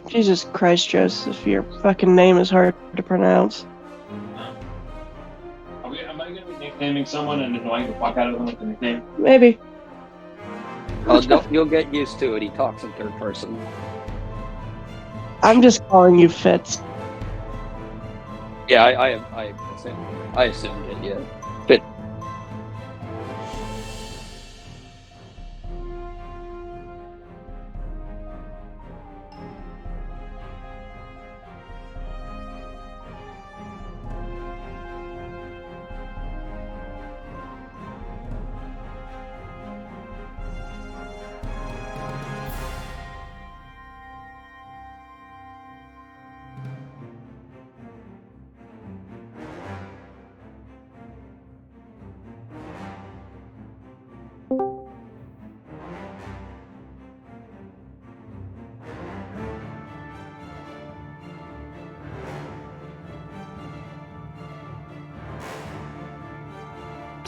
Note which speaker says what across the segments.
Speaker 1: Jesus Christ, Joseph, your fucking name is hard to pronounce.
Speaker 2: Am I going to be nicknaming someone and annoying the fuck out of them with the nickname?
Speaker 1: Maybe.
Speaker 3: Oh, you'll get used to it. He talks in third person.
Speaker 1: I'm just calling you Fitz.
Speaker 3: Yeah, I assumed it. Yeah, Fit.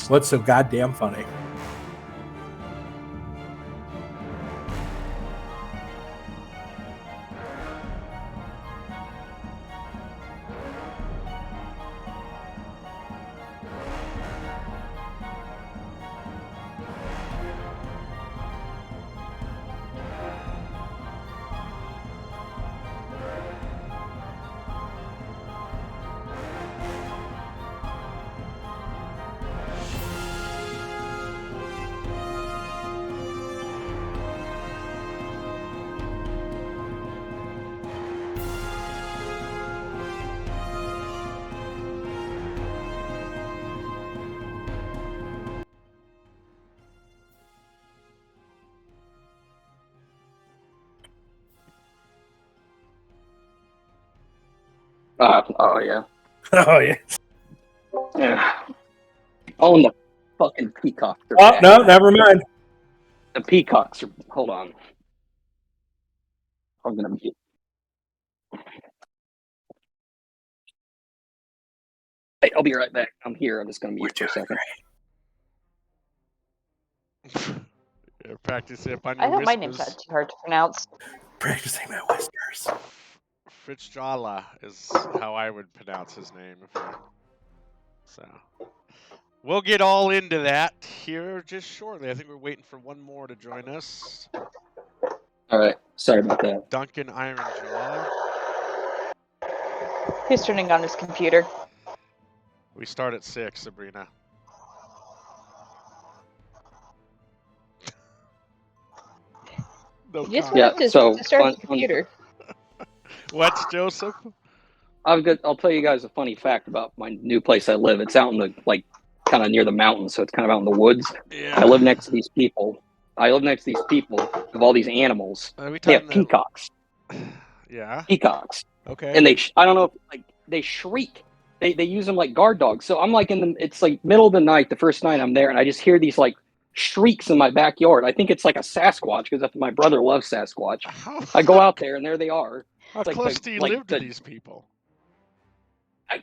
Speaker 4: What's so goddamn funny?
Speaker 3: Oh yeah.
Speaker 4: Oh yeah.
Speaker 3: Yeah. Oh, and the fucking peacocks are
Speaker 4: Oh
Speaker 3: back.
Speaker 4: no, never mind.
Speaker 3: The peacocks are. Hold on. I'm gonna be. Hey, I'll be right back. I'm here. I'm just gonna mute for a second.
Speaker 5: Yeah, practice it on
Speaker 6: I
Speaker 5: your
Speaker 6: hope my name's
Speaker 5: whispers.
Speaker 6: not too hard to pronounce.
Speaker 4: Practicing my whiskers.
Speaker 5: Fitzjala is how I would pronounce his name. So we'll get all into that here just shortly. I think we're waiting for one more to join us.
Speaker 3: All right. Sorry about that.
Speaker 5: Duncan Ironjaw.
Speaker 6: Who's turning on his computer?
Speaker 5: We start at 6, Sabrina. No
Speaker 6: He just
Speaker 5: comment.
Speaker 6: went up
Speaker 3: So,
Speaker 6: to start his computer.
Speaker 5: What's Joseph?
Speaker 3: I'll tell you guys a funny fact about my new place I live. It's out in the kind of near the mountains, so it's kind of out in the woods.
Speaker 5: Yeah.
Speaker 3: I live next to these people. Of all these animals. They have peacocks.
Speaker 5: Yeah.
Speaker 3: Peacocks.
Speaker 5: Okay.
Speaker 3: And I don't know if they shriek. They use them like guard dogs. So I'm like it's like middle of the night, the first night I'm there, and I just hear these like shrieks in my backyard. I think it's like a Sasquatch because my brother loves Sasquatch. I go out there and there they are.
Speaker 5: How close do you live to these people?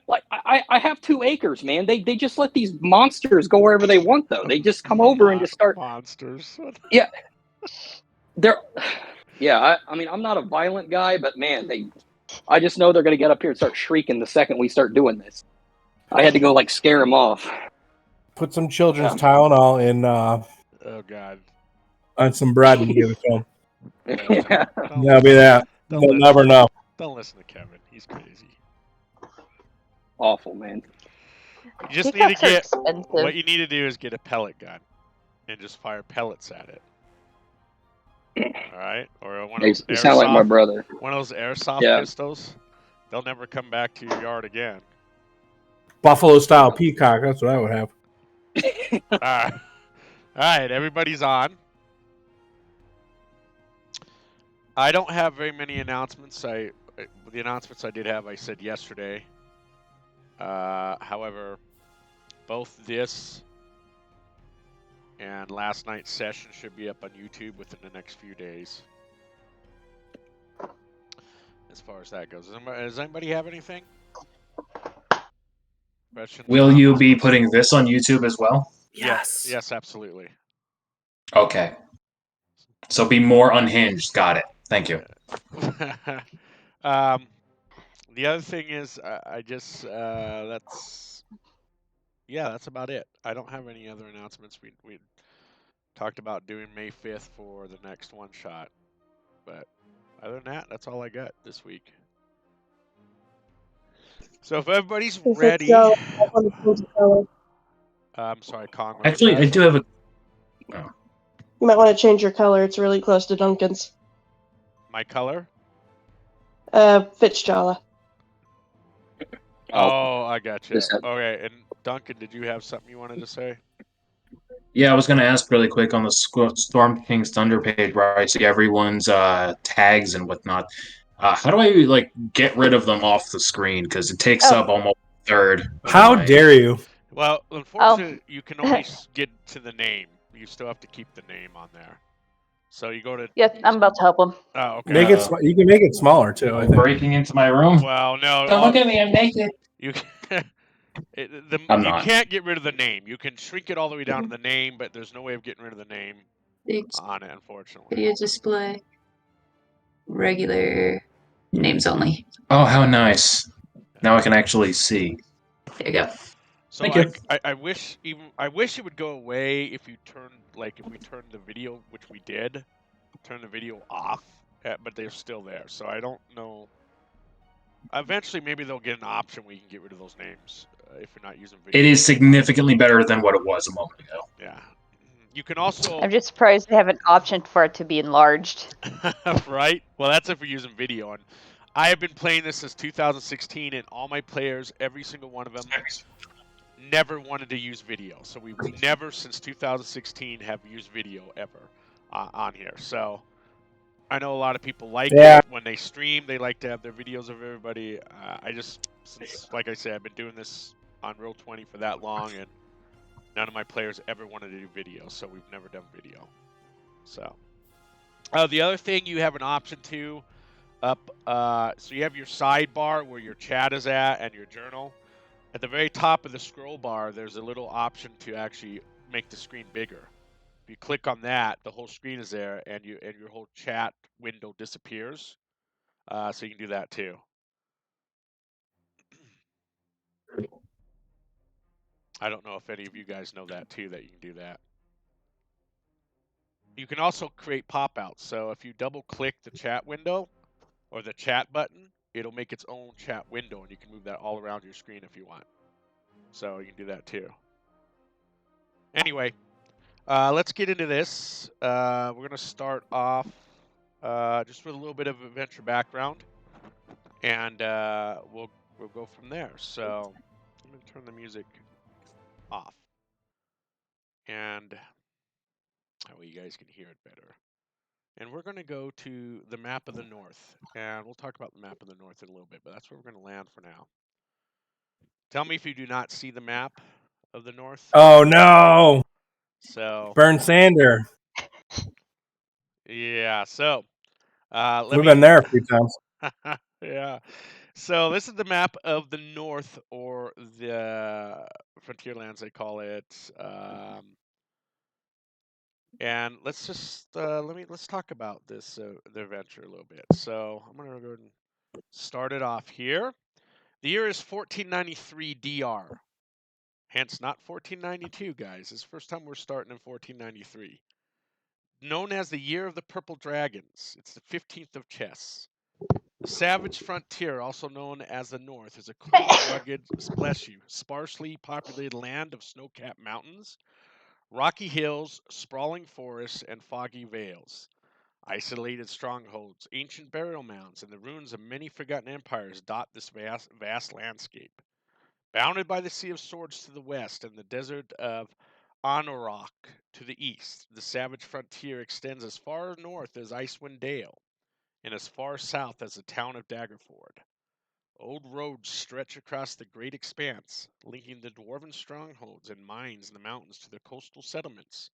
Speaker 3: I have 2 acres, man. They just let these monsters go wherever they want, though. They just come over and just start
Speaker 5: monsters.
Speaker 3: Yeah, I mean, I'm not a violent guy, but man, I just know they're gonna get up here and start shrieking the second we start doing this. I had to go scare them off.
Speaker 4: Put some children's Tylenol in.
Speaker 5: Oh God.
Speaker 4: On some bread and give it to them.
Speaker 3: Yeah.
Speaker 4: That'll be that. They'll never know.
Speaker 5: Don't listen to Kevin. He's crazy.
Speaker 3: Awful, man.
Speaker 5: You just need to get. What you need to do is get a pellet gun, and just fire pellets at it. All right, or one of those.
Speaker 3: You sound like my brother.
Speaker 5: One of those airsoft pistols. They'll never come back to your yard again.
Speaker 4: Buffalo style peacock. That's what I would have.
Speaker 5: All right, everybody's on. I don't have very many announcements. The announcements I did have, I said yesterday. However, both this and last night's session should be up on YouTube within the next few days. As far as that goes, does anybody have anything? Questions,
Speaker 7: Will you
Speaker 5: comments?
Speaker 7: be putting this on YouTube as well?
Speaker 5: Yes. Yes, absolutely.
Speaker 7: Okay. So be more unhinged. Got it. Thank you.
Speaker 5: The other thing is, that's about it. I don't have any other announcements. We talked about doing May 5th for the next one shot, but other than that, that's all I got this week. So if everybody's ready, I'm sorry, Kong. what was
Speaker 7: Actually,
Speaker 5: that?
Speaker 7: I do have a.
Speaker 1: You might want to change your color. It's really close to Duncan's.
Speaker 5: My color?
Speaker 1: Fitzjala.
Speaker 5: Oh, I got you.
Speaker 3: Just have-
Speaker 5: Okay, and Duncan, did you have something you wanted to say?
Speaker 7: Yeah, I was going to ask really quick on the Storm King's Thunder page where I see everyone's tags and whatnot. How do I get rid of them off the screen? Because it takes up almost a third. Of
Speaker 4: How
Speaker 7: my...
Speaker 4: dare you?
Speaker 5: Well, unfortunately, you can only get to the name. You still have to keep the name on there. So you go to.
Speaker 6: Yeah, I'm about to help him.
Speaker 5: Oh, okay.
Speaker 4: Make it. You can make it smaller too. I think.
Speaker 7: Breaking into my room.
Speaker 5: Well, no.
Speaker 7: Don't look at me. I'm naked.
Speaker 5: You
Speaker 7: I'm
Speaker 5: you
Speaker 7: not.
Speaker 5: can't get rid of the name. You can shrink it all the way down to the name, but there's no way of getting rid of the name on it, unfortunately.
Speaker 8: Video display. Regular names only.
Speaker 7: Oh, how nice! Now I can actually see.
Speaker 8: There you go.
Speaker 5: So
Speaker 7: Thank you.
Speaker 5: I wish it would go away if we turned the video, which we did, turn the video off, but they're still there. So I don't know. Eventually, maybe they'll get an option where you can get rid of those names if you're not using video.
Speaker 7: It is significantly better than what it was a moment ago.
Speaker 5: Yeah. You can also.
Speaker 6: I'm just surprised they have an option for it to be enlarged.
Speaker 5: Right? Well, that's if we're using video. And I have been playing this since 2016, and all my players, every single one of them, never wanted to use video. So we've never, since 2016, have used video ever on here. So I know a lot of people like it. When they stream, they like to have their videos of everybody. Since, like I said, I've been doing this on Roll20 for that long, and none of my players ever wanted to do video, so we've never done video. So, the other thing you have an option to up, so you have your sidebar where your chat is at and your journal. At the very top of the scroll bar, there's a little option to actually make the screen bigger. If you click on that, the whole screen is there, and your whole chat window disappears. So you can do that too. I don't know if any of you guys know that too, that you can do that. You can also create pop-outs. So if you double-click the chat window or the chat button, it'll make its own chat window, and you can move that all around your screen if you want. So you can do that too. Anyway, let's get into this. We're going to start off just with a little bit of adventure background, and we'll go from there. So I'm going to turn the music off, and that way you guys can hear it better. And we're going to go to the map of the North, and we'll talk about the map of the North in a little bit, but that's where we're going to land for now. Tell me if you do not see the map of the North.
Speaker 4: Oh no!
Speaker 5: So
Speaker 4: Burn Sander.
Speaker 5: Yeah. So
Speaker 4: We've been there a few times.
Speaker 5: Yeah. So this is the map of the North, or the Frontierlands, they call it. And let's just let's talk about this the adventure a little bit. So I'm gonna go ahead and start it off here. The year is 1493 DR. Hence, not 1492, guys. It's the first time we're starting in 1493. Known as the Year of the Purple Dragons, it's the 15th of chess. The Savage Frontier, also known as the North, is a cool, rugged, sparsely populated land of snow-capped mountains, rocky hills, sprawling forests, and foggy vales. Isolated strongholds, ancient burial mounds, and the ruins of many forgotten empires dot this vast landscape. Bounded by the Sea of Swords to the west and the desert of Anorok to the east, the Savage Frontier extends as far north as Icewind Dale and as far south as the town of Daggerford. Old roads stretch across the great expanse, linking the dwarven strongholds and mines in the mountains to the coastal settlements,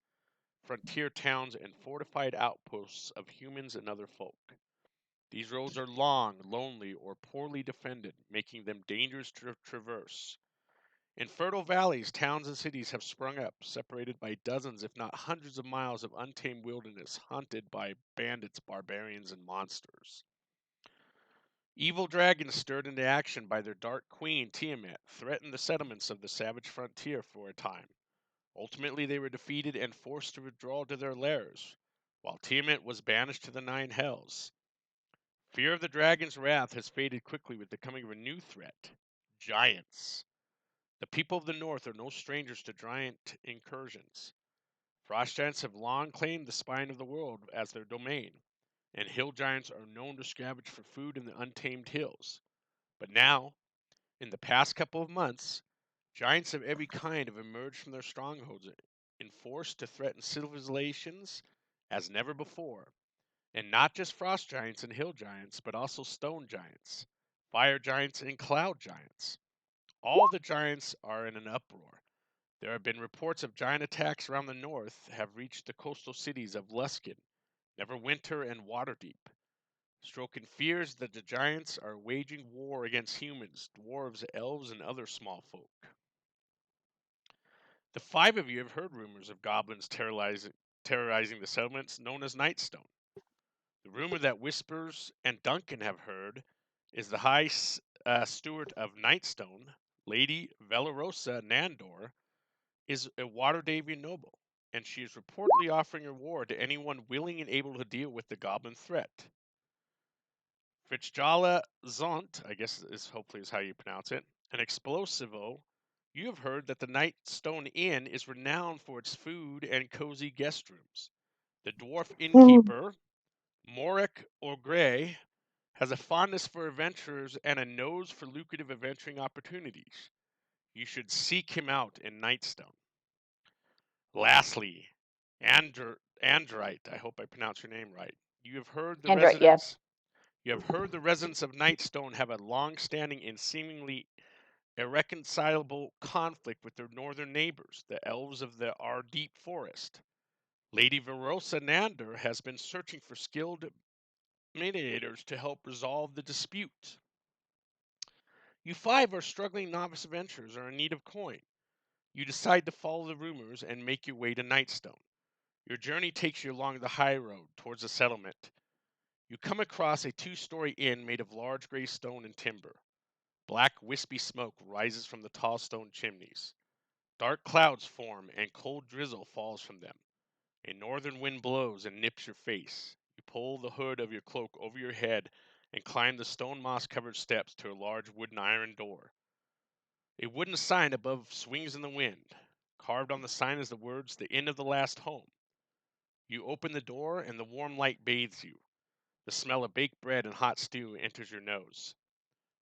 Speaker 5: frontier towns, and fortified outposts of humans and other folk. These roads are long, lonely, or poorly defended, making them dangerous to traverse. In fertile valleys, towns and cities have sprung up, separated by dozens, if not hundreds of miles of untamed wilderness, hunted by bandits, barbarians, and monsters. Evil dragons, stirred into action by their dark queen, Tiamat, threatened the settlements of the savage frontier for a time. Ultimately, they were defeated and forced to withdraw to their lairs, while Tiamat was banished to the Nine Hells. Fear of the dragon's wrath has faded quickly with the coming of a new threat: giants. The people of the north are no strangers to giant incursions. Frost giants have long claimed the spine of the world as their domain, and hill giants are known to scavenge for food in the untamed hills. But now, in the past couple of months, giants of every kind have emerged from their strongholds in force to threaten civilizations as never before. And not just frost giants and hill giants, but also stone giants, fire giants, and cloud giants. All the giants are in an uproar. There have been reports of giant attacks around the north have reached the coastal cities of Luskan, Neverwinter, and Waterdeep, stroking fears that the giants are waging war against humans, dwarves, elves, and other small folk. The five of you have heard rumors of goblins terrorizing the settlements known as Nightstone. The rumor that Whispers and Duncan have heard is the High Steward of Nightstone, Lady Velarosa Nandor, is a Waterdavian noble, and she is reportedly offering a reward to anyone willing and able to deal with the goblin threat. Fitzjala Zont, I guess hopefully is how you pronounce it, an explosivo, you have heard that the Nightstone Inn is renowned for its food and cozy guest rooms. The dwarf innkeeper, Morik Orgray, has a fondness for adventurers and a nose for lucrative adventuring opportunities. You should seek him out in Nightstone. Lastly, Andrite, I hope I pronounced your name right. You have heard the
Speaker 6: Android, yeah.
Speaker 5: You have heard the residents of Nightstone have a long-standing and seemingly irreconcilable conflict with their northern neighbors, the elves of the Ardeep Forest. Lady Verosa Nander has been searching for skilled mediators to help resolve the dispute. You five are struggling novice adventurers are in need of coin. You decide to follow the rumors and make your way to Nightstone. Your journey takes you along the high road towards the settlement. You come across a two-story inn made of large gray stone and timber. Black, wispy smoke rises from the tall stone chimneys. Dark clouds form and cold drizzle falls from them. A northern wind blows and nips your face. You pull the hood of your cloak over your head and climb the stone moss-covered steps to a large wooden iron door. A wooden sign above swings in the wind. Carved on the sign is the words, "The Inn of the Last Home." You open the door and the warm light bathes you. The smell of baked bread and hot stew enters your nose.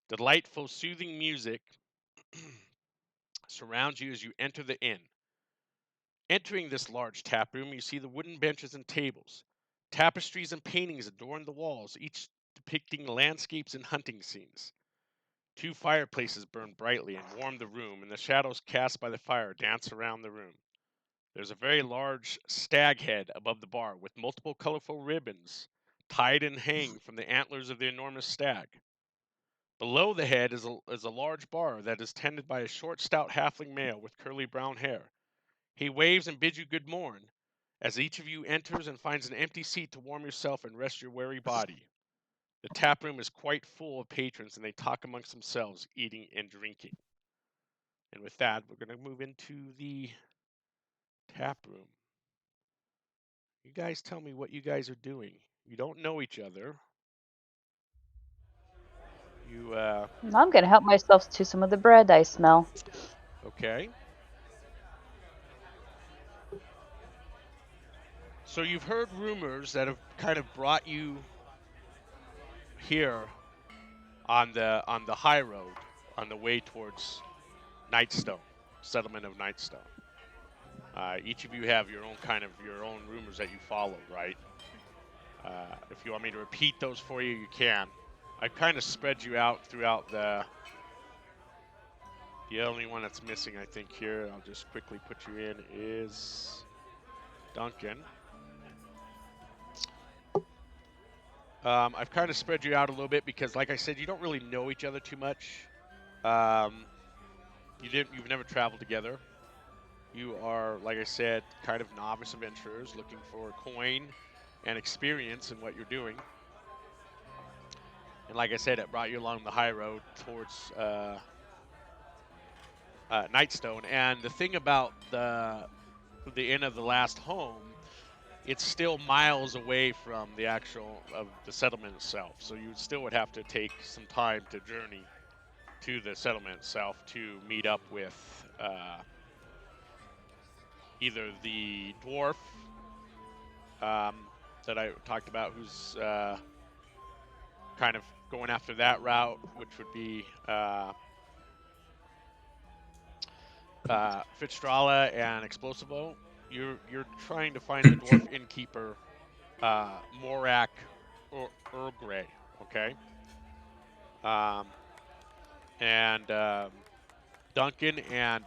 Speaker 5: Delightful, soothing music surrounds you as you enter the inn. Entering this large tap room, you see the wooden benches and tables. Tapestries and paintings adorn the walls, each depicting landscapes and hunting scenes. Two fireplaces burn brightly and warm the room, and the shadows cast by the fire dance around the room. There's a very large stag head above the bar with multiple colorful ribbons tied and hanging from the antlers of the enormous stag. Below the head is a large bar that is tended by a short, stout halfling male with curly brown hair. He waves and bids you good morn as each of you enters and finds an empty seat to warm yourself and rest your weary body. The tap room is quite full of patrons, and they talk amongst themselves, eating and drinking. And with that, we're going to move into the tap room. You guys tell me what you guys are doing. You don't know each other.
Speaker 6: I'm gonna help myself to some of the bread I smell.
Speaker 5: Okay. So you've heard rumors that have kind of brought you here on the high road on the way towards Nightstone, settlement of Nightstone. Each of you have your own rumors that you followed, right? If you want me to repeat those for you, you can. I've kind of spread you out throughout the. The only one that's missing, I think, here, I'll just quickly put you in, is Duncan. I've kind of spread you out a little bit because, like I said, you don't really know each other too much. You've never traveled together. You are, like I said, kind of novice adventurers looking for coin and experience in what you're doing. And like I said, it brought you along the high road towards Nightstone. And the thing about the inn of the last home, it's still miles away from the actual of the settlement itself. So you still would have to take some time to journey to the settlement itself to meet up with either the dwarf that I talked about, who's kind of going after that route, which would be Fitzstrala and Explosivo. You're trying to find the dwarf innkeeper, Morak Urgray, okay? And Duncan and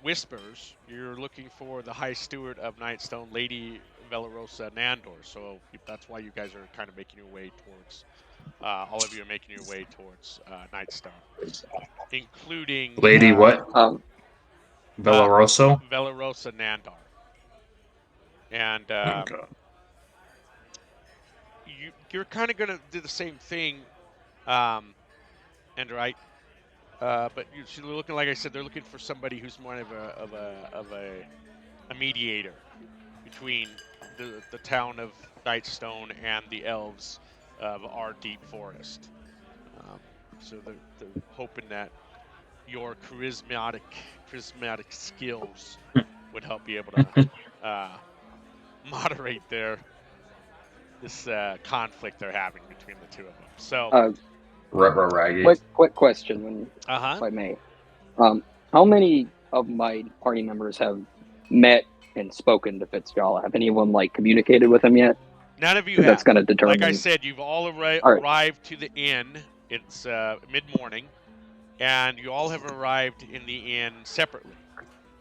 Speaker 5: Whispers, you're looking for the High Steward of Nightstone, Lady Velarosa Nandor. So that's why you guys are kind of making your way towards, all of you are making your way towards Nightstone, including
Speaker 7: Lady what? Velarosa?
Speaker 5: Velarosa Nandor. And
Speaker 7: Okay.
Speaker 5: you're kind of going to do the same thing, Enderite. But you're looking, like I said, they're looking for somebody who's more of a mediator between the town of Nightstone and the elves of our deep forest. So they're hoping that your charismatic skills would help be able to moderate this conflict they're having between the two of them. So.
Speaker 3: Quick question, if I may. How many of my party members have met and spoken to Fitzgerald? Have anyone communicated with him yet?
Speaker 5: None of you have.
Speaker 3: That's going to determine.
Speaker 5: Like I said, you've all arrived to the inn. It's mid-morning, and you all have arrived in the inn separately,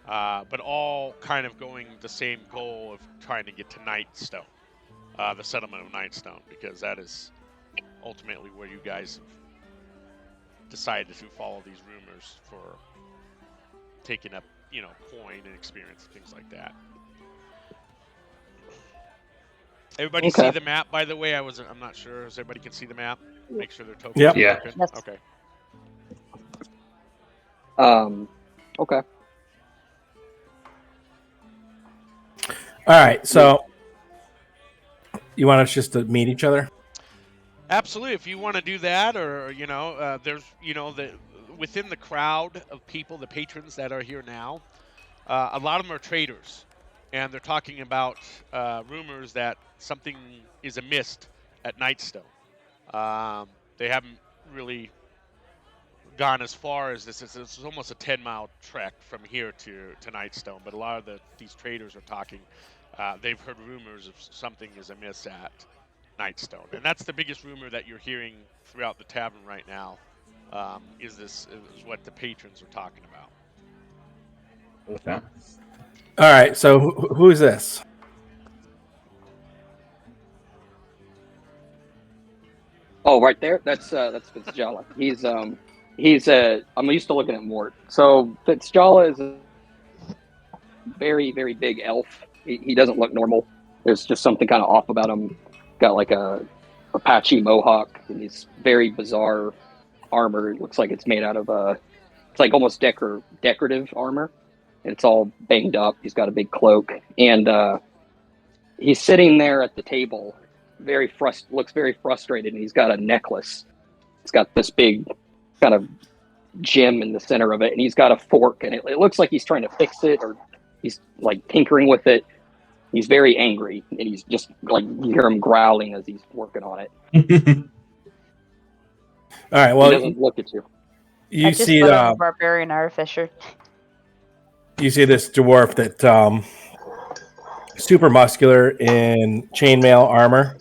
Speaker 5: but all kind of going the same goal of trying to get to Nightstone, the settlement of Nightstone, because that is ultimately where you guys have decided to follow these rumors for taking up, coin and experience and things like that. Everybody see the map, by the way? I'm not sure. Does everybody can see the map? Make sure they're tokens.
Speaker 4: Yep.
Speaker 7: Yeah.
Speaker 6: Yes.
Speaker 5: Okay.
Speaker 3: Okay.
Speaker 4: All right. So you want us just to meet each other?
Speaker 5: Absolutely. If you want to do that, or there's within the crowd of people, the patrons that are here now, a lot of them are traders, and they're talking about rumors that something is amiss at Nightstone. They haven't really gone as far as this. It's almost a 10-mile trek from here to Nightstone, but a lot of these traders are talking. They've heard rumors of something is amiss at Nightstone, and that's the biggest rumor that you're hearing throughout the tavern right now. Is what the patrons are talking about.
Speaker 7: Okay.
Speaker 4: All right. So who is this?
Speaker 3: Oh, right there. That's Fitzgerald. He's I'm used to looking at Mort. So Fitzgerald is a very, very big elf. He doesn't look normal. There's just something kind of off about him. Got like a Apache mohawk, and he's very bizarre armor. It looks like it's made out of it's like almost decorative armor, and it's all banged up. He's got a big cloak, and he's sitting there at the table, looks very frustrated, and he's got a necklace. It's got this big kind of gem in the center of it, and he's got a fork, and it looks like he's trying to fix it, or he's like tinkering with it. He's very angry, and he's just you hear him growling as he's working on it.
Speaker 4: All right. Well,
Speaker 3: he doesn't look at you.
Speaker 6: I just
Speaker 4: see
Speaker 6: put on a barbarian artificer.
Speaker 4: You see this dwarf that super muscular in chainmail armor.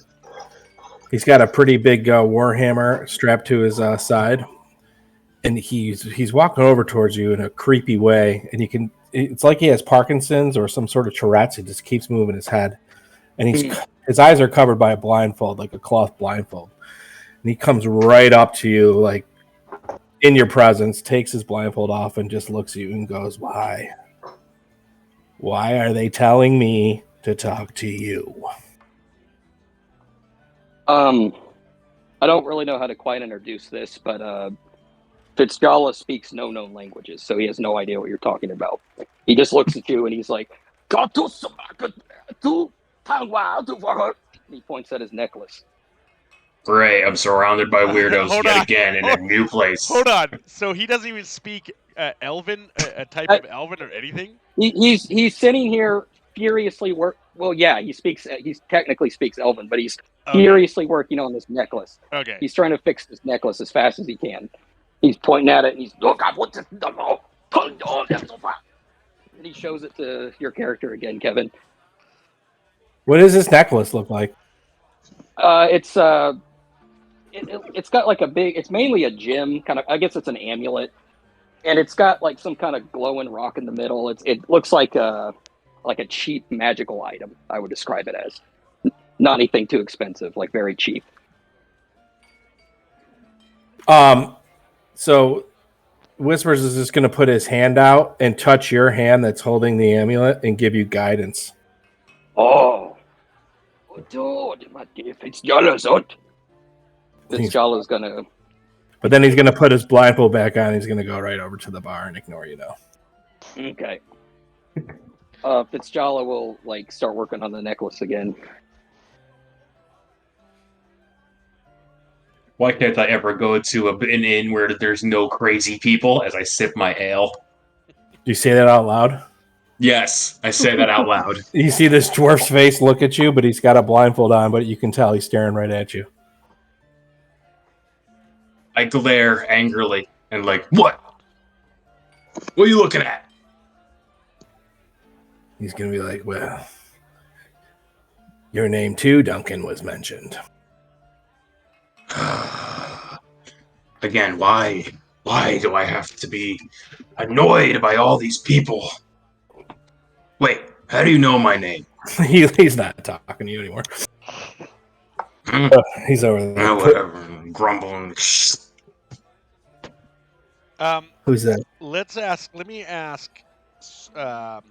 Speaker 4: He's got a pretty big warhammer strapped to his side, and he's walking over towards you in a creepy way, and you can. It's like he has Parkinson's or some sort of Tourette's. He just keeps moving his head, and his eyes are covered by a blindfold, like a cloth blindfold. And he comes right up to you, like in your presence, takes his blindfold off, and just looks at you and goes, "Why? Why are they telling me to talk to you?"
Speaker 3: I don't really know how to quite introduce this, but Fitzjala speaks no known languages, so he has no idea what you're talking about. He just looks at you and he's like, he points at his necklace.
Speaker 7: Great, I'm surrounded by weirdos
Speaker 5: Hold
Speaker 7: yet
Speaker 5: on.
Speaker 7: again in a new place.
Speaker 5: Hold on. So he doesn't even speak Elven, a type of Elven or anything?
Speaker 3: He's sitting here furiously Well, yeah, he technically speaks Elven, but he's furiously working on this necklace.
Speaker 5: Okay.
Speaker 3: He's trying to fix this necklace as fast as he can. He's pointing at it and he's and he shows it to your character again, Kevin.
Speaker 4: What does this necklace look like?
Speaker 3: It's got like a big. It's mainly a gem kind of. I guess it's an amulet, and it's got like some kind of glowing rock in the middle. It looks like a cheap magical item. I would describe it as not anything too expensive, like very cheap.
Speaker 4: So Whispers is just going to put his hand out and touch your hand that's holding the amulet and give you guidance.
Speaker 3: Oh, Fitzjala's gonna.
Speaker 4: But then he's going to put his blindfold back on. He's going to go right over to the bar and ignore you now.
Speaker 3: Okay. Fitzjala will start working on the necklace again.
Speaker 7: Why can't I ever go to an inn where there's no crazy people as I sip my ale?
Speaker 4: Do you say that out loud?
Speaker 7: Yes, I say that out loud.
Speaker 4: You see this dwarf's face look at you, but he's got a blindfold on, but you can tell he's staring right at you.
Speaker 7: I glare angrily and what? What are you looking at?
Speaker 4: He's going to be like, well, your name too, Duncan, was mentioned.
Speaker 7: Again, why do I have to be annoyed by all these people? Wait, how do you know my name?
Speaker 4: He's not talking to you anymore. He's over there.
Speaker 7: No, whatever. Grumbling.
Speaker 4: Who's that?
Speaker 5: Let me ask. I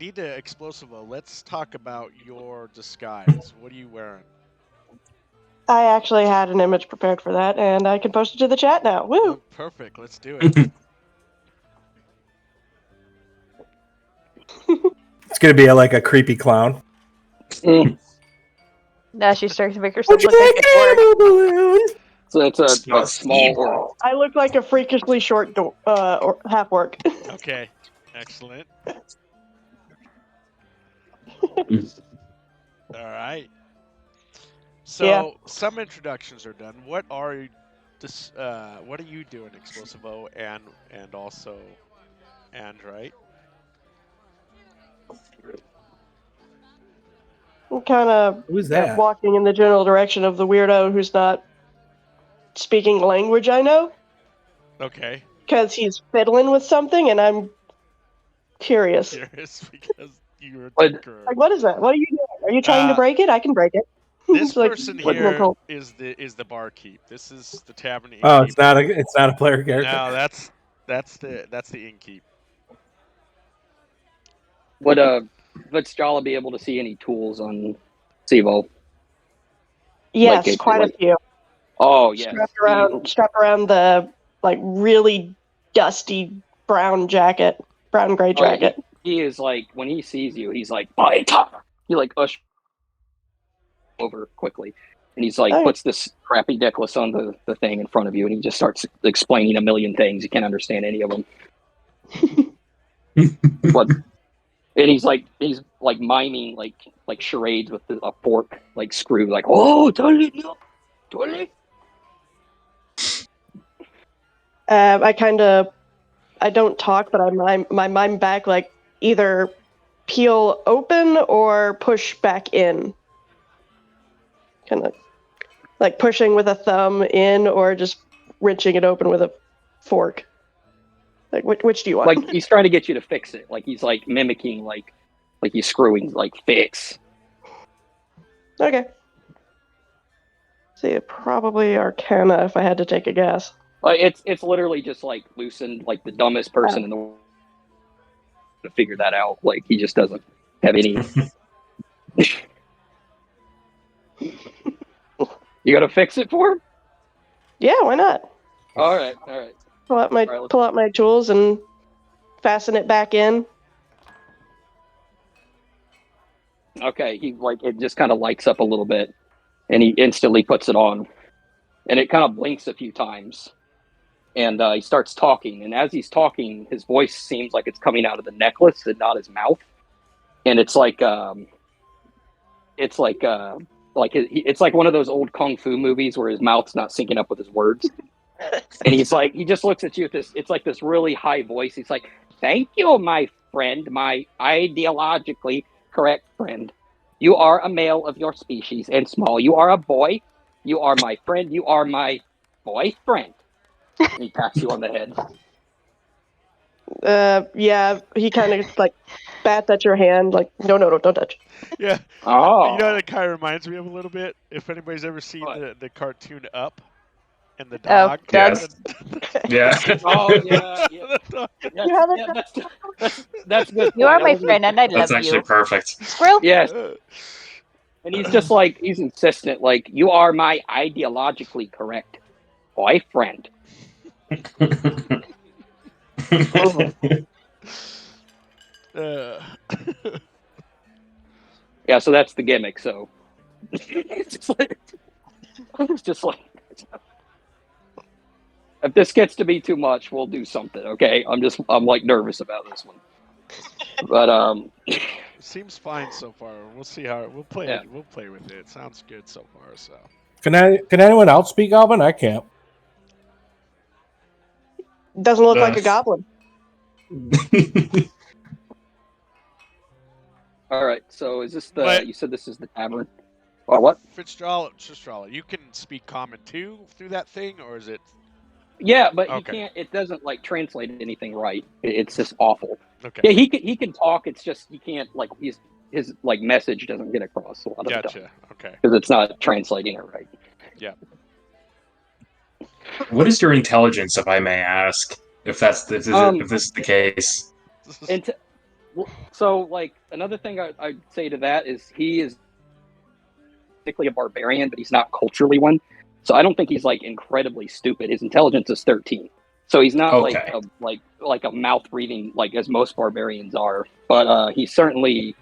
Speaker 5: need to Explosivo. Let's talk about your disguise. What are you wearing?
Speaker 1: I actually had an image prepared for that, and I can post it to the chat now. Woo!
Speaker 5: Oh, perfect. Let's do it.
Speaker 4: It's going to be like a creepy clown.
Speaker 6: Now she starts to make herself look like a
Speaker 4: balloon?
Speaker 3: So it's a small.
Speaker 1: I look like a freakishly short or half orc.
Speaker 5: Okay. Excellent. All right. So some introductions are done. What are you doing, Explosivo, and also right?
Speaker 1: I'm kind of
Speaker 4: Who's that?
Speaker 1: walking in the general direction of the weirdo who's not speaking language I know.
Speaker 5: Okay.
Speaker 1: Because he's fiddling with something, and I'm curious.
Speaker 5: Curious because you're a
Speaker 3: Like,
Speaker 5: tinkerer.
Speaker 1: Like, what is that? What are you doing? Are you trying to break it? I can break it.
Speaker 5: This
Speaker 1: It's like,
Speaker 5: person
Speaker 1: what
Speaker 5: here
Speaker 1: Nicole-
Speaker 5: is the barkeep. This is the tavern.
Speaker 4: Oh,
Speaker 5: innkeep.
Speaker 4: it's not a player character.
Speaker 5: No, that's the innkeep.
Speaker 3: Would Fitzjala be able to see any tools on Sivo?
Speaker 1: Yes,
Speaker 3: Like,
Speaker 1: quite a few.
Speaker 3: Oh yeah.
Speaker 1: Strapped around the really dusty brown gray jacket.
Speaker 3: He is when he sees you, he's like, "Baita!" He ushers over quickly, and he's puts this crappy necklace on the thing in front of you, and he just starts explaining a million things. You can't understand any of them. But and he's miming like charades with a fork screw oh totally. I
Speaker 1: don't talk, but I mime back either peel open or push back in? Kind of like pushing with a thumb in or just wrenching it open with a fork? Like, which do you want?
Speaker 3: Like he's trying to get you to fix it. Like he's like mimicking like he's screwing like fix.
Speaker 1: Okay. See, probably Arcana if I had to take a guess.
Speaker 3: Like it's literally just like loosened, like the dumbest person in the world to figure that out. Like he just doesn't have any. You gotta fix it for him?
Speaker 1: Yeah, why not?
Speaker 3: All right.
Speaker 1: Pull out my tools and fasten it back in.
Speaker 3: Okay, he like it just kind of lights up a little bit, and he instantly puts it on, and it kind of blinks a few times, and he starts talking. And as he's talking, his voice seems like it's coming out of the necklace and not his mouth, and it's like it's like one of those old kung fu movies where his mouth's not syncing up with his words. And he's like, he just looks at you with this, it's like this really high voice. He's like, "Thank you, my friend, my ideologically correct friend. You are a male of your species and small. You are a boy. You are my friend. You are my boyfriend." And he pats you on the head.
Speaker 1: Yeah, he kind of like bats at your hand, like, no, don't touch.
Speaker 5: Yeah.
Speaker 3: Oh.
Speaker 5: You know what it kind of reminds me of a little bit? If anybody's ever seen the cartoon Up and the dog.
Speaker 7: Yes. Yeah.
Speaker 3: Oh, yeah. That's good.
Speaker 6: You are my friend, and I love you.
Speaker 7: That's actually perfect.
Speaker 6: Squirrel?
Speaker 3: Yes. And he's just like, he's insistent, like, "You are my ideologically correct boyfriend." Yeah, so that's the gimmick. So it's just like, if this gets to be too much, we'll do something. Okay, I'm like nervous about this one, but
Speaker 5: Seems fine so far. We'll see how we'll play.
Speaker 3: Yeah.
Speaker 5: We'll play with it. Sounds good so far. So
Speaker 4: Can anyone else speak Goblin? I can't.
Speaker 1: Doesn't look like a goblin.
Speaker 3: all right. So is this the?
Speaker 5: What?
Speaker 3: You said this is the tavern. Or what?
Speaker 5: Fitzgerald, you can speak common too through that thing, or is it?
Speaker 3: Yeah, but he
Speaker 5: Okay.
Speaker 3: can't. It doesn't like translate anything right. It's just awful.
Speaker 5: Okay.
Speaker 3: Yeah, he can talk. It's just he can't like his like message doesn't get across a lot of the time
Speaker 5: Gotcha. Okay.
Speaker 3: because it's not translating it right.
Speaker 7: What is your intelligence, if I may ask? If this is the case.
Speaker 3: And so, like, another thing I'd say to that is he is technically a barbarian, but he's not culturally one. So I don't think he's like incredibly stupid. His intelligence is 13, so he's not
Speaker 7: Okay.
Speaker 3: like a mouth breathing like as most barbarians are. But he's certainly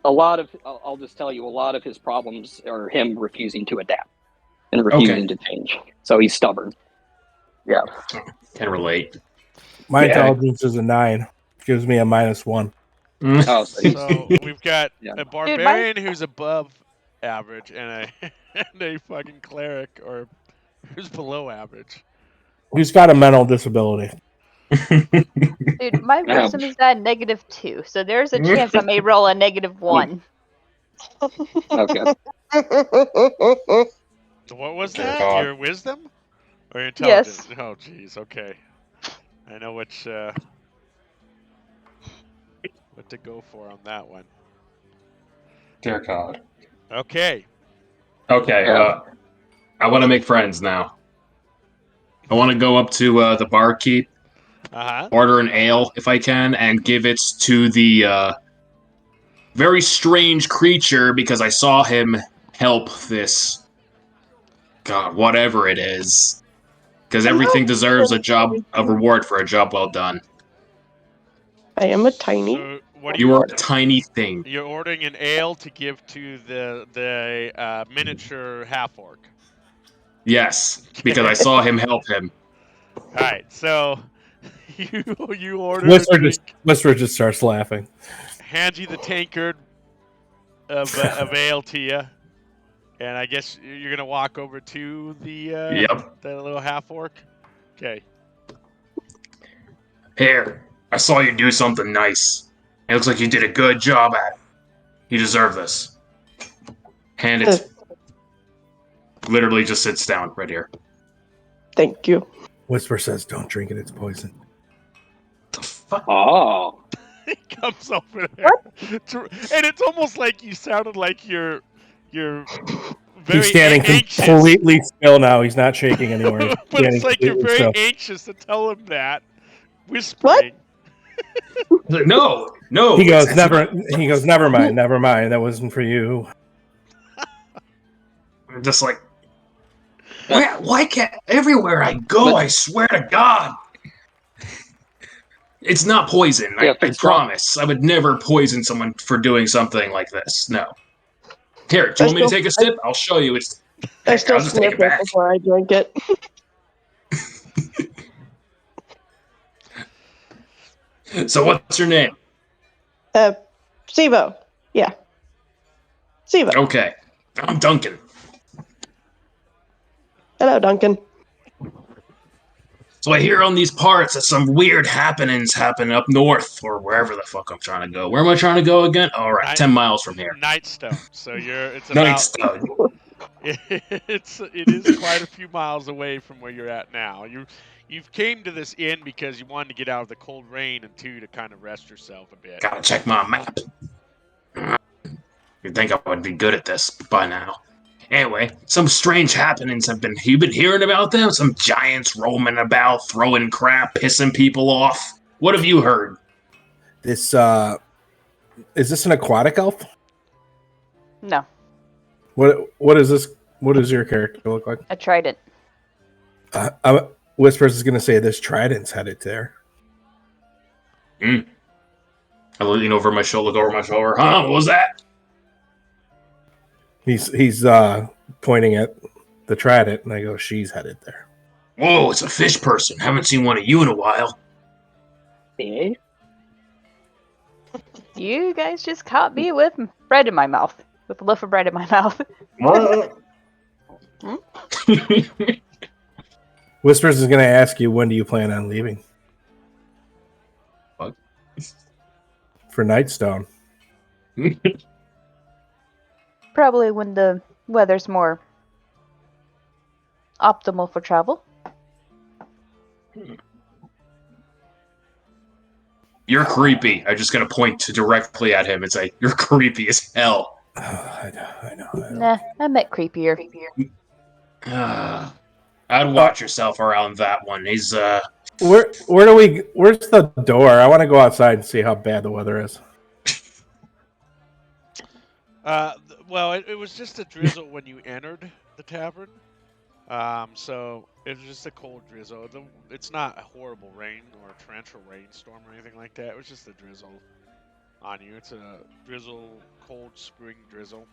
Speaker 3: I'll just tell you, a lot of his problems are him refusing to adapt and refusing to change. So he's stubborn. Yeah.
Speaker 7: Can relate.
Speaker 4: My
Speaker 3: Yeah.
Speaker 4: intelligence is a 9. Gives me a -1.
Speaker 3: Oh,
Speaker 5: So we've got
Speaker 3: Yeah.
Speaker 5: a barbarian who's above average and a fucking cleric or who's below average.
Speaker 4: Who's got a mental disability?
Speaker 6: Dude, my
Speaker 3: Yeah.
Speaker 6: wisdom is at -2, so there's a chance I may roll a -1.
Speaker 3: Okay.
Speaker 5: What was
Speaker 7: Dear
Speaker 5: that?
Speaker 7: God.
Speaker 5: Your wisdom or your intelligence?
Speaker 6: Yes.
Speaker 5: Oh, jeez. Okay. I know what to go for on that one.
Speaker 7: Dear God.
Speaker 5: Okay.
Speaker 7: Okay. I want to make friends now. I want to go up to the barkeep, order an ale if I can, and give it to the very strange creature because I saw him help this. God, whatever it is. Because everything deserves a reward for a job well done.
Speaker 1: I am a tiny.
Speaker 5: So what are
Speaker 7: You are a tiny thing.
Speaker 5: You're ordering an ale to give to the miniature half orc.
Speaker 7: Yes, because I saw him help him.
Speaker 5: All right. So you order a
Speaker 4: Whisper just starts laughing.
Speaker 5: hands you the tankard of ale to you, and I guess you're gonna walk over to the the little half orc. Okay.
Speaker 7: Here, I saw you do something nice. It looks like you did a good job at it. You deserve this. Hand it. Literally just sits down right here.
Speaker 1: Thank you.
Speaker 4: Whisper says, "Don't drink it; it's poison."
Speaker 7: The fuck?
Speaker 3: Oh.
Speaker 5: He comes over there, and it's almost like you sounded like you're very
Speaker 4: He's standing
Speaker 5: anxious.
Speaker 4: completely still now. He's not shaking anymore. He's
Speaker 5: But it's
Speaker 4: standing
Speaker 5: like you're
Speaker 4: completely
Speaker 5: very
Speaker 4: still.
Speaker 5: anxious to tell him that, whispering.
Speaker 7: Like, no.
Speaker 4: He goes,
Speaker 7: it's
Speaker 4: never.
Speaker 7: not-
Speaker 4: He goes, never mind. That wasn't for you.
Speaker 7: I'm just like, why can't everywhere I go? I swear to God, it's not poison.
Speaker 3: Yeah,
Speaker 7: I promise. I would never poison someone for doing something like this. No. Here, do you want me to take a sip? I'll show you.
Speaker 1: I still
Speaker 7: I'll just take
Speaker 1: sniff
Speaker 7: it
Speaker 1: it
Speaker 7: back.
Speaker 1: before I drink it.
Speaker 7: So what's your name?
Speaker 1: Sivo. Yeah. Sivo.
Speaker 7: Okay, I'm Duncan.
Speaker 1: Hello, Duncan.
Speaker 7: So I hear on these parts that some weird happenings happen up north or wherever the fuck I'm trying to go. Where am I trying to go again? All right, 10 miles from here.
Speaker 5: Nightstone. So it's about
Speaker 7: Nightstone.
Speaker 5: it is quite a few miles away from where you're at now. You've came to this inn because you wanted to get out of the cold rain and to kind of rest yourself a bit.
Speaker 7: Gotta check my map. You'd think I would be good at this by now. Anyway, some strange happenings you've been hearing about them? Some giants roaming about, throwing crap, pissing people off. What have you heard?
Speaker 4: This is this an aquatic elf?
Speaker 6: No,
Speaker 4: What is this? What does your character look like?
Speaker 6: I tried it.
Speaker 4: Whispers is going to say this trident's headed there.
Speaker 7: I lean over my shoulder, look over my shoulder. Huh? What was that?
Speaker 4: He's pointing at the trident, and I go, "She's headed there."
Speaker 7: Whoa, it's a fish person. Haven't seen one of you in a while.
Speaker 3: Eh?
Speaker 6: You guys just caught me with bread in my mouth. With a loaf of bread in my mouth.
Speaker 4: Whispers is going to ask you, when do you plan on leaving?
Speaker 7: What?
Speaker 4: For Nightstone.
Speaker 6: Probably when the weather's more optimal for travel.
Speaker 7: You're creepy. I'm just gonna point directly at him and say, "You're creepy as hell."
Speaker 4: I know.
Speaker 6: Nah, I meant creepier.
Speaker 7: I'd watch yourself around that one. He's
Speaker 4: Where's the door? I want to go outside and see how bad the weather is.
Speaker 5: Well, it was just a drizzle when you entered the tavern. So it was just a cold drizzle. It's not a horrible rain or a torrential rainstorm or anything like that. It was just a drizzle on you. It's a drizzle, cold spring drizzle.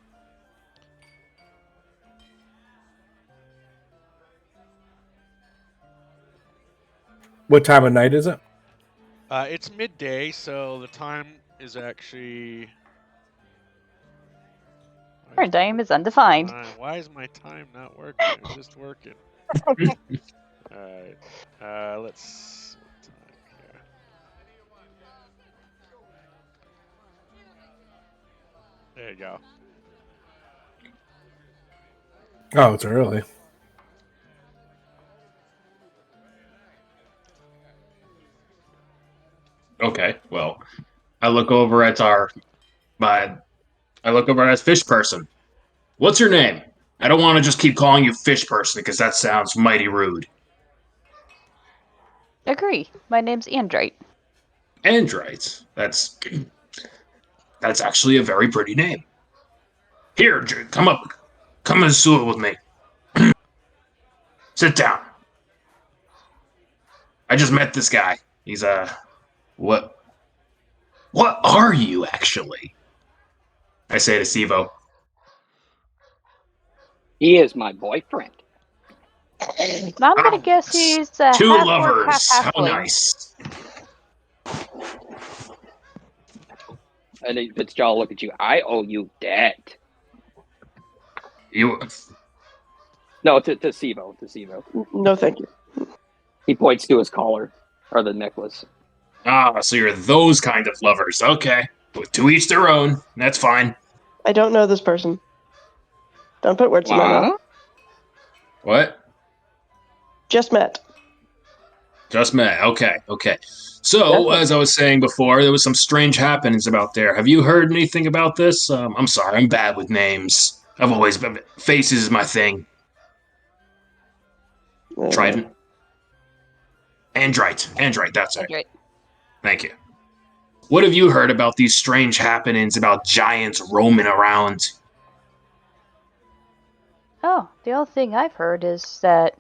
Speaker 4: What time of night is it?
Speaker 5: It's midday, so the time is actually...
Speaker 6: Our time is undefined.
Speaker 5: Why is my time not working? It's just working. Alright. Let's... Here. There you go.
Speaker 4: Oh, it's early.
Speaker 7: okay. Well, I look over at fish person. What's your name? I don't want to just keep calling you fish person because that sounds mighty rude.
Speaker 6: Agree. My name's Andrite.
Speaker 7: Andrite. That's actually a very pretty name. Here, come up. Come and sew it with me. Sit down. I just met this guy. He's what are you actually? I say to Sivo.
Speaker 3: He is my boyfriend.
Speaker 6: I'm gonna guess he's
Speaker 7: two
Speaker 6: half orc,
Speaker 7: lovers.
Speaker 6: half
Speaker 7: How
Speaker 6: halfling.
Speaker 7: nice.
Speaker 3: And then Fitzgerald look at you. I owe you debt.
Speaker 7: You
Speaker 3: No, to Sivo. To Sivo.
Speaker 1: No, thank you.
Speaker 3: He points to his collar or the necklace.
Speaker 7: Ah, so you're those kind of lovers. Okay. To each their own. That's fine.
Speaker 1: I don't know this person. Don't put words in my mouth.
Speaker 7: What?
Speaker 1: Just met.
Speaker 7: Just met. Okay. So, as I was saying before, there was some strange happenings about there. Have you heard anything about this? I'm sorry, I'm bad with names. I've always been... Faces is my thing. Trident. Andrite, that's it.
Speaker 6: Right.
Speaker 7: Thank you. What have you heard about these strange happenings about giants roaming around?
Speaker 6: Oh, the only thing I've heard is that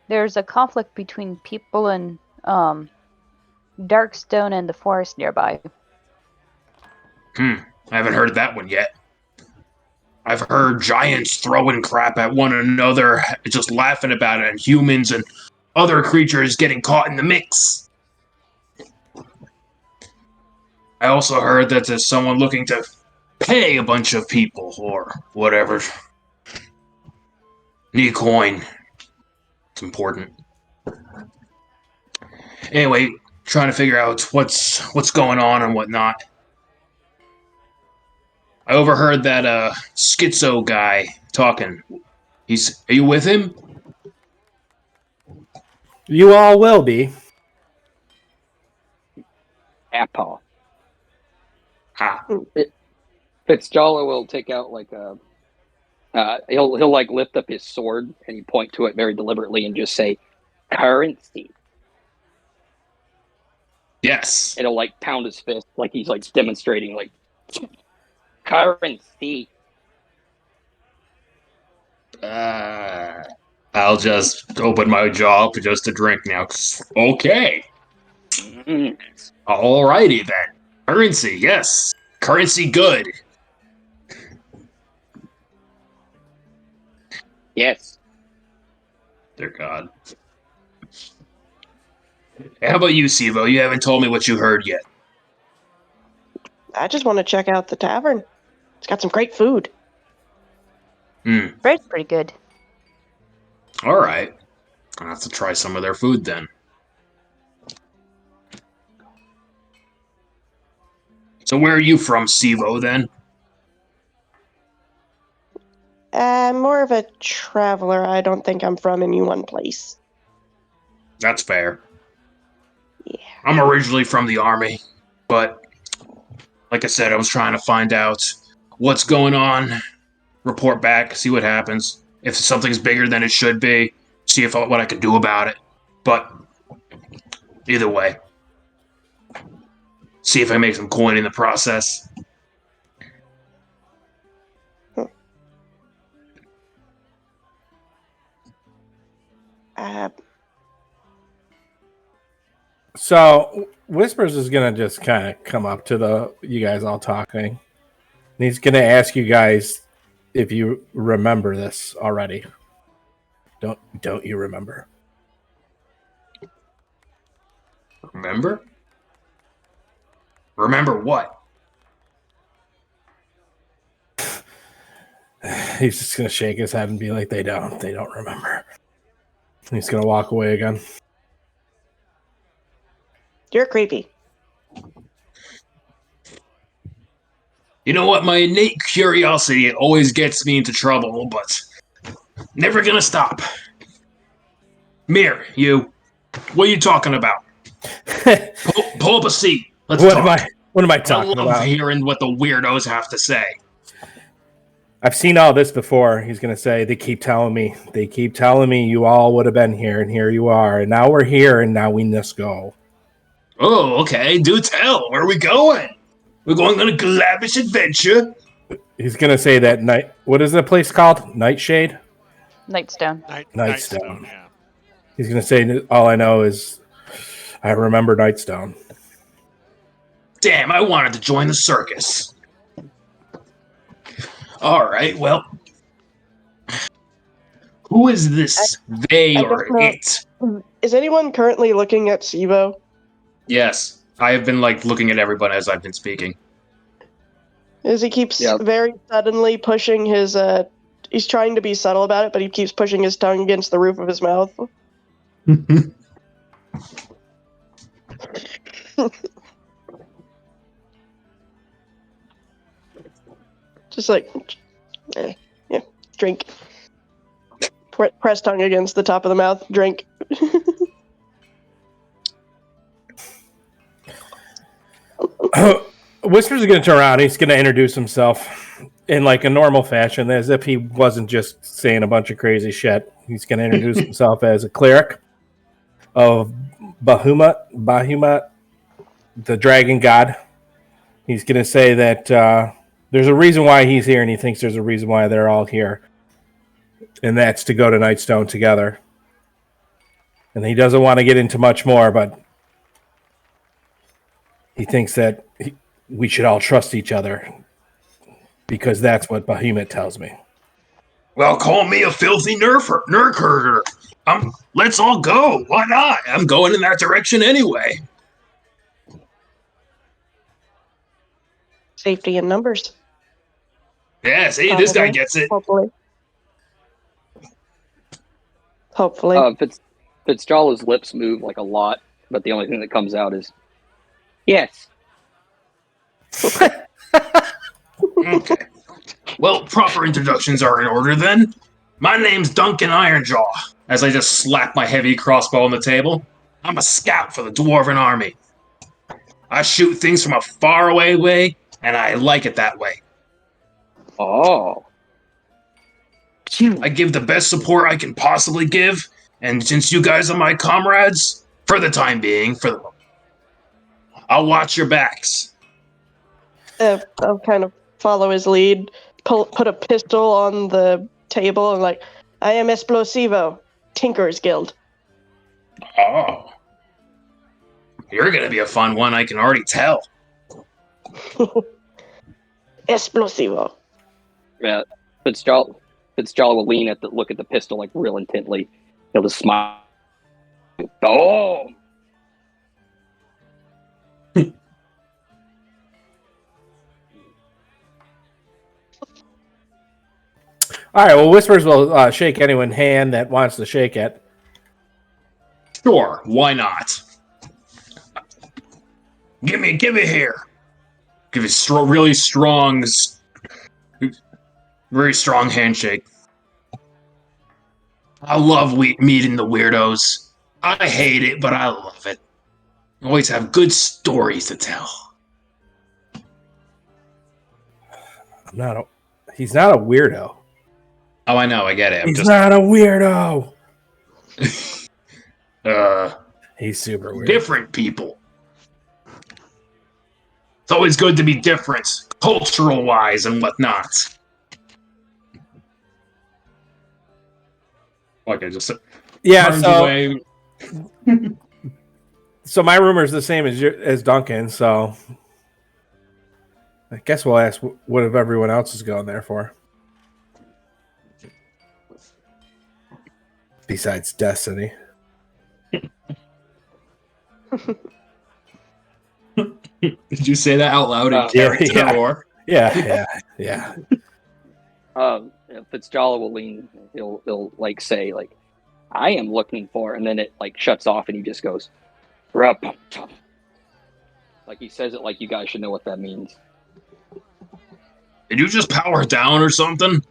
Speaker 6: there's a conflict between people and Darkstone and the forest nearby.
Speaker 7: I haven't heard that one yet. I've heard giants throwing crap at one another, just laughing about it, and humans and other creatures getting caught in the mix. I also heard that there's someone looking to pay a bunch of people, or whatever. Need coin. It's important. Anyway, trying to figure out what's going on and whatnot. I overheard that schizo guy talking. Are you with him?
Speaker 4: You all will be.
Speaker 3: Apple.
Speaker 7: Ha.
Speaker 3: Fitzjala will take out like a. He'll like lift up his sword and he point to it very deliberately and just say, "Currency."
Speaker 7: Yes.
Speaker 3: It'll like pound his fist like he's like demonstrating like currency.
Speaker 7: I'll just open my jaw up just to drink now. Okay.
Speaker 3: Mm.
Speaker 7: Alrighty then. Currency, yes. Currency good.
Speaker 3: Yes.
Speaker 7: Dear God. Hey, how about you, Sivo? You haven't told me what you heard yet.
Speaker 1: I just want to check out the tavern. It's got some great food.
Speaker 6: Bread's pretty good.
Speaker 7: Alright. I'll have to try some of their food then. So where are you from, Sivo, then?
Speaker 1: I'm more of a traveler. I don't think I'm from any one place.
Speaker 7: That's fair.
Speaker 1: Yeah.
Speaker 7: I'm originally from the army, but like I said, I was trying to find out what's going on, report back, see what happens. If something's bigger than it should be, see what I can do about it. But either way, see if I make some coin in the process.
Speaker 4: So Whispers is gonna just kind of come up to you guys all talking. And he's gonna ask you guys if you remember this already. Don't you remember?
Speaker 7: Remember? Remember what?
Speaker 4: He's just gonna shake his head and be like, They don't remember. And he's gonna walk away again.
Speaker 1: You're creepy.
Speaker 7: You know what? My innate curiosity always gets me into trouble, but never gonna stop. Mir, you. What are you talking about? Pull up a seat. Let's talk.
Speaker 4: What am I
Speaker 7: I
Speaker 4: talking
Speaker 7: love
Speaker 4: about?
Speaker 7: hearing what the weirdos have to say.
Speaker 4: I've seen all this before. He's going to say, they keep telling me you all would have been here, and here you are. And now we're here, and now we must go.
Speaker 7: Oh, okay. Do tell. Where are we going? We're going on a lavish adventure.
Speaker 4: He's going to say that night. What is the place called? Nightshade?
Speaker 6: Nightstone.
Speaker 4: Nightstone.
Speaker 5: Yeah.
Speaker 4: He's going to say, all I know is I remember Nightstone.
Speaker 7: Damn, I wanted to join the circus. All right, well. Who is this they
Speaker 1: I
Speaker 7: or
Speaker 1: don't know.
Speaker 7: it?
Speaker 1: Is anyone currently looking at Sivo?
Speaker 7: Yes, I have been looking at everyone as I've been speaking.
Speaker 1: As he keeps
Speaker 3: Yeah.
Speaker 1: very suddenly pushing his he's trying to be subtle about it, but he keeps pushing his tongue against the roof of his mouth. Just like, yeah, drink. Press tongue against the top of the mouth, drink.
Speaker 4: Whispers is going to turn around. He's going to introduce himself in like a normal fashion, as if he wasn't just saying a bunch of crazy shit. He's going to introduce himself as a cleric of Bahamut, the dragon god. He's going to say that there's a reason why he's here, and he thinks there's a reason why they're all here, and that's to go to Nightstone together. And he doesn't want to get into much more, but he thinks that we should all trust each other, because that's what Bahamut tells me.
Speaker 7: Well, call me a filthy nerf-herder. Let's all go. Why not? I'm going in that direction anyway.
Speaker 1: Safety in numbers.
Speaker 7: Yeah, see, this guy gets it.
Speaker 1: Hopefully.
Speaker 3: Fitzjala's lips move like a lot, but the only thing that comes out is, yes.
Speaker 7: Okay. Well, proper introductions are in order then. My name's Duncan Ironjaw, as I just slap my heavy crossbow on the table. I'm a scout for the Dwarven Army. I shoot things from a faraway way, and I like it that way.
Speaker 3: Oh.
Speaker 7: I give the best support I can possibly give, and since you guys are my comrades, for the time being, I'll watch your backs.
Speaker 1: I'll kind of follow his lead, put a pistol on the table, and like, I am Esplosivo, Tinker's Guild.
Speaker 7: Oh. You're gonna be a fun one, I can already tell.
Speaker 1: Explosivo.
Speaker 3: Yeah, Fitzgerald will lean look at the pistol like real intently. He'll just smile. Oh.
Speaker 4: All right, well, Whispers will shake anyone hand that wants to shake it.
Speaker 7: Sure, why not? Give me here. Give it really strong, very strong handshake. I love meeting the weirdos. I hate it, but I love it. Always have good stories to tell.
Speaker 4: He's not a weirdo.
Speaker 7: Oh, I know, I get it.
Speaker 4: He's not a weirdo. He's super weird.
Speaker 7: Different people. It's always good to be different, cultural-wise and whatnot. Okay, just
Speaker 4: yeah. So my rumor is the same as Duncan. So I guess we'll ask what if everyone else is going there for. Besides Destiny.
Speaker 7: Did you say that out loud in character or?
Speaker 4: Yeah.
Speaker 3: Fitzgerald will lean. He'll like say like, "I am looking for," and then it like shuts off, and he just goes, "Rup." Like he says it like you guys should know what that means.
Speaker 7: Did you just power down or something?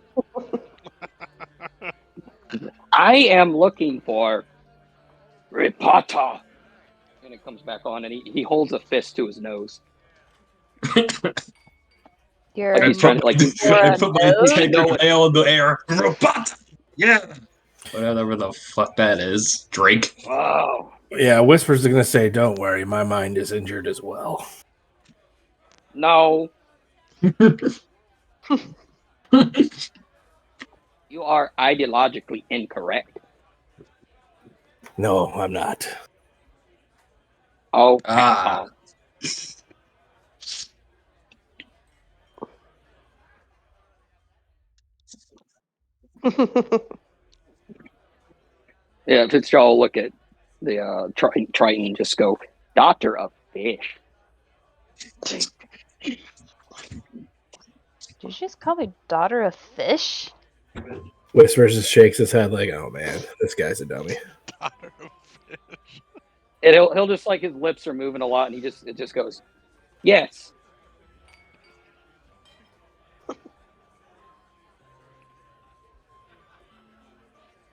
Speaker 3: I am looking for Ripata. And it comes back on, and he holds a fist to his nose.
Speaker 6: You're
Speaker 3: Like he's trying to like.
Speaker 7: I put my tail in the air. Ripata! Yeah! Whatever the fuck that is. Drake.
Speaker 3: Wow.
Speaker 4: Yeah, Whispers are going to say, don't worry, my mind is injured as well.
Speaker 3: No. You are ideologically incorrect.
Speaker 4: No, I'm not.
Speaker 3: Oh.
Speaker 7: Ah.
Speaker 3: Yeah, Fitzgerald will look at the Triton and just go, "Doctor of Fish."
Speaker 6: Did you just call me daughter of fish?
Speaker 4: Whispers just shakes his head like, oh man, this guy's a dummy.
Speaker 3: And he'll just like his lips are moving a lot, and it just goes, yes.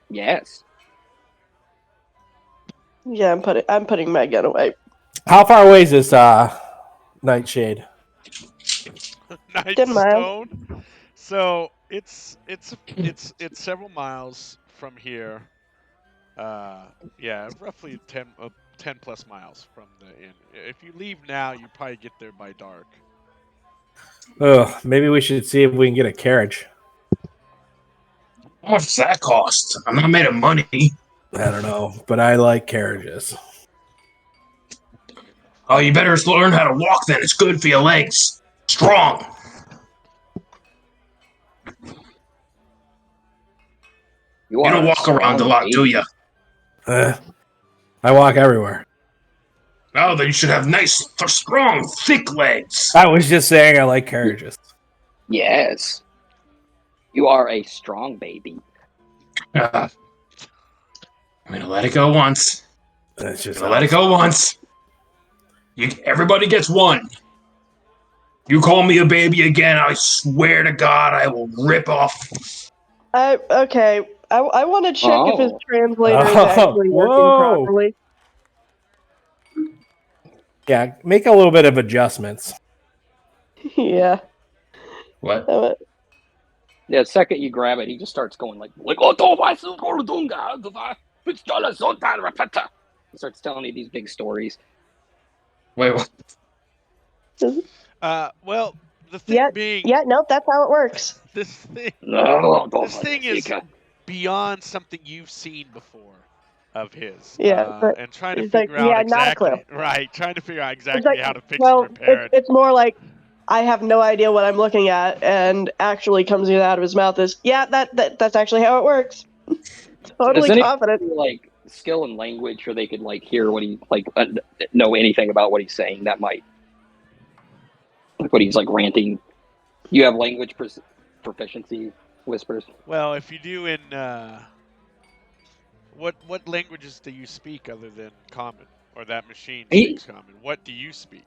Speaker 3: Yes.
Speaker 1: Yeah, I'm putting my gun away.
Speaker 4: How far away is this Nightshade?
Speaker 5: Nightstone. So it's several miles from here. Yeah, roughly 10 plus miles from the inn. If you leave now, you probably get there by dark.
Speaker 4: Oh, maybe we should see if we can get a carriage.
Speaker 7: How much does that cost? I'm not made of money.
Speaker 4: I don't know, but I like carriages.
Speaker 7: Oh, you better learn how to walk then. It's good for your legs. Strong. You don't walk around a lot, do you?
Speaker 4: I walk everywhere.
Speaker 7: Oh, then you should have nice, strong, thick legs.
Speaker 4: I was just saying I like carriages.
Speaker 3: Yes. You are a strong baby.
Speaker 7: I'm gonna let it go once.
Speaker 4: That's just
Speaker 7: let it go once. Everybody gets one. You call me a baby again, I swear to God, I will rip off.
Speaker 1: Okay. I want to check if his translator is actually working properly.
Speaker 4: Yeah, make a little bit of adjustments.
Speaker 1: Yeah.
Speaker 7: What?
Speaker 3: Yeah, the second you grab it, he just starts going like he starts telling you these big stories.
Speaker 7: Wait, what?
Speaker 5: Well, the thing being...
Speaker 1: Yeah, nope, that's how it works.
Speaker 5: This thing is beyond something you've seen before of his.
Speaker 1: Yeah,
Speaker 5: and trying to figure out exactly... Right, trying to figure out exactly how to fix and repair it.
Speaker 1: It's more like, I have no idea what I'm looking at, and actually comes out of his mouth is, yeah, that's actually how it works. Totally confident.
Speaker 3: Like skill in language, or they could like hear what he know anything about what he's saying. That might like what he's like ranting. You have language proficiency, Whispers.
Speaker 5: Well, if you do in what languages do you speak other than Common, or that machine speaks Common? What do you speak?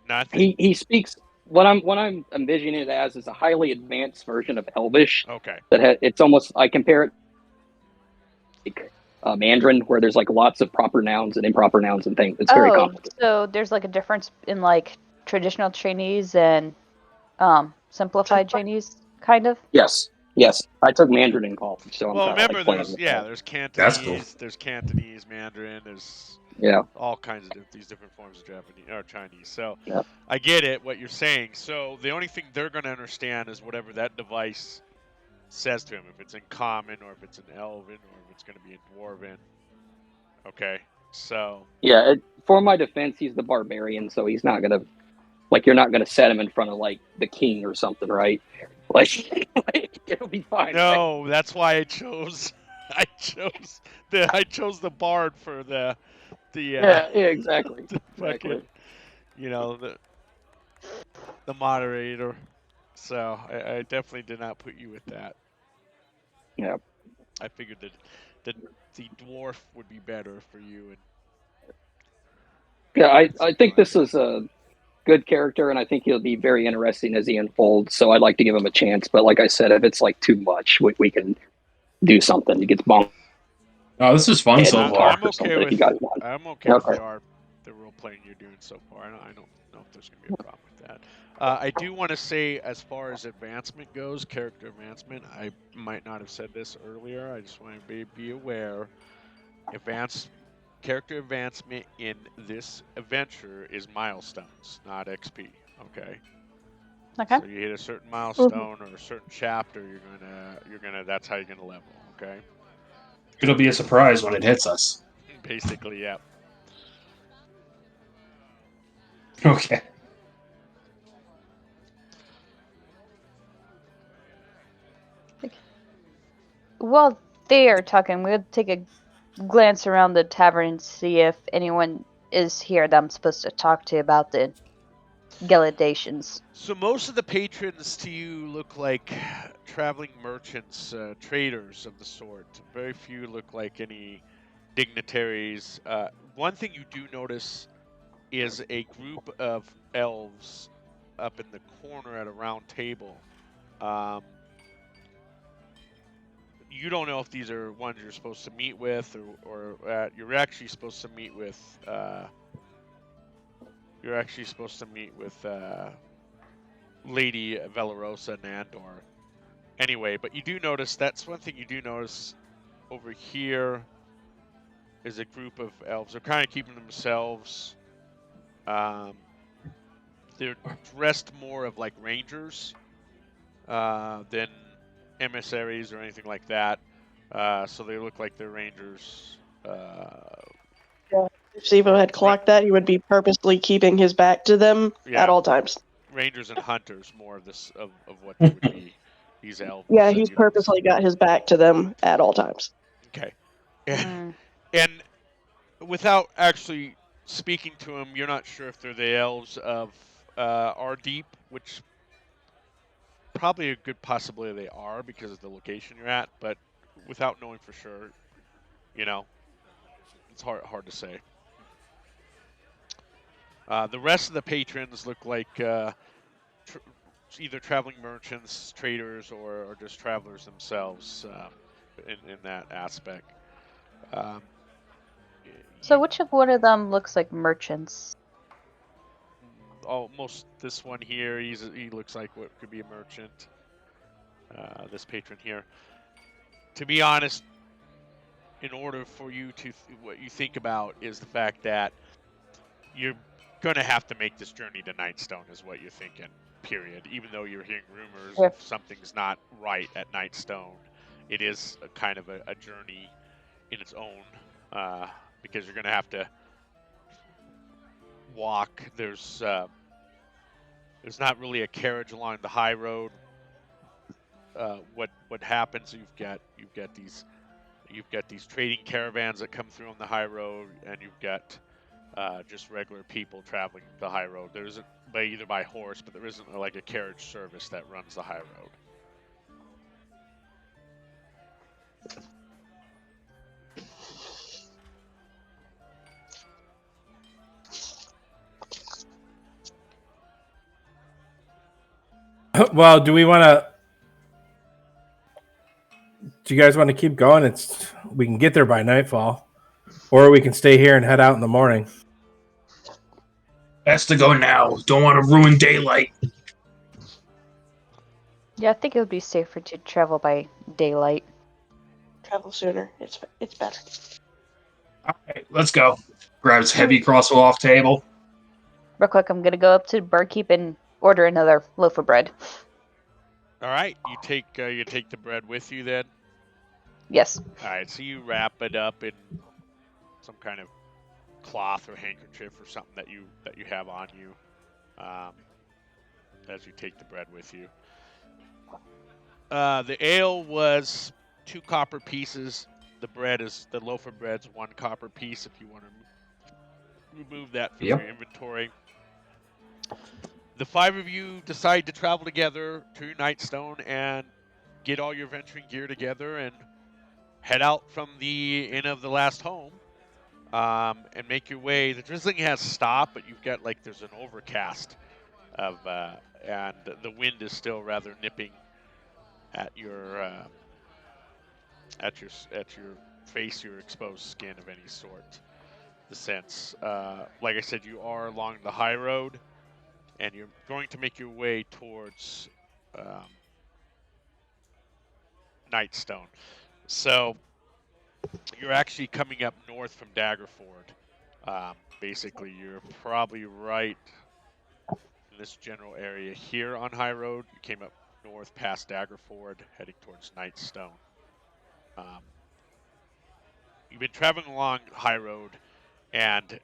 Speaker 5: Nothing.
Speaker 3: He speaks what I'm envisioning it as is a highly advanced version of Elvish.
Speaker 5: Okay.
Speaker 3: It's almost, I compare it like Mandarin, where there's like lots of proper nouns and improper nouns and things. It's very complicated.
Speaker 6: So there's like a difference in like traditional Chinese and simplified Chinese, kind of.
Speaker 3: Yes. I took Mandarin in college, so
Speaker 5: well, remember there's Cantonese,
Speaker 7: that's cool.
Speaker 5: There's Cantonese, Mandarin, there's all kinds of these different forms of Japanese or Chinese. So I get it what you're saying. So the only thing they're going to understand is whatever that device says to him. If it's in Common, or if it's in Elven, or if it's going to be in Dwarven. Okay, so
Speaker 3: for my defense, he's the barbarian, so he's not gonna you're not gonna set him in front of like the king or something, right? Like it'll be fine.
Speaker 5: No, that's why I chose the bard for the
Speaker 3: exactly.
Speaker 5: Fucking, the moderator. So I definitely did not put you with that.
Speaker 3: Yeah.
Speaker 5: I figured that the dwarf would be better for you. And
Speaker 3: yeah, I think this is a good character, and I think he'll be very interesting as he unfolds. So I'd like to give him a chance. But like I said, if it's like too much, we can do something. He gets bonked.
Speaker 7: Oh, this is fun so far.
Speaker 5: I'm okay with the role playing you're doing so far. I don't know if there's going to be a problem with that. I do want to say, as far as advancement goes, character advancement, I might not have said this earlier. I just want to be aware. Character advancement in this adventure is milestones, not XP. Okay. So you hit a certain milestone or a certain chapter, you're gonna. That's how you're gonna level. Okay.
Speaker 7: It'll be a surprise when it hits us.
Speaker 5: Basically, yeah.
Speaker 7: Okay.
Speaker 6: While they are talking, we'll take a glance around the tavern and see if anyone is here that I'm supposed to talk to about the Gelidations.
Speaker 5: So most of the patrons to you look like traveling merchants, traders of the sort. Very few look like any dignitaries. one thing you do notice is a group of elves up in the corner at a round table. You don't know if these are ones you're supposed to meet with, or you're actually supposed to meet with. You're actually supposed to meet with Lady Velarosa Nandor. Anyway, but you do notice, that's one thing you do notice over here is a group of elves. They're kind of keeping themselves. They're dressed more of like rangers than emissaries or anything like that. So they look like they're rangers.
Speaker 1: If Sivo had clocked that, he would be purposely keeping his back to them
Speaker 5: Yeah.
Speaker 1: at all times.
Speaker 5: Rangers and hunters, more of this of what they would be. These elves.
Speaker 1: Yeah,
Speaker 5: that
Speaker 1: he's
Speaker 5: you notice.
Speaker 1: purposely got his back to them at all times.
Speaker 5: Okay.
Speaker 6: Mm.
Speaker 5: And without actually speaking to them, you're not sure if they're the elves of Ardeep, which probably a good possibility they are because of the location you're at, but without knowing for sure, you know, it's hard to say. The rest of the patrons look like either traveling merchants, traders, or just travelers themselves in that aspect.
Speaker 6: So which of one of them looks like merchants?
Speaker 5: Almost this one here, he looks like what could be a merchant. This patron here. To be honest, in order for you to what you think about is the fact that you're going to have to make this journey to Nightstone is what you're thinking, period. Even though you're hearing rumors
Speaker 6: Yep.
Speaker 5: if something's not right at Nightstone, it is a kind of a journey in its own, because you're going to have to walk. There's not really a carriage along the high road. What happens? You've got these trading caravans that come through on the high road, and you've got just regular people traveling the high road. There isn't either by horse, but there isn't like a carriage service that runs the high road.
Speaker 4: Well, do you guys want to keep going? We can get there by nightfall, or we can stay here and head out in the morning.
Speaker 7: Best to go now. Don't want to ruin daylight.
Speaker 6: Yeah, I think it would be safer to travel by daylight.
Speaker 1: Travel sooner. It's better.
Speaker 7: All right, let's go. Grabs heavy crossbow off table.
Speaker 6: Real quick, I'm gonna go up to the barkeep and order another loaf of bread.
Speaker 5: All right, you take the bread with you then.
Speaker 6: Yes.
Speaker 5: All right, so you wrap it up in some kind of cloth or handkerchief or something that you have on you, as you take the bread with you. The ale was 2 copper pieces. The loaf of bread's 1 copper piece. If you want to remove that from your inventory. The 5 of you decide to travel together to Nightstone and get all your venturing gear together and head out from the Inn of the Last Home, and make your way. The drizzling has stopped, but you've got there's an overcast and the wind is still rather nipping at your face, your exposed skin of any sort. The sense, like I said, you are along the high road, and you're going to make your way towards Nightstone. So you're actually coming up north from Daggerford. Basically, you're probably right in this general area here on High Road. You came up north past Daggerford, heading towards Nightstone. You've been traveling along High Road, and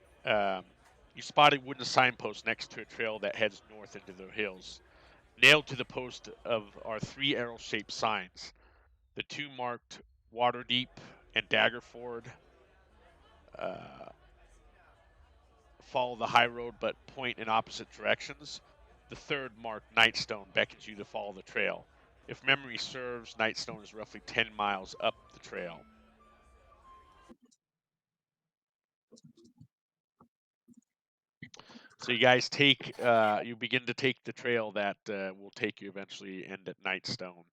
Speaker 5: you spotted wooden signpost next to a trail that heads north into the hills. Nailed to the post are 3 arrow-shaped signs. The 2 marked Waterdeep and Daggerford follow the high road but point in opposite directions. The 3rd marked Nightstone beckons you to follow the trail. If memory serves, Nightstone is roughly 10 miles up the trail. So you guys you begin to take the trail that will take you eventually end at Nightstone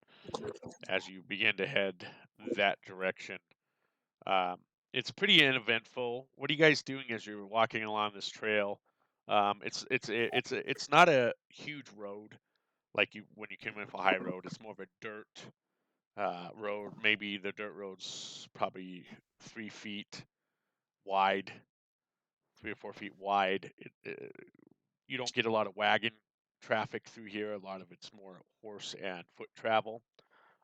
Speaker 5: as you begin to head that direction. Um, it's pretty uneventful. What are you guys doing as you're walking along this trail? It's not a huge road like when you came in off a high road. It's more of a dirt road. Maybe the dirt road's probably 3 feet wide, 3 or 4 feet wide. You don't get a lot of wagon traffic through here. A lot of it's more horse and foot travel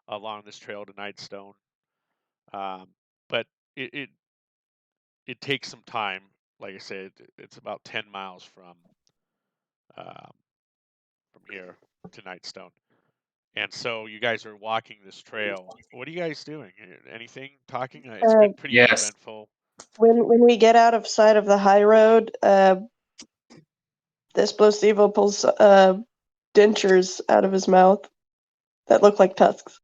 Speaker 5: along this trail to Nightstone. But it takes some time. Like I said, it's about 10 miles um, from here to Nightstone. And so you guys are walking this trail. What are you guys doing? Anything? Talking? It's been pretty
Speaker 7: Yes.
Speaker 5: uneventful.
Speaker 1: When we get out of sight of the high road, this Blosivo pulls dentures out of his mouth that look like tusks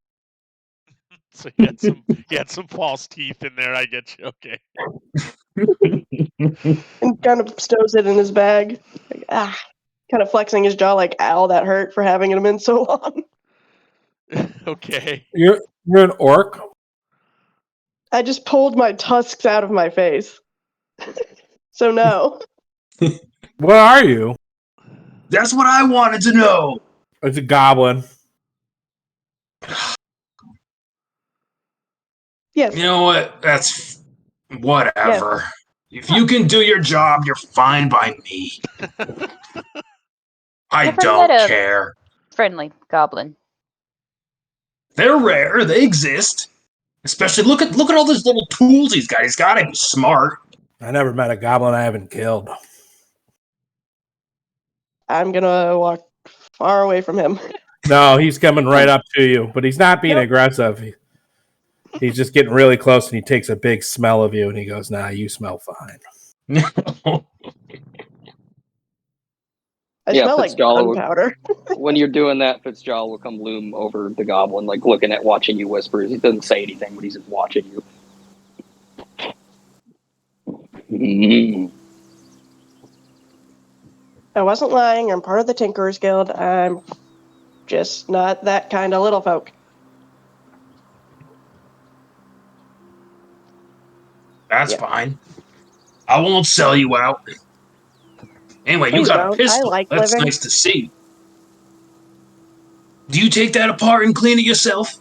Speaker 5: So you had some false teeth in there. I get you. Okay.
Speaker 1: and kind of stows it in his bag. Like, kind of flexing his jaw like, ow, that hurt for having him in so long.
Speaker 5: Okay.
Speaker 4: You're an orc.
Speaker 1: I just pulled my tusks out of my face. So no.
Speaker 4: What are you?
Speaker 7: That's what I wanted to know.
Speaker 4: It's a goblin.
Speaker 1: Yes.
Speaker 7: You know what? That's whatever. If you can do your job, you're fine by me. I
Speaker 6: Never
Speaker 7: don't
Speaker 6: met a-
Speaker 7: care.
Speaker 6: Friendly goblin.
Speaker 7: They're rare. They exist. Especially look at all those little tools he's got. He's got to be smart.
Speaker 4: I never met a goblin I haven't killed.
Speaker 1: I'm gonna walk far away from him.
Speaker 4: No, he's coming right up to you, but he's not being
Speaker 1: Nope.
Speaker 4: aggressive. He's just getting really close, and he takes a big smell of you, and he goes, "Nah, you smell fine."
Speaker 1: I
Speaker 3: Yeah,
Speaker 1: smell like
Speaker 3: Fitzgerald would-
Speaker 1: gunpowder.
Speaker 3: When you're doing that, Fitzgerald will come loom over the goblin, like looking at, watching you whispers. He doesn't say anything, but he's just watching you. Mm.
Speaker 1: I wasn't lying. I'm part of the Tinkerers Guild. I'm just not that kind of little folk.
Speaker 7: That's
Speaker 1: Yeah.
Speaker 7: fine. I won't sell you out. Anyway,
Speaker 1: Please
Speaker 7: you got
Speaker 1: don't.
Speaker 7: a pistol.
Speaker 1: I like
Speaker 7: That's
Speaker 1: living.
Speaker 7: nice to see. Do you take that apart and clean it yourself?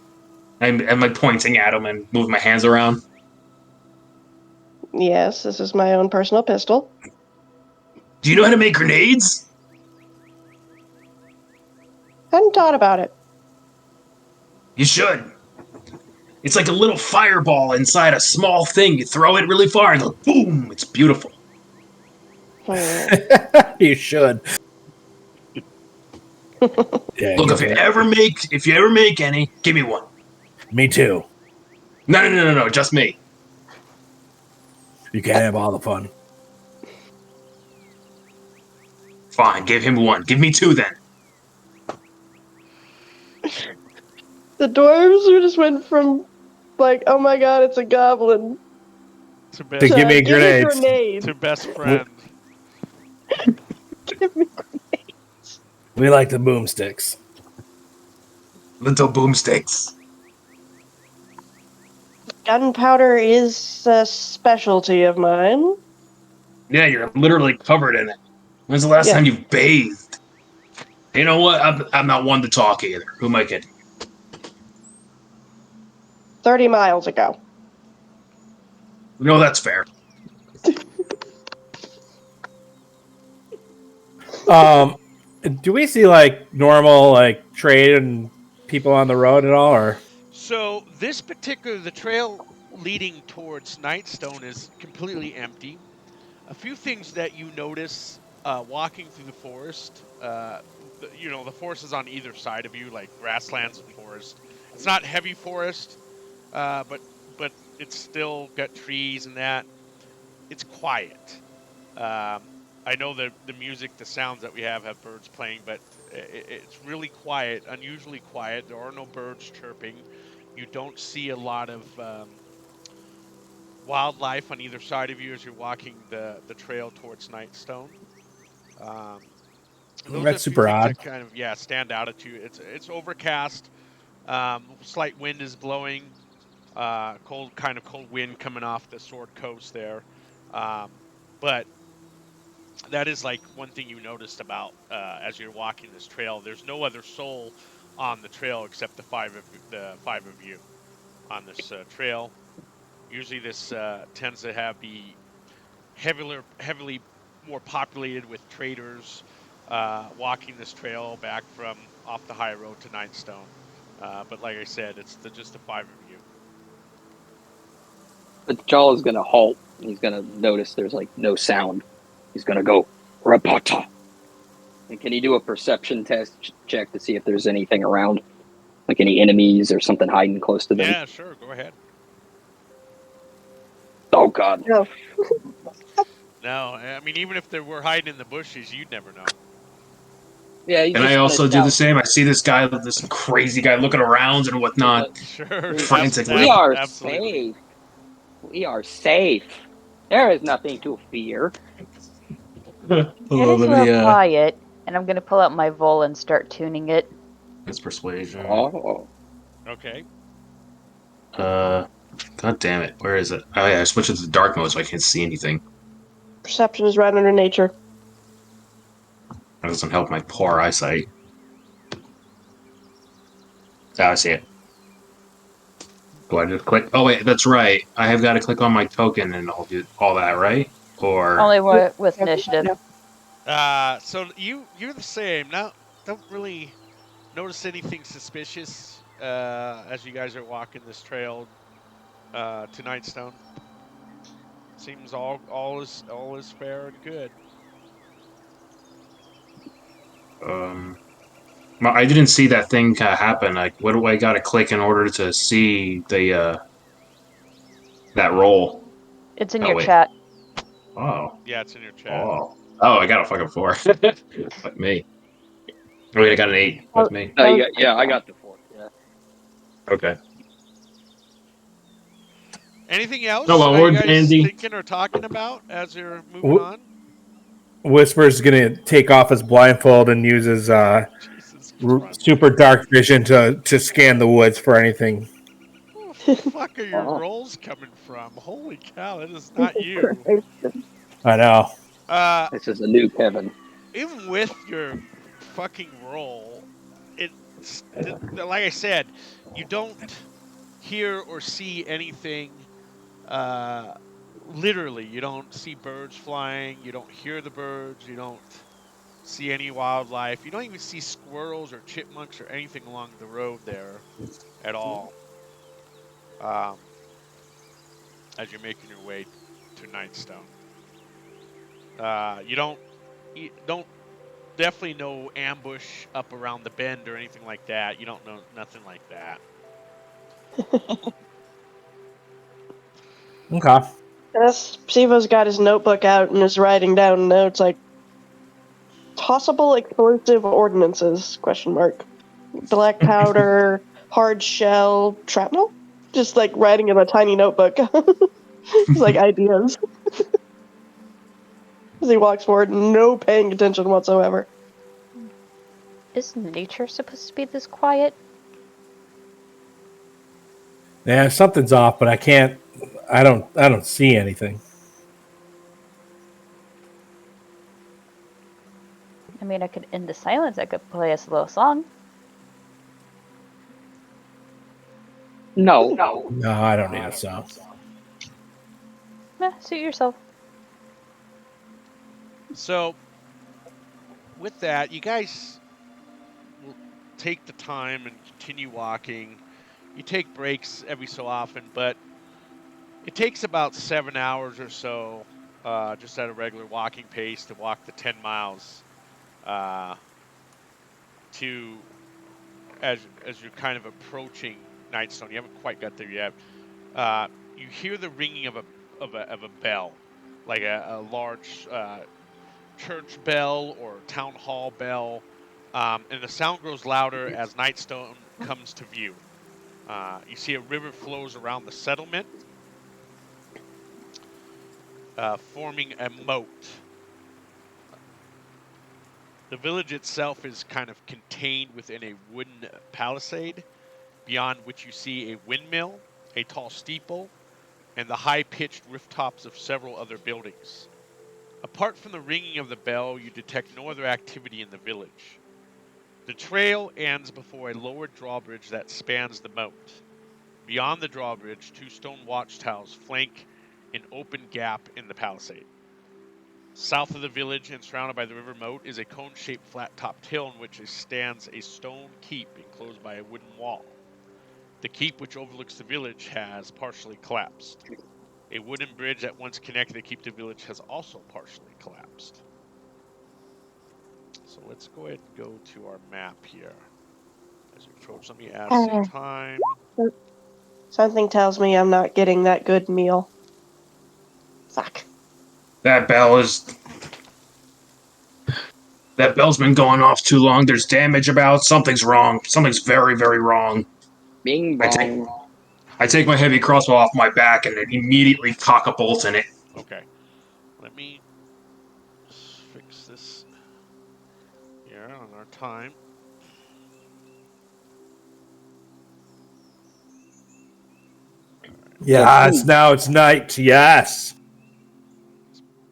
Speaker 7: I'm like pointing at him and moving my hands around.
Speaker 1: Yes, this is my own personal pistol.
Speaker 7: Do you know how to make grenades?
Speaker 1: Hadn't thought about it.
Speaker 7: You should. It's like a little fireball inside a small thing. You throw it really far and go boom. It's beautiful.
Speaker 4: You should. Yeah,
Speaker 7: Look, if you ever make any, give me one.
Speaker 4: Me too.
Speaker 7: No, just me.
Speaker 4: You can't have all the fun.
Speaker 7: Fine, give him one. Give me two then.
Speaker 1: The dwarves who just went from like, oh my god, it's a goblin.
Speaker 5: To
Speaker 4: To give me grenades.
Speaker 1: grenades.
Speaker 5: To best friend.
Speaker 1: Give me
Speaker 4: We like the boomsticks.
Speaker 7: Little boomsticks.
Speaker 1: gunpowder is a specialty of mine.
Speaker 7: Yeah, you're literally covered in it. When's the last
Speaker 1: Yeah.
Speaker 7: time you bathed? You know what? I'm not one to talk either. Who am I kidding?
Speaker 1: 30 miles ago.
Speaker 7: No, that's fair.
Speaker 4: Do we see like normal like trade and people on the road at all, or?
Speaker 5: So the trail leading towards Nightstone is completely empty. A few things that you notice walking through the forest. The forest is on either side of you, like grasslands and forest. It's not heavy forest, but it's still got trees and that. It's quiet. I know the music, the sounds that we have birds playing, but it's really quiet, unusually quiet. There are no birds chirping. You don't see a lot of wildlife on either side of you as you're walking the trail towards Nightstone. Those
Speaker 4: That's
Speaker 5: are
Speaker 4: super
Speaker 5: things
Speaker 4: odd.
Speaker 5: that kind of stand out at you. It's overcast. Slight wind is blowing. Cold wind coming off the Sword Coast there. But that is like one thing you noticed about as you're walking this trail. There's no other soul on the trail except the five of you on this trail. Usually, this tends to be heavily more populated with traders walking this trail back from off the high road to Nightstone. But like I said, it's just the five of you.
Speaker 3: But Jala's gonna halt. He's gonna notice there's like no sound. He's gonna go Rapata. And can you do a perception test check to see if there's anything around, like any enemies or something hiding close to them?
Speaker 5: Yeah, sure. Go ahead.
Speaker 3: Oh God.
Speaker 1: No.
Speaker 5: No, I mean even if they were hiding in the bushes, you'd never know.
Speaker 3: Yeah. He's
Speaker 7: Can
Speaker 3: just
Speaker 7: I
Speaker 3: gonna
Speaker 7: also do the
Speaker 3: shout.
Speaker 7: same? I see this guy, this crazy guy, looking around and whatnot.
Speaker 5: Sure.
Speaker 7: Frantically.
Speaker 3: We are
Speaker 5: Absolutely.
Speaker 3: safe. We are safe. There is nothing to fear.
Speaker 6: It is real quiet, and I'm gonna pull out my Vol and start tuning it.
Speaker 7: It's persuasion.
Speaker 3: Oh.
Speaker 5: Okay.
Speaker 7: God damn it. Where is it? Oh yeah, I switched it to dark mode so I can't see anything.
Speaker 1: Perception is right under nature.
Speaker 7: That doesn't help my poor eyesight. Oh, I see it. Do I just click? Oh wait, that's right. I have got to click on my token and I'll do all that, right? Or
Speaker 6: Only with initiative.
Speaker 5: So you're the same. Now, don't really notice anything suspicious as you guys are walking this trail to Nightstone. Seems all is fair and good.
Speaker 7: well, I didn't see that thing happen. Like, what do I got to click in order to see the that roll?
Speaker 6: It's in
Speaker 7: Oh,
Speaker 6: your
Speaker 7: wait.
Speaker 6: chat.
Speaker 7: Oh,
Speaker 5: Yeah, it's in your chat.
Speaker 7: oh, I got a fucking 4. Like me. Oh wait, I got an 8. With me.
Speaker 3: No, I got the 4. Yeah.
Speaker 7: Okay.
Speaker 5: Anything else
Speaker 7: Oh, well,
Speaker 5: are
Speaker 7: we're
Speaker 5: you guys
Speaker 7: dandy.
Speaker 5: thinking or talking about as you're moving on?
Speaker 4: Whisper's gonna take off his blindfold and use his
Speaker 5: Jesus Christ.
Speaker 4: super dark vision to scan the woods for anything.
Speaker 5: Where the fuck are your rolls coming from? Holy cow, that is not you.
Speaker 4: I know.
Speaker 3: This is a new Kevin.
Speaker 5: Even with your fucking roll, it's like I said, you don't hear or see anything. Literally, you don't see birds flying. You don't hear the birds. You don't see any wildlife. You don't even see squirrels or chipmunks or anything along the road there at all. As you're making your way to Nightstone, you don't definitely no ambush up around the bend or anything like that. You don't know nothing like that.
Speaker 4: Okay.
Speaker 1: Yes, Sivo's got his notebook out and is writing down notes like tossable explosive ordnances, ? Black powder, hard shell, shrapnel? Just like writing in a tiny notebook. It's like ideas. As he walks forward, no paying attention whatsoever.
Speaker 6: Is nature supposed to be this quiet?
Speaker 4: Yeah, something's off, but I can't. I don't see anything.
Speaker 6: I mean, I could end the silence. I could play a slow song.
Speaker 3: No.
Speaker 4: No, I don't need a song.
Speaker 6: Suit yourself.
Speaker 5: So, with that, you guys will take the time and continue walking. You take breaks every so often, but it takes about 7 hours or so, just at a regular walking pace, to walk the 10 miles. To as you're kind of approaching Nightstone, you haven't quite got there yet. You hear the ringing of a bell, like a large church bell or town hall bell, and the sound grows louder as Nightstone comes to view. You see a river flows around the settlement, forming a moat. The village itself is kind of contained within a wooden palisade, beyond which you see a windmill, a tall steeple, and the high-pitched rooftops of several other buildings. Apart from the ringing of the bell, you detect no other activity in the village. The trail ends before a lowered drawbridge that spans the moat. Beyond the drawbridge, 2 stone watchtowers flank an open gap in the palisade. South of the village and surrounded by the river moat is a cone-shaped flat-topped hill in which stands a stone keep enclosed by a wooden wall. The keep, which overlooks the village, has partially collapsed. A wooden bridge that once connected the keep to the village has also partially collapsed. So let's go ahead and go to our map here. As we approach, let me add some time.
Speaker 1: Something tells me I'm not getting that good meal. Fuck.
Speaker 7: That bell's been going off too long. There's damage about. Something's wrong. Something's very, very wrong.
Speaker 3: Bing bong.
Speaker 7: I take my heavy crossbow off my back and immediately cock a bolt in it.
Speaker 5: Okay. Let me fix this here on our time.
Speaker 4: Yes, now it's night. Yes.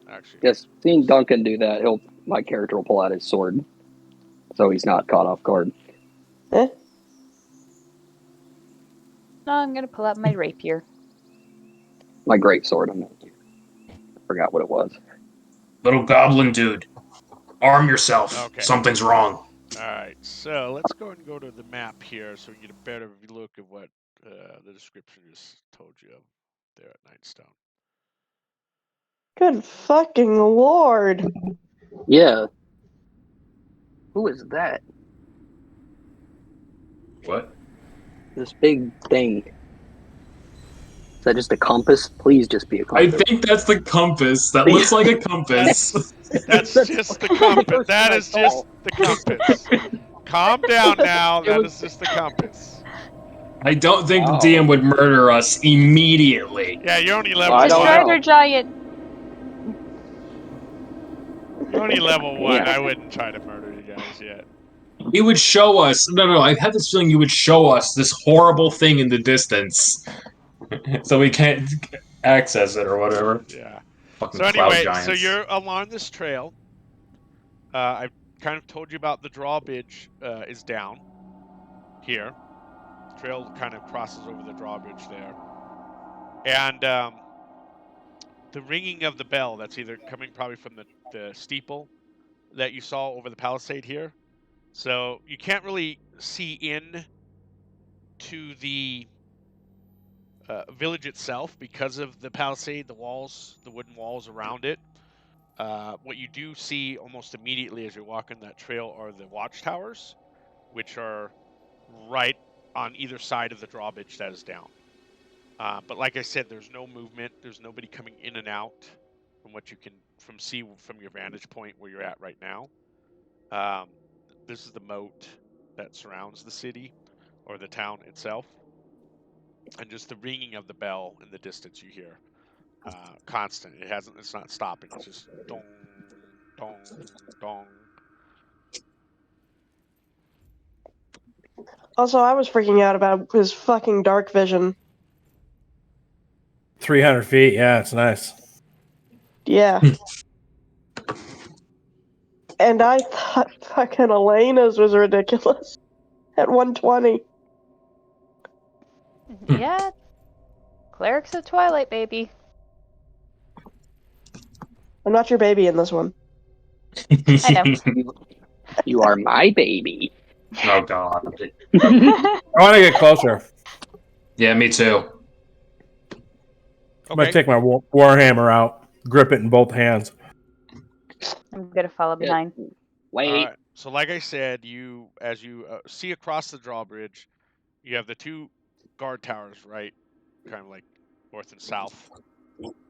Speaker 5: Actually,
Speaker 3: Yes, seeing Duncan do that, my character will pull out his sword, so he's not caught off guard.
Speaker 1: Eh?
Speaker 6: No, I'm gonna pull out my rapier.
Speaker 3: My great sword. I forgot what it was.
Speaker 7: Little goblin dude, arm yourself.
Speaker 5: Okay.
Speaker 7: Something's wrong.
Speaker 5: Alright, so let's go and go to the map here so we can get a better look at what the description just told you of there at Nightstone.
Speaker 1: Good fucking lord.
Speaker 3: Yeah. Who is that?
Speaker 7: What?
Speaker 3: This big thing. Is that just a compass? Please just be a
Speaker 7: I
Speaker 3: compass.
Speaker 7: think that's the compass. That looks like a compass.
Speaker 5: That's just the compass. That is just the compass. Calm down now. That is just the compass.
Speaker 7: I don't think
Speaker 3: Wow.
Speaker 7: the DM would murder us immediately.
Speaker 5: Yeah, you're only level
Speaker 3: I
Speaker 6: It's a
Speaker 3: don't
Speaker 5: one.
Speaker 3: know.
Speaker 6: strider giant.
Speaker 5: You're only level one.
Speaker 3: Yeah.
Speaker 5: I wouldn't try to murder you guys yet.
Speaker 7: He would show us. No. I had this feeling you would show us this horrible thing in the distance, so we can't access it or whatever.
Speaker 5: Yeah.
Speaker 7: Fucking
Speaker 5: So
Speaker 7: cloud
Speaker 5: anyway,
Speaker 7: giants.
Speaker 5: so you're along this trail. I've kind of told you about the drawbridge is down here. The trail kind of crosses over the drawbridge there. And the ringing of the bell, that's either coming probably from the steeple that you saw over the palisade here. So you can't really see in to the village itself because of the palisade, the walls, the wooden walls around it. What you do see almost immediately as you're walking that trail are the watchtowers, which are right on either side of the drawbridge that is down. But like I said, there's no movement. There's nobody coming in and out from what you can see from your vantage point where you're at right now. This is the moat that surrounds the city or the town itself. And just the ringing of the bell in the distance you hear. Constant. It's not stopping. It's just dong, dong, dong.
Speaker 1: Also, I was freaking out about his fucking dark vision.
Speaker 4: 300 feet. Yeah, it's nice.
Speaker 1: Yeah. And I thought fucking Elena's was ridiculous. At 120.
Speaker 6: Yeah. Clerics of Twilight, baby.
Speaker 1: I'm not your baby in this one.
Speaker 6: I know.
Speaker 3: You are my baby.
Speaker 7: Oh god.
Speaker 4: I want to get closer.
Speaker 7: Yeah, me too.
Speaker 4: I'm going to take my warhammer out, grip it in both hands.
Speaker 6: I'm gonna follow behind.
Speaker 3: Wait.
Speaker 5: All right. So like I said, as you see across the drawbridge, you have the 2 guard towers, right? Kind of like north and south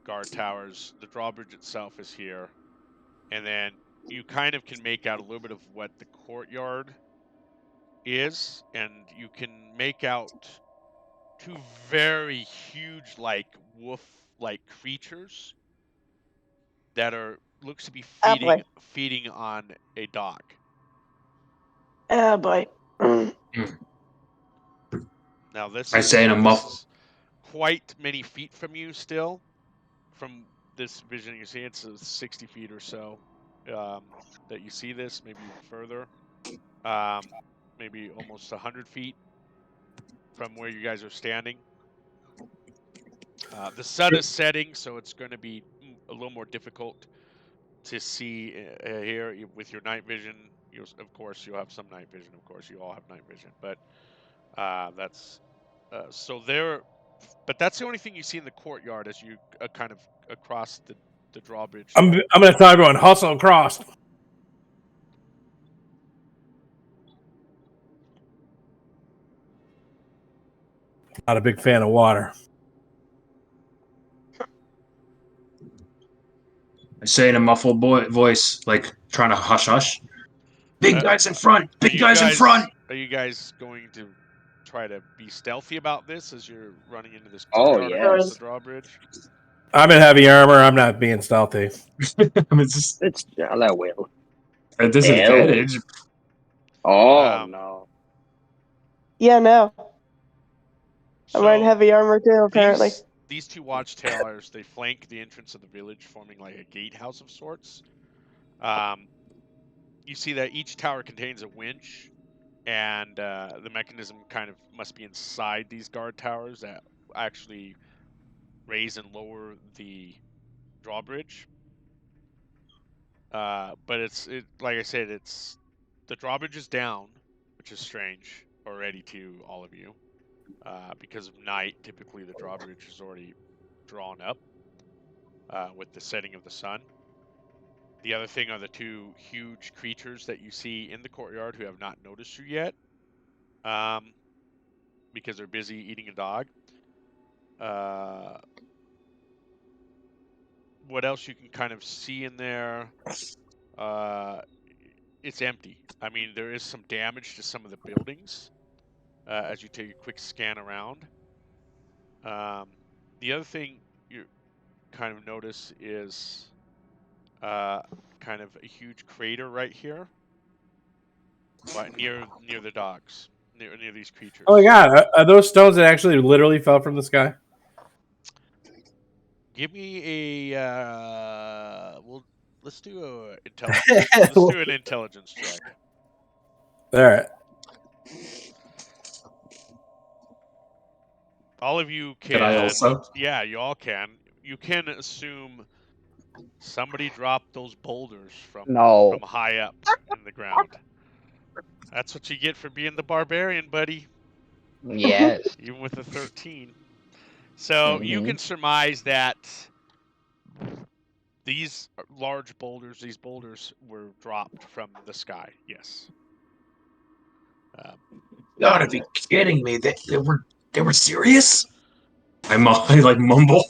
Speaker 5: guard towers. The drawbridge itself is here. And then you kind of can make out a little bit of what the courtyard is, and you can make out 2 very huge, like wolf-like creatures that are looks to be
Speaker 1: Oh, boy.
Speaker 5: feeding on a dog.
Speaker 1: Oh boy.
Speaker 5: Now this
Speaker 7: I say in a muff-
Speaker 5: is quite many feet from you still. From this vision you see, it's 60 feet or so that you see this, maybe even further. Maybe almost 100 feet from where you guys are standing. The sun is setting, so it's going to be a little more difficult to see here with your night vision. Of course, you'll have some night vision. Of course, you all have night vision, but that's so there. But that's the only thing you see in the courtyard as you kind of across the drawbridge.
Speaker 4: I'm going to tell everyone, hustle across. Not a big fan of water.
Speaker 7: I say in a muffled voice, like trying to hush hush. Big guys in front! Big guys in front!
Speaker 5: Are you guys going to try to be stealthy about this as you're running into this
Speaker 3: Oh,
Speaker 5: courtyard
Speaker 3: yes.
Speaker 5: across the drawbridge?
Speaker 4: I'm in heavy armor. I'm not being stealthy.
Speaker 7: It's just
Speaker 3: It's that will.
Speaker 7: at disadvantage.
Speaker 3: Oh no.
Speaker 1: Yeah, no. I'm wearing
Speaker 5: So
Speaker 1: heavy armor too, apparently.
Speaker 5: these two watchtowers, they flank the entrance of the village, forming like a gatehouse of sorts. You see that each tower contains a winch, and the mechanism kind of must be inside these guard towers that actually raise and lower the drawbridge. But like I said, the drawbridge is down, which is strange already to all of you. Because of night, typically the drawbridge is already drawn up with the setting of the sun. The other thing are the two huge creatures that you see in the courtyard who have not noticed you yet, because they're busy eating a dog. What else you can kind of see in there? It's empty. I mean, there is some damage to some of the buildings as you take a quick scan around. The other thing you kind of notice is kind of a huge crater right here, but near the dogs, near these creatures.
Speaker 4: Oh my god, are those stones that actually literally fell from the sky?
Speaker 5: Give me a let's do a intelligence. Let's do an intelligence check.
Speaker 4: All right.
Speaker 5: All of you can.
Speaker 7: Can I also?
Speaker 5: Yeah, you all can. You can assume somebody dropped those boulders from high up in the ground. That's what you get for being the barbarian, buddy.
Speaker 3: Yes.
Speaker 5: Even with a 13. So you can surmise that these large boulders, these boulders were dropped from the sky. Yes.
Speaker 7: Gotta be kidding me! They were serious. I like mumble.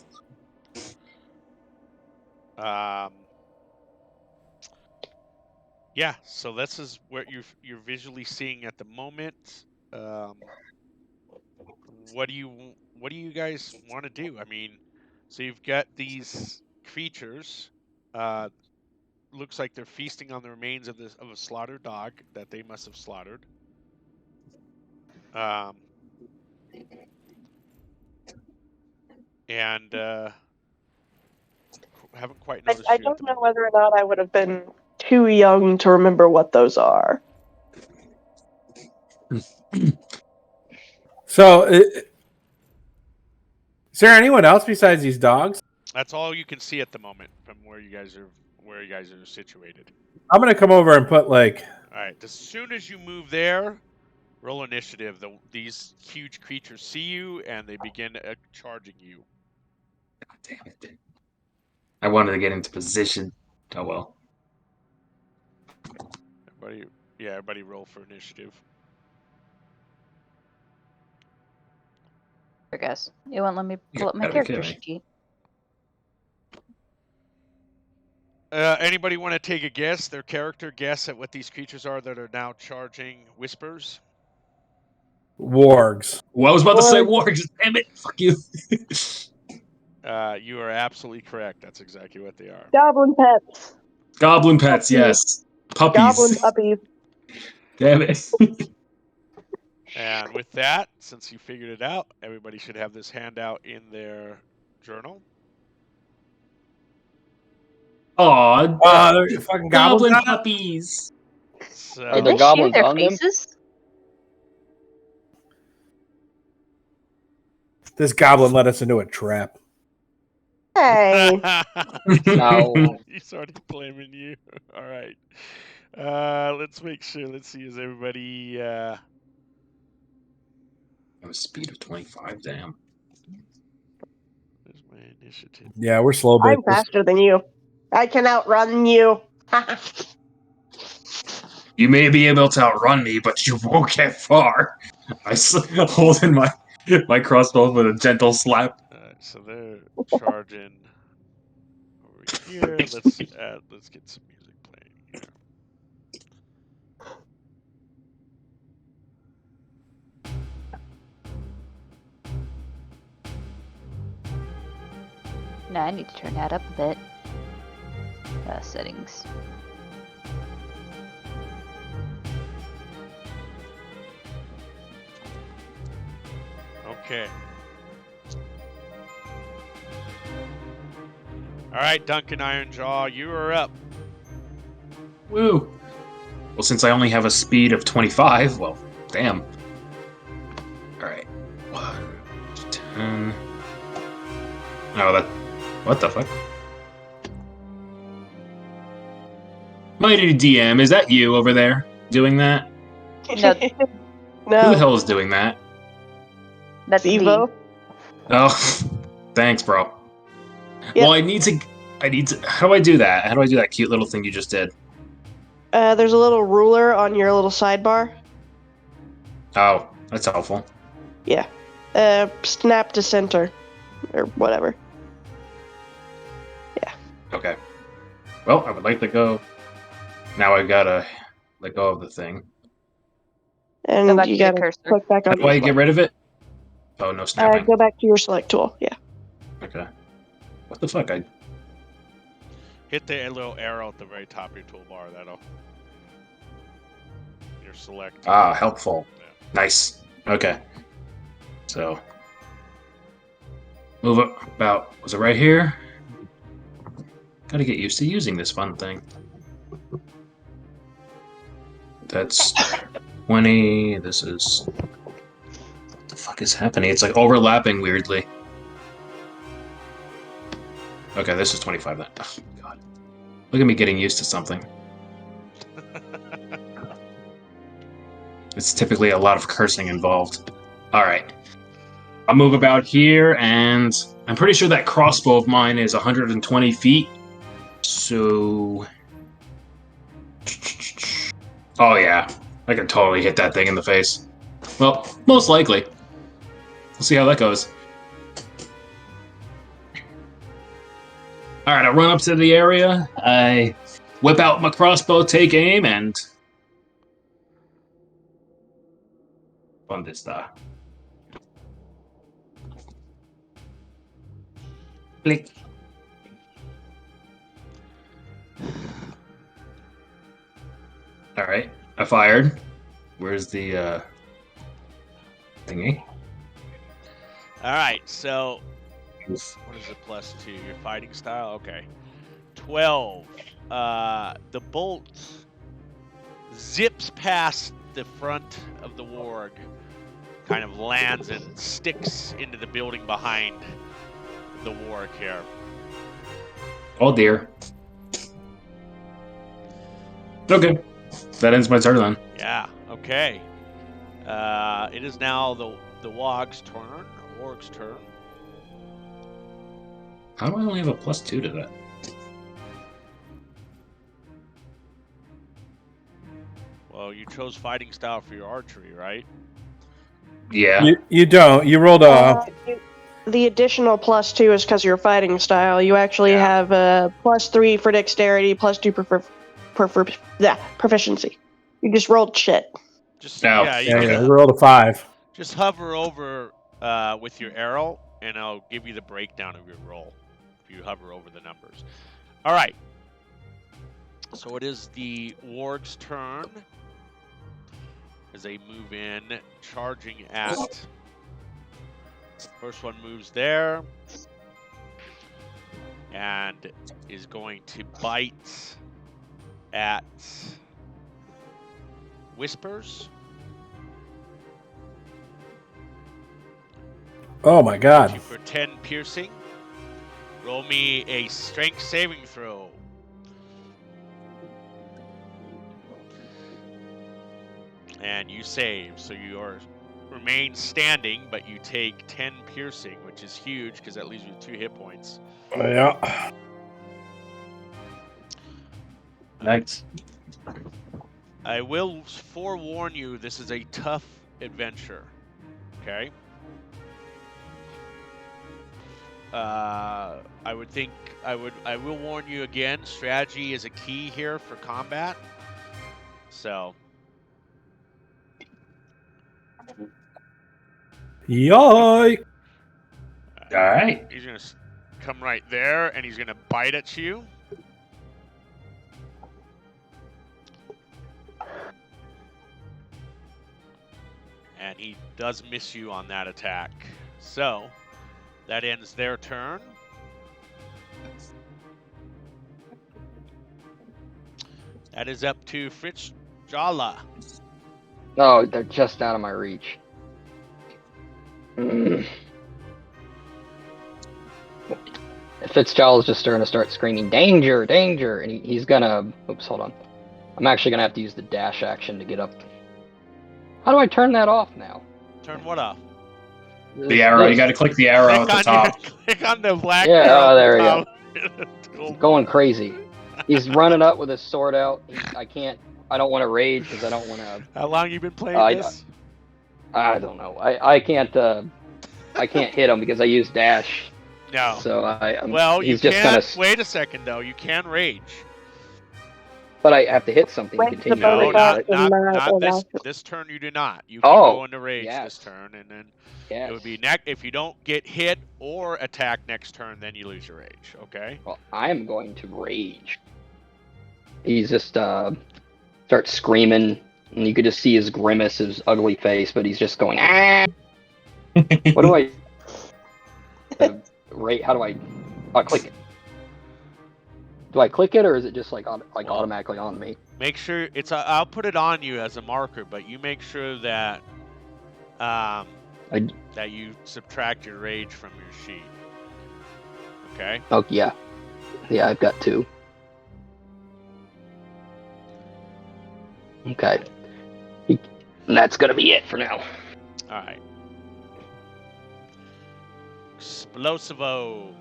Speaker 5: Yeah. So this is what you're visually seeing at the moment. What do you guys want to do? I mean, so you've got these creatures. Looks like they're feasting on the remains of a slaughtered dog that they must have slaughtered. And haven't quite noticed.
Speaker 1: I don't know whether or not I would have been too young to remember what those are.
Speaker 4: So, is there anyone else besides these dogs?
Speaker 5: That's all you can see at the moment from where you guys are situated.
Speaker 4: I'm gonna come over and put like.
Speaker 5: All right. As soon as you move there, roll initiative. These huge creatures see you and they begin charging you.
Speaker 7: God damn it! I wanted to get into position. Oh well.
Speaker 5: Everybody roll for initiative.
Speaker 6: I guess it won't let me pull up my character sheet.
Speaker 5: Anybody want to take a guess? Their character guess at what these creatures are that are now charging whispers?
Speaker 4: Wargs.
Speaker 7: Well, I was about to say wargs. Damn it! Fuck you.
Speaker 5: You are absolutely correct. That's exactly what they are.
Speaker 1: Goblin pets.
Speaker 7: Goblin pets, yes. Puppies.
Speaker 1: Goblin puppies.
Speaker 7: Damn it.
Speaker 5: And with that, since you figured it out, everybody should have this handout in their journal.
Speaker 7: Aw,
Speaker 4: Fucking
Speaker 7: goblin
Speaker 4: goblins.
Speaker 7: puppies.
Speaker 5: So,
Speaker 3: Are
Speaker 6: Did
Speaker 3: there
Speaker 6: they shoot
Speaker 3: goblins
Speaker 6: their
Speaker 3: on them?
Speaker 6: faces?
Speaker 4: This goblin led us into a trap.
Speaker 1: Hey.
Speaker 3: No.
Speaker 5: He's already blaming you. All right. Let's make sure. Let's see. Is everybody?
Speaker 7: I have a speed of 25. Damn.
Speaker 5: There's my initiative.
Speaker 4: Yeah, we're slow
Speaker 1: I'm
Speaker 4: bitches.
Speaker 1: faster than you. I can outrun you.
Speaker 7: You may be able to outrun me, but you won't get far. Holding my crossbow with a gentle slap.
Speaker 5: So they're charging over here. Let's get some music playing here.
Speaker 6: No, I need to turn that up a bit. Settings.
Speaker 5: Okay. All right, Duncan Ironjaw, you are up.
Speaker 7: Woo. Well, since I only have a speed of 25, well, damn. Alright. 1, 10. Oh, that. What the fuck? Mighty DM, is that you over there doing that?
Speaker 6: No.
Speaker 7: Who the
Speaker 1: No.
Speaker 7: hell is doing that?
Speaker 6: That's
Speaker 1: Evo.
Speaker 6: me.
Speaker 7: Oh, thanks, bro.
Speaker 1: Yep.
Speaker 7: Well, I need to. How do I do that? How do I do that cute little thing you just did?
Speaker 1: There's a little ruler on your little sidebar.
Speaker 7: Oh, that's helpful.
Speaker 1: Yeah. Snap to center. Or whatever.
Speaker 7: Okay. Well, I would like to go. Now I gotta let go of the thing.
Speaker 1: And
Speaker 6: Go back
Speaker 1: you
Speaker 6: to your
Speaker 1: gotta
Speaker 6: cursor.
Speaker 1: click back
Speaker 7: How
Speaker 1: on
Speaker 7: do I
Speaker 1: your
Speaker 7: get
Speaker 1: select.
Speaker 7: rid of it? Oh, no snapping.
Speaker 1: Go back to your select tool. Yeah.
Speaker 7: Okay. What the fuck?
Speaker 5: Hit the little arrow at the very top of your toolbar. That'll. Your select.
Speaker 7: Ah, helpful.
Speaker 5: Yeah.
Speaker 7: Nice. Okay. So. Move up about. Was it right here? Gotta get used to using this fun thing. That's 20. This is. What the fuck is happening? It's like overlapping weirdly. Okay, this is 25 then. Oh, God. Look at me getting used to something. It's typically a lot of cursing involved. Alright. I'll move about here, and I'm pretty sure that crossbow of mine is 120 feet. So. Oh, yeah. I can totally hit that thing in the face. Well, most likely. We'll see how that goes. Alright, I run up to the area. I whip out my crossbow, take aim, and. ¿Dónde está? Click. Alright, I fired. Where's the thingy?
Speaker 5: All right, so
Speaker 7: Oof.
Speaker 5: what is it +2? Your fighting style? Okay. 12. The bolt zips past the front of the warg, kind of lands and sticks into the building behind the warg here.
Speaker 7: Oh dear. Okay. That ends my turn then.
Speaker 5: Yeah, okay. It is now the warg's turn.
Speaker 7: How do I only have a +2 to that?
Speaker 5: Well, you chose fighting style for your archery, right?
Speaker 7: Yeah.
Speaker 4: You don't. You rolled a.
Speaker 1: The additional +2 is because of your fighting style. You actually
Speaker 5: Yeah.
Speaker 1: have a +3 for dexterity, +2 proficiency. You just rolled shit.
Speaker 5: Just
Speaker 7: No.
Speaker 5: yeah, you
Speaker 4: Yeah,
Speaker 5: can,
Speaker 4: yeah, you rolled a 5.
Speaker 5: just hover over with your arrow, and I'll give you the breakdown of your roll if you hover over the numbers. All right. So it is the warg's turn as they move in, charging at. First one moves there and is going to bite at Whispers.
Speaker 4: Oh my god.
Speaker 5: For 10 piercing. Roll me a strength saving throw. And you save, so you remain standing, but you take 10 piercing, which is huge because that leaves you with 2 hit points.
Speaker 4: Yeah.
Speaker 7: Nice.
Speaker 5: I will forewarn you, this is a tough adventure. Okay? I will warn you again, strategy is a key here for combat. So
Speaker 4: Yoy!
Speaker 7: All right.
Speaker 5: he's gonna come right there and he's gonna bite at you. And he does miss you on that attack. So that ends their turn. That is up to Fritz Jala.
Speaker 3: Oh, they're just out of my reach. If Fitzgerald's just starting to start screaming, danger, danger, and he's gonna, oops, hold on. I'm actually gonna have to use the dash action to get up. How do I turn that off now?
Speaker 5: Turn what off?
Speaker 7: The arrow. You got to click the arrow at the top.
Speaker 5: Click on the black
Speaker 3: Yeah,
Speaker 5: arrow.
Speaker 3: oh, there we
Speaker 5: go.
Speaker 3: He's going crazy. He's running up with his sword out. I don't want to rage because I don't want to.
Speaker 5: How long you been playing this?
Speaker 3: I don't know. I can't hit him because I use dash.
Speaker 5: No.
Speaker 3: So
Speaker 5: he's
Speaker 3: just
Speaker 5: can.
Speaker 3: Gonna...
Speaker 5: Wait a second though. You can rage.
Speaker 3: But I have to hit something to continue.
Speaker 5: No,
Speaker 3: rage,
Speaker 5: not this. This turn you do not. You can go into rage this turn, and then it would be if you don't get hit or attack next turn, then you lose your rage. Okay.
Speaker 3: Well, I'm going to rage. He's just starts screaming, and you could just see his grimace, his ugly face, but he's just going. Ah! What do I? How do I? Click it. Do I click it, or is it just automatically on me?
Speaker 5: Make sure it's. I'll put it on you as a marker, but you make sure that that you subtract your rage from your sheet. Okay.
Speaker 3: Oh yeah, I've got 2. Okay, and that's gonna be it for now.
Speaker 5: All right. Explosivo.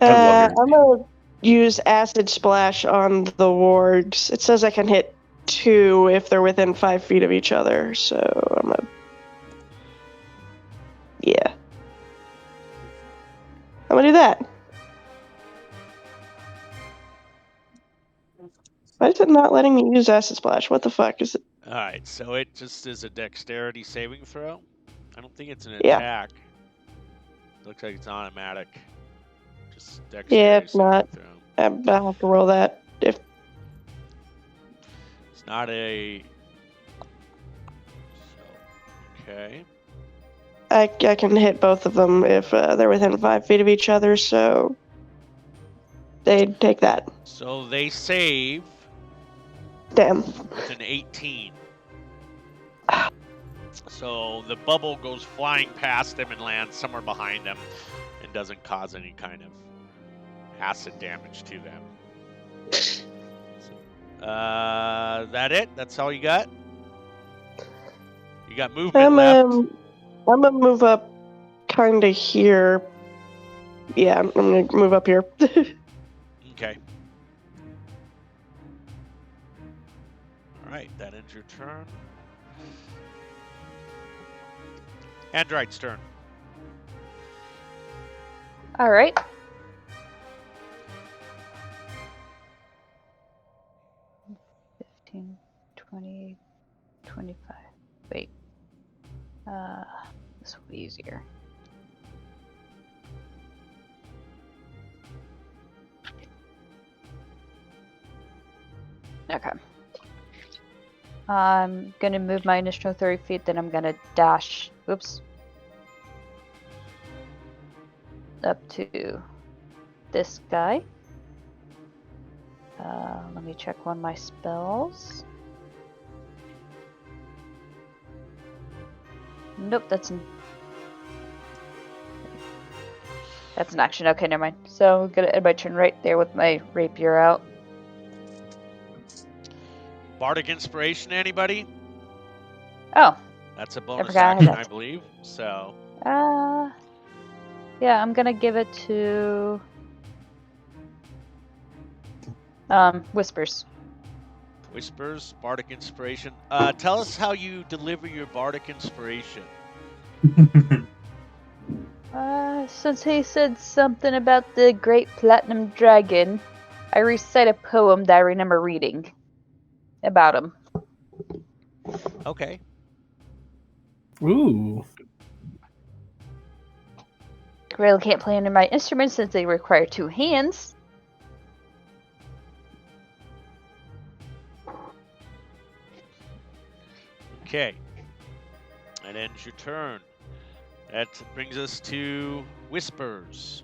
Speaker 1: I'm gonna use Acid Splash on the wargs. It says I can hit 2 if they're within 5 feet of each other, so I'm gonna... Yeah. I'm gonna do that. Why is it not letting me use Acid Splash? What the fuck is it?
Speaker 5: Alright, so it just is a dexterity saving throw. I don't think it's an attack. Looks like it's automatic. Just dexterity.
Speaker 1: Yeah, if not,
Speaker 5: throw.
Speaker 1: I'll have to roll that. If
Speaker 5: it's not a... Okay.
Speaker 1: I can hit both of them if they're within 5 feet of each other, so they'd take that.
Speaker 5: So they save.
Speaker 1: Damn.
Speaker 5: With an 18. So the bubble goes flying past them and lands somewhere behind them and doesn't cause any kind of acid damage to them. That it? That's all you got? You got movement left?
Speaker 1: I'm gonna move up kind of here. Yeah, I'm gonna move up here.
Speaker 5: Okay. Alright, that ends your turn. Android's turn.
Speaker 6: All right. $15, $20, $25. Wait. This will be easier. Okay. I'm gonna move my initial 30 feet, then I'm gonna dash. Oops. Up to this guy. Let me check one of my spells. Nope, that's an action. Okay, never mind. So I'm gonna end my turn right there with my rapier out.
Speaker 5: Bardic Inspiration, anybody?
Speaker 6: Oh,
Speaker 5: That's a bonus
Speaker 6: forgot I had
Speaker 5: action,
Speaker 6: that.
Speaker 5: I believe. So,
Speaker 6: yeah, I'm gonna give it to Whispers.
Speaker 5: Whispers, Bardic Inspiration. Tell us how you deliver your Bardic Inspiration.
Speaker 6: Since he said something about the Great Platinum Dragon, I recite a poem that I remember reading about him.
Speaker 5: Okay.
Speaker 4: Ooh.
Speaker 6: Really can't play any of my instruments since they require 2 hands.
Speaker 5: Okay. That ends your turn. That brings us to Whispers.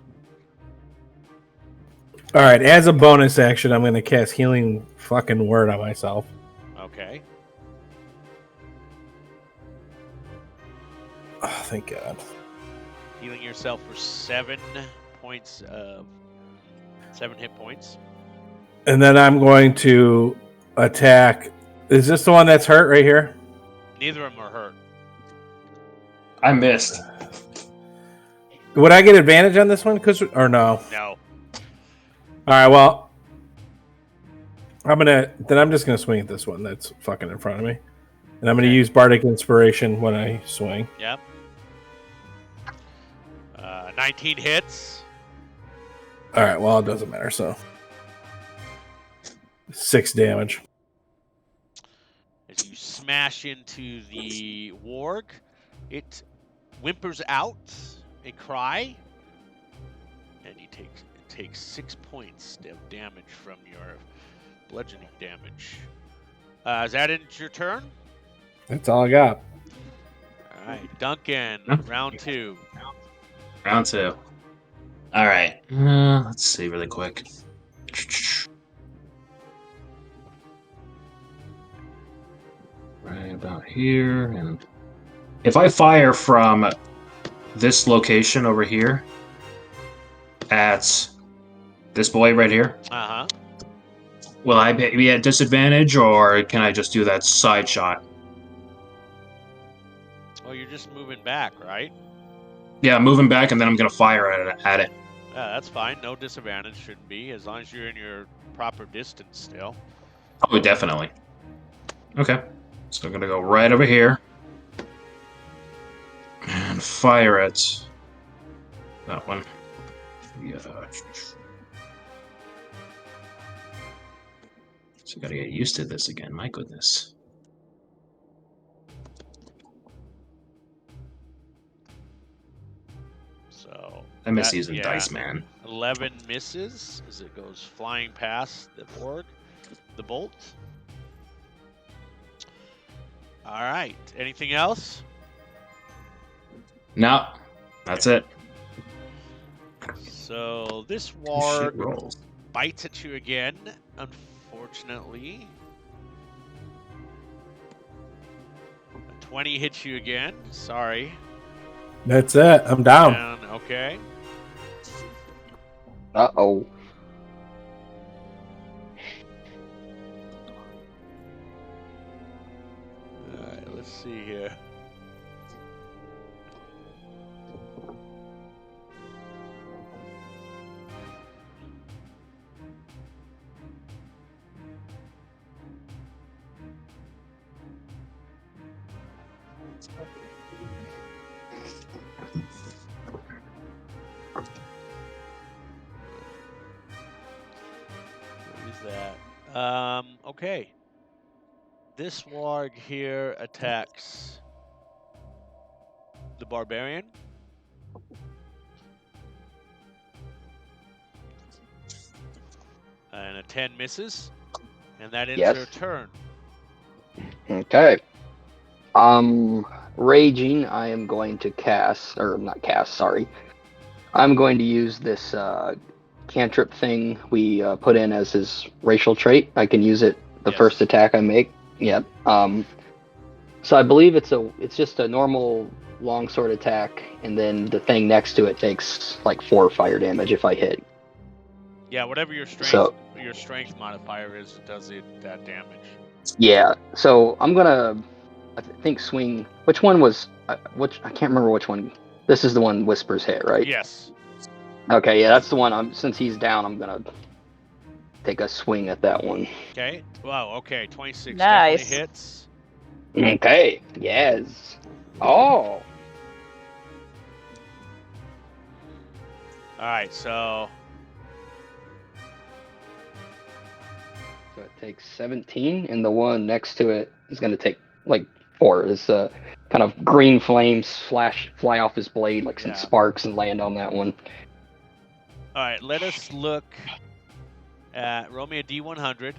Speaker 4: All right. As a bonus action, I'm going to cast Healing fucking Word on myself.
Speaker 5: Okay.
Speaker 4: Oh, thank God.
Speaker 5: Healing yourself for 7 hit points.
Speaker 4: And then I'm going to attack. Is this the one that's hurt right here?
Speaker 5: Neither of them are hurt.
Speaker 7: I missed.
Speaker 4: Would I get advantage on this one? Or no?
Speaker 5: No.
Speaker 4: All right. Well, I'm just gonna swing at this one that's fucking in front of me, and I'm gonna
Speaker 5: Okay.
Speaker 4: use Bardic Inspiration when I swing.
Speaker 5: Yep. 19 hits.
Speaker 4: All right. Well, it doesn't matter. So 6 damage.
Speaker 5: As you smash into the warg, it whimpers out a cry, and it takes 6 points of damage from your bludgeoning damage. Is that end your turn?
Speaker 4: That's all I got.
Speaker 5: All right, Duncan, round 2.
Speaker 7: Round 2. All right. Let's see really quick. Right about here, and if I fire from this location over here at this boy right here,
Speaker 5: Uh-huh.
Speaker 7: will I be at disadvantage, or can I just do that side shot?
Speaker 5: Well, you're just moving back, right?
Speaker 7: Yeah, I'm moving back, and then I'm gonna fire at it.
Speaker 5: Yeah, that's fine. No disadvantage shouldn't be, as long as you're in your proper distance still.
Speaker 7: Oh, definitely. Okay, so I'm gonna go right over here and fire at that one. Yeah. So I gotta get used to this again. My goodness.
Speaker 5: So
Speaker 7: I miss
Speaker 5: that-
Speaker 7: using
Speaker 5: yeah,
Speaker 7: dice, man.
Speaker 5: 11 misses as it goes flying past the board, the bolt. All right. Anything else?
Speaker 7: No, that's it.
Speaker 5: So this
Speaker 7: Shit
Speaker 5: warg
Speaker 7: rolls.
Speaker 5: bites at you again, unfortunately. A 20 hits you again. Sorry.
Speaker 4: That's it. I'm down.
Speaker 5: Down. Okay.
Speaker 3: Uh-oh.
Speaker 5: All right. Let's see here. What is that? Okay. This warg here attacks the barbarian. And a 10 misses. And that ends
Speaker 3: Yes.
Speaker 5: your turn.
Speaker 3: Okay. Raging, I am going to cast, or not cast, sorry. I'm going to use this cantrip thing we put in as his racial trait. I can use it the
Speaker 5: Yes.
Speaker 3: first attack I make. Yep. So I believe it's just a normal longsword attack, and then the thing next to it takes like 4 fire damage if I hit.
Speaker 5: Yeah, whatever your
Speaker 3: So
Speaker 5: strength modifier is, does that damage.
Speaker 3: yeah, so I'm gonna, I think swing. Which one was? Which I can't remember which one. This is the one Whispers hit, right?
Speaker 5: Yes.
Speaker 3: Okay, yeah, that's the one. Since he's down, I'm gonna take a swing at that one.
Speaker 5: Okay. Wow. Okay. 26
Speaker 6: Nice.
Speaker 5: definitely hits.
Speaker 3: Okay. Yes. Oh.
Speaker 5: All right. So
Speaker 3: it takes 17, and the one next to it is gonna take like 4. It's kind of green flames fly off his blade like some
Speaker 5: Yeah.
Speaker 3: sparks and land on that one.
Speaker 5: all right. Let us look at roll me a D100.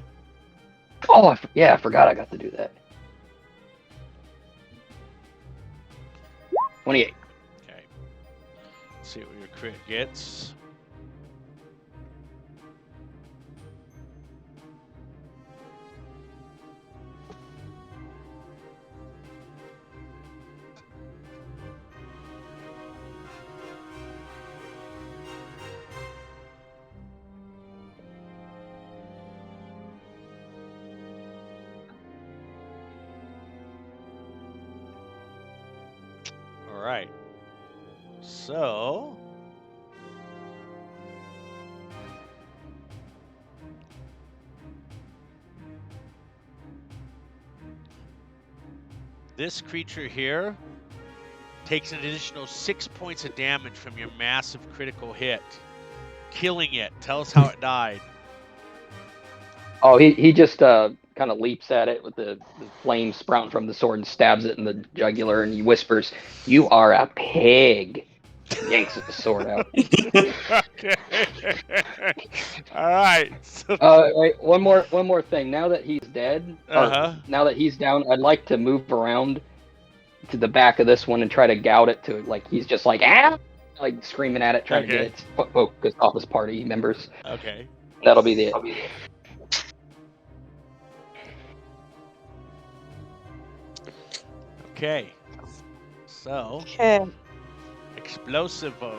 Speaker 3: Oh, I forgot I got to do that. 28.
Speaker 5: Okay. Let's see what your crit gets. All right. So this creature here takes an additional 6 points of damage from your massive critical hit, killing it. Tell us how it died.
Speaker 3: Oh, he just kind of leaps at it with the flame sprouting from the sword and stabs it in the jugular, and he whispers, "You are a pig." Yanks the sword out.
Speaker 5: Okay. All right. So,
Speaker 3: Wait, one more thing. Now that he's dead, or now that he's down, I'd like to move around to the back of this one and try to gout it to like he's just like like screaming at it, trying to get its focus off his party members.
Speaker 5: Okay.
Speaker 3: That'll be the.
Speaker 5: Okay. So,
Speaker 1: Okay.
Speaker 5: Explosivo.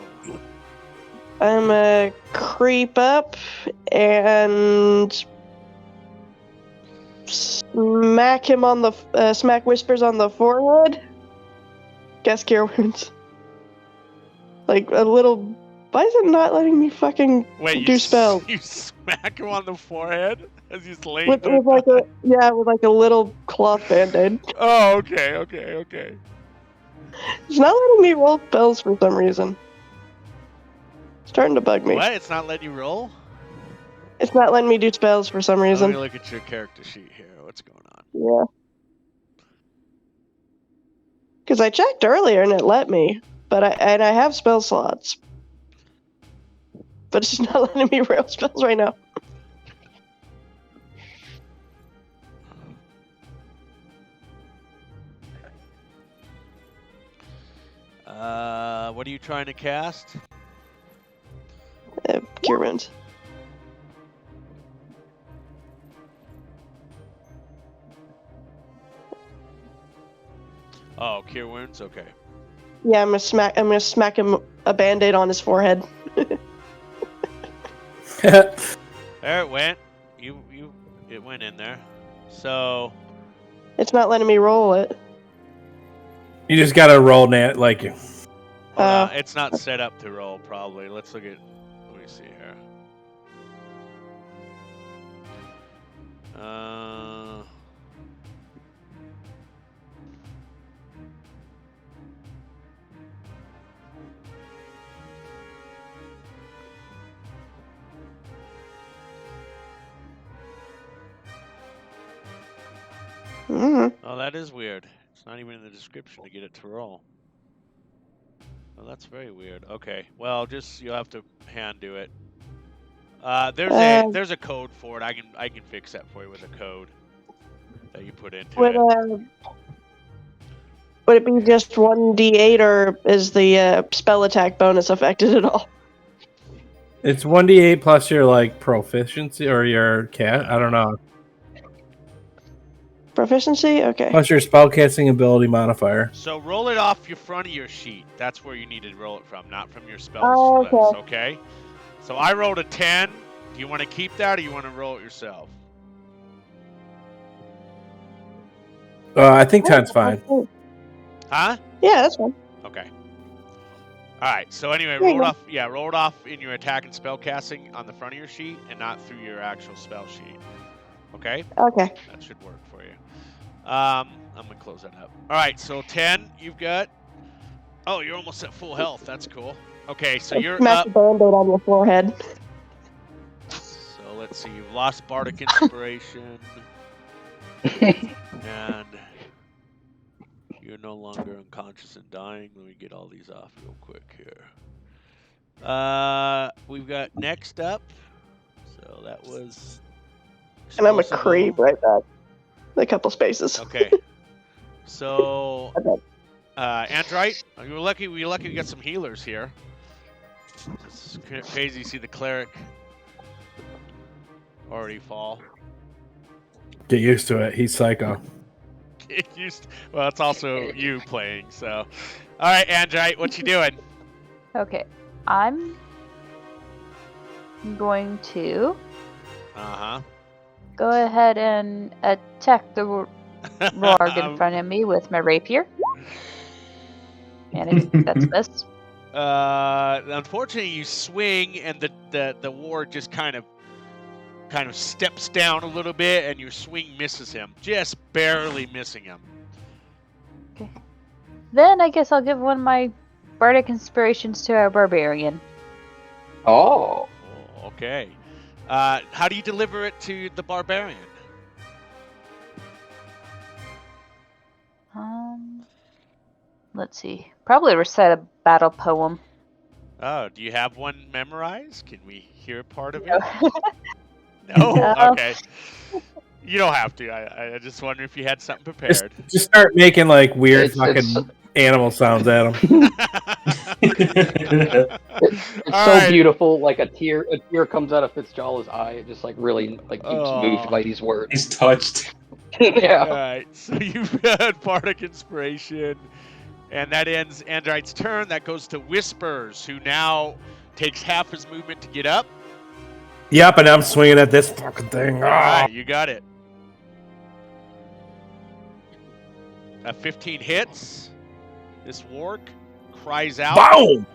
Speaker 1: I'm gonna creep up and smack him on the smack Whispers on the forehead. Guess cure wounds. Like a little. Why is it not letting me fucking do spells?
Speaker 5: You smack him on the forehead as he's laying
Speaker 1: With
Speaker 5: there.
Speaker 1: like a little cloth band-aid.
Speaker 5: Oh, okay.
Speaker 1: It's not letting me roll spells for some reason. It's starting to bug me.
Speaker 5: What? It's not letting you roll?
Speaker 1: It's not letting me do spells for some
Speaker 5: Let
Speaker 1: reason.
Speaker 5: me look at your character sheet here. What's going on?
Speaker 1: Yeah. Because I checked earlier and it let me, but I have spell slots. But it's just not letting me roll spells right now.
Speaker 5: What are you trying to cast?
Speaker 1: Cure wounds.
Speaker 5: Oh, cure wounds. Okay.
Speaker 1: Yeah, I'm gonna smack him a band-aid on his forehead.
Speaker 5: There it went. It went in there. So
Speaker 1: It's not letting me roll it.
Speaker 4: You just gotta roll like
Speaker 5: hold on. It's not set up to roll. Probably. Let's look at. Let me see here. Oh, that is weird. It's not even in the description to get it to roll. Well, that's very weird. Okay. Well, you'll have to hand do it. There's a code for it. I can fix that for you with a code that you put into
Speaker 1: Would
Speaker 5: it.
Speaker 1: would it be just 1d8, or is the spell attack bonus affected at all?
Speaker 4: It's 1d8 plus your like proficiency or your cat. I don't know.
Speaker 1: Proficiency? Okay.
Speaker 4: Plus your spellcasting ability modifier.
Speaker 5: So roll it off your front of your sheet. That's where you need to roll it from, not from your spells
Speaker 1: Oh,
Speaker 5: list.
Speaker 1: okay.
Speaker 5: Okay. So I rolled a 10. Do you want to keep that, or you want to roll it yourself?
Speaker 4: I think 10's fine.
Speaker 5: Huh?
Speaker 1: Yeah, that's fine.
Speaker 5: Okay. All right. So anyway,
Speaker 1: Yeah,
Speaker 5: roll it
Speaker 1: yeah.
Speaker 5: off. Yeah, roll it off in your attack and spell casting on the front of your sheet, and not through your actual spell sheet. Okay.
Speaker 1: Okay.
Speaker 5: That should work for you. I'm gonna close that up. All right. So 10, you've got. Oh, you're almost at full health. That's cool. Okay. So you're
Speaker 1: Smash
Speaker 5: up.
Speaker 1: a band-aid on your forehead.
Speaker 5: So let's see. You've lost bardic inspiration, and you're no longer unconscious and dying. Let me get all these off real quick here. We've got next up. So that was.
Speaker 1: And I'm a
Speaker 5: explosive
Speaker 1: creep
Speaker 5: move.
Speaker 1: right back. A couple spaces.
Speaker 5: Okay. So,
Speaker 1: Okay.
Speaker 5: Andrite, we're lucky we got some healers here. It's crazy to see the cleric already fall.
Speaker 4: Get used to it. He's psycho.
Speaker 5: Well, it's also you playing, so. All right, Andrite, what you doing?
Speaker 6: Okay, I'm going to
Speaker 5: Uh-huh.
Speaker 6: go ahead and attack the Rorg in front of me with my rapier. And that's missed.
Speaker 5: Unfortunately, you swing, and the ward just kind of steps down a little bit, and your swing misses him, just barely missing him.
Speaker 6: Then I guess I'll give one of my bardic inspirations to our barbarian.
Speaker 3: Oh.
Speaker 5: Oh, okay. How do you deliver it to the barbarian?
Speaker 6: Let's see. Probably recite a battle poem.
Speaker 5: Oh, do you have one memorized? Can we hear part of it?
Speaker 6: No.
Speaker 5: No?
Speaker 6: No.
Speaker 5: Okay. You don't have to. I just wonder if you had something prepared.
Speaker 4: Just start making like weird
Speaker 3: It's-
Speaker 4: fucking animal sounds at him.
Speaker 3: It's
Speaker 5: All
Speaker 3: so
Speaker 5: right.
Speaker 3: beautiful. Like a tear comes out of Fitzjaw's eye. It just like really like keeps
Speaker 5: Oh.
Speaker 3: moved by these words.
Speaker 7: He's touched.
Speaker 3: Yeah.
Speaker 5: All right, so you've got Bardic Inspiration, and that ends Andrite's turn. That goes to Whispers, who now takes half his movement to get up.
Speaker 4: Yep, and I'm swinging at this fucking thing.
Speaker 5: All
Speaker 4: Ah.
Speaker 5: right, you got it. 15 hits. This warg cries out
Speaker 4: Boom!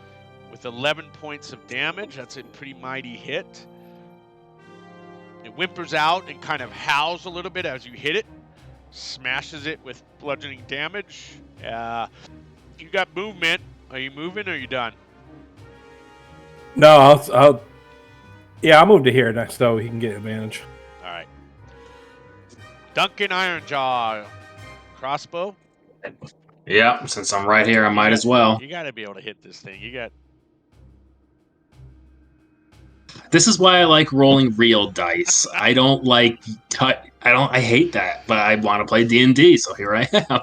Speaker 5: with 11 points of damage. That's a pretty mighty hit. It whimpers out and kind of howls a little bit as you hit it. Smashes it with bludgeoning damage. You got movement. Are you moving or are you done?
Speaker 4: No, I'll move to here next so he can get advantage.
Speaker 5: All right. Duncan Ironjaw. Crossbow.
Speaker 7: Yeah, since I'm right here, I might as well.
Speaker 5: You got to be able to hit this thing. You got.
Speaker 7: This is why I like rolling real dice. I don't like I hate that, but I want to play D&D, so here I am.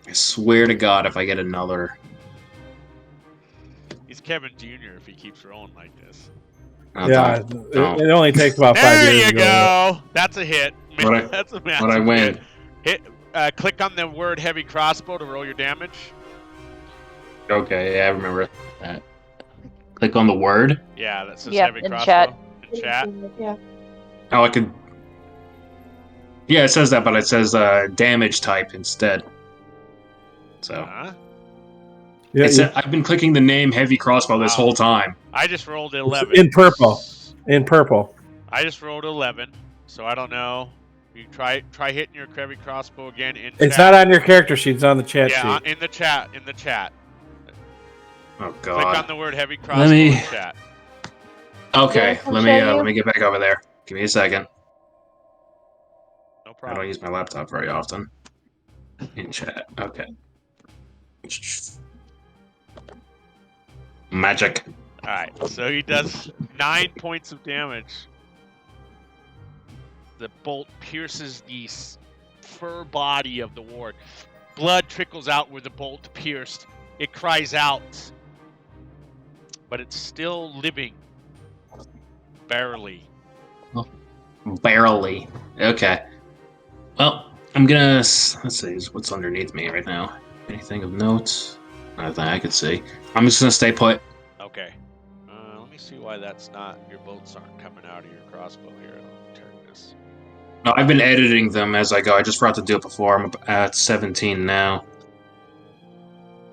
Speaker 7: I swear to God, if I get another,
Speaker 5: He's Kevin Jr. if he keeps rolling like this.
Speaker 4: Yeah,
Speaker 7: don't.
Speaker 4: it only takes about 5
Speaker 5: There
Speaker 4: years
Speaker 5: you
Speaker 4: to
Speaker 5: go. That's a hit.
Speaker 7: But
Speaker 5: That's a
Speaker 7: but
Speaker 5: massive
Speaker 7: I win.
Speaker 5: hit. Click on the word heavy crossbow to roll your damage.
Speaker 7: Okay, yeah, I remember that. Click on the word.
Speaker 5: Yeah, that says
Speaker 6: Yep,
Speaker 5: heavy
Speaker 6: in
Speaker 5: crossbow.
Speaker 6: chat.
Speaker 5: In chat.
Speaker 1: Yeah.
Speaker 7: Oh, I could. Yeah, it says that, but it says damage type instead. So
Speaker 4: Yeah,
Speaker 7: I've been clicking the name heavy crossbow this
Speaker 5: Wow.
Speaker 7: whole time.
Speaker 5: I just rolled 11.
Speaker 4: in purple. In purple.
Speaker 5: I just rolled 11, so I don't know. You try hitting your heavy crossbow again in
Speaker 4: It's
Speaker 5: chat.
Speaker 4: not on your character sheet, it's on the chat
Speaker 5: Yeah,
Speaker 4: sheet.
Speaker 5: in the chat. In the chat.
Speaker 7: Oh
Speaker 5: Click on
Speaker 7: God.
Speaker 5: the word heavy crossbow
Speaker 7: me-
Speaker 5: in chat.
Speaker 7: Okay,
Speaker 6: I'll
Speaker 7: let
Speaker 6: show you.
Speaker 7: me get back over there. Give me a second.
Speaker 5: No
Speaker 7: I
Speaker 5: problem.
Speaker 7: don't use my laptop very often. In chat. Okay. Magic.
Speaker 5: All right, so he does 9 points of damage. The bolt pierces the fur body of the ward. Blood trickles out where the bolt pierced. It cries out, but it's still living. Barely.
Speaker 7: Barely. Okay. Well, I'm gonna let's see what's underneath me right now. Anything of note? Nothing I could see. I'm just gonna stay put.
Speaker 5: Okay. Let me see why that's not. Your bolts aren't coming out of your crossbow here. Let me turn this.
Speaker 7: No, I've been editing them as I go. I just forgot to do it before. I'm at 17 now.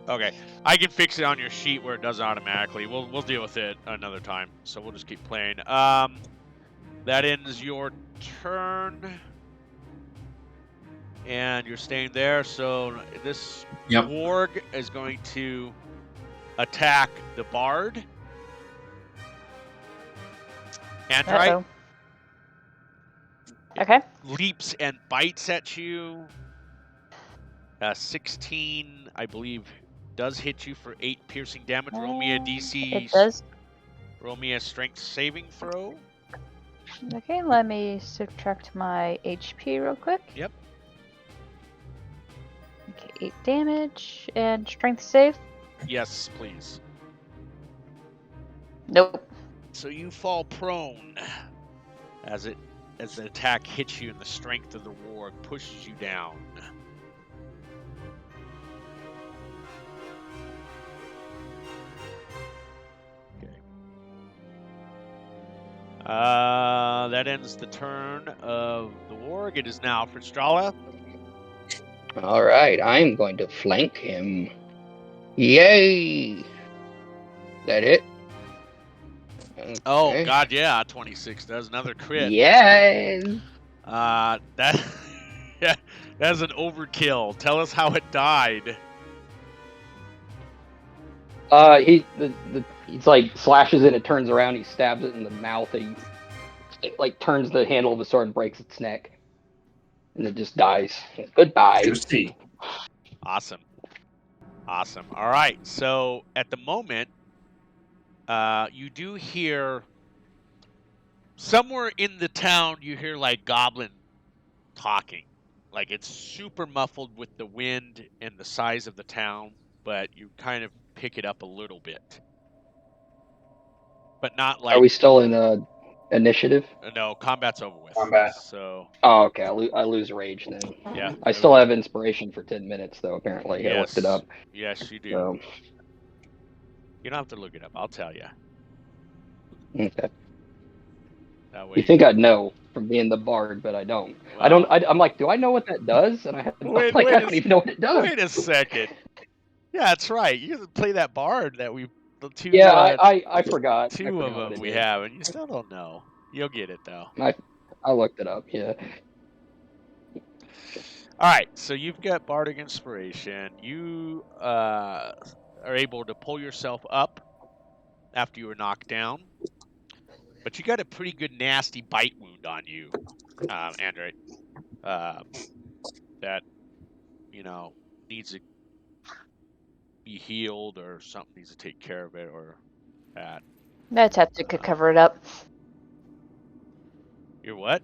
Speaker 5: Okay, I can fix it on your sheet where it does automatically. We'll deal with it another time. So we'll just keep playing. That ends your turn, and you're staying there. So this warg is going to attack the bard. Andrite
Speaker 6: Uh-oh. Okay.
Speaker 5: leaps and bites at you. 16, I believe, does hit you for 8 piercing damage. Roll me a DC.
Speaker 6: It does.
Speaker 5: Roll me a strength saving throw.
Speaker 6: Okay, let me subtract my HP real quick.
Speaker 5: Yep.
Speaker 6: Okay, 8 damage and strength save.
Speaker 5: Yes, please.
Speaker 6: Nope.
Speaker 5: So you fall prone as the attack hits you, and the strength of the warg pushes you down. Okay. That ends the turn of the warg. It is now for Strala.
Speaker 3: All right, I'm going to flank him. Yay! That it?
Speaker 5: Oh
Speaker 3: Okay.
Speaker 5: God, yeah, 26. That's another crit.
Speaker 3: Yes.
Speaker 5: That yeah, that's an overkill. Tell us how it died.
Speaker 3: He's like slashes it. It turns around. He stabs it in the mouth. It like turns the handle of the sword and breaks its neck, and it just dies. Goodbye.
Speaker 7: Juicy.
Speaker 5: Awesome. All right. So at the moment, you do hear somewhere in the town. You hear like goblin talking. Like it's super muffled with the wind and the size of the town, but you kind of pick it up a little bit. But not like.
Speaker 3: Are we still in initiative?
Speaker 5: No, combat's over with.
Speaker 7: Combat.
Speaker 5: So.
Speaker 3: Oh, okay. I lose rage then.
Speaker 5: Yeah.
Speaker 3: I still have inspiration for 10 minutes though. Apparently,
Speaker 5: Yes.
Speaker 3: I looked it up.
Speaker 5: Yes, you do.
Speaker 3: So,
Speaker 5: You don't have to look it up. I'll tell you.
Speaker 3: okay.
Speaker 5: That way.
Speaker 3: You think I'd know from being the bard, but I don't.
Speaker 5: Well,
Speaker 3: I don't. I'm like, do I know what that does? And I have
Speaker 5: Wait
Speaker 3: I
Speaker 5: a
Speaker 3: don't even know what it does.
Speaker 5: Wait a second. Yeah, that's right. You can play that bard that we the two.
Speaker 3: Yeah, I forgot.
Speaker 5: Two
Speaker 3: I forgot
Speaker 5: of
Speaker 3: what
Speaker 5: them
Speaker 3: it
Speaker 5: we
Speaker 3: is.
Speaker 5: have, and you still don't know. You'll get it though.
Speaker 3: I looked it up. Yeah.
Speaker 5: All right, so you've got bardic inspiration. You are able to pull yourself up after you were knocked down, but you got a pretty good nasty bite wound on you, Android. That needs to be healed, or something needs to take care of it, or that.
Speaker 6: No tattoo could cover it up.
Speaker 5: You're what?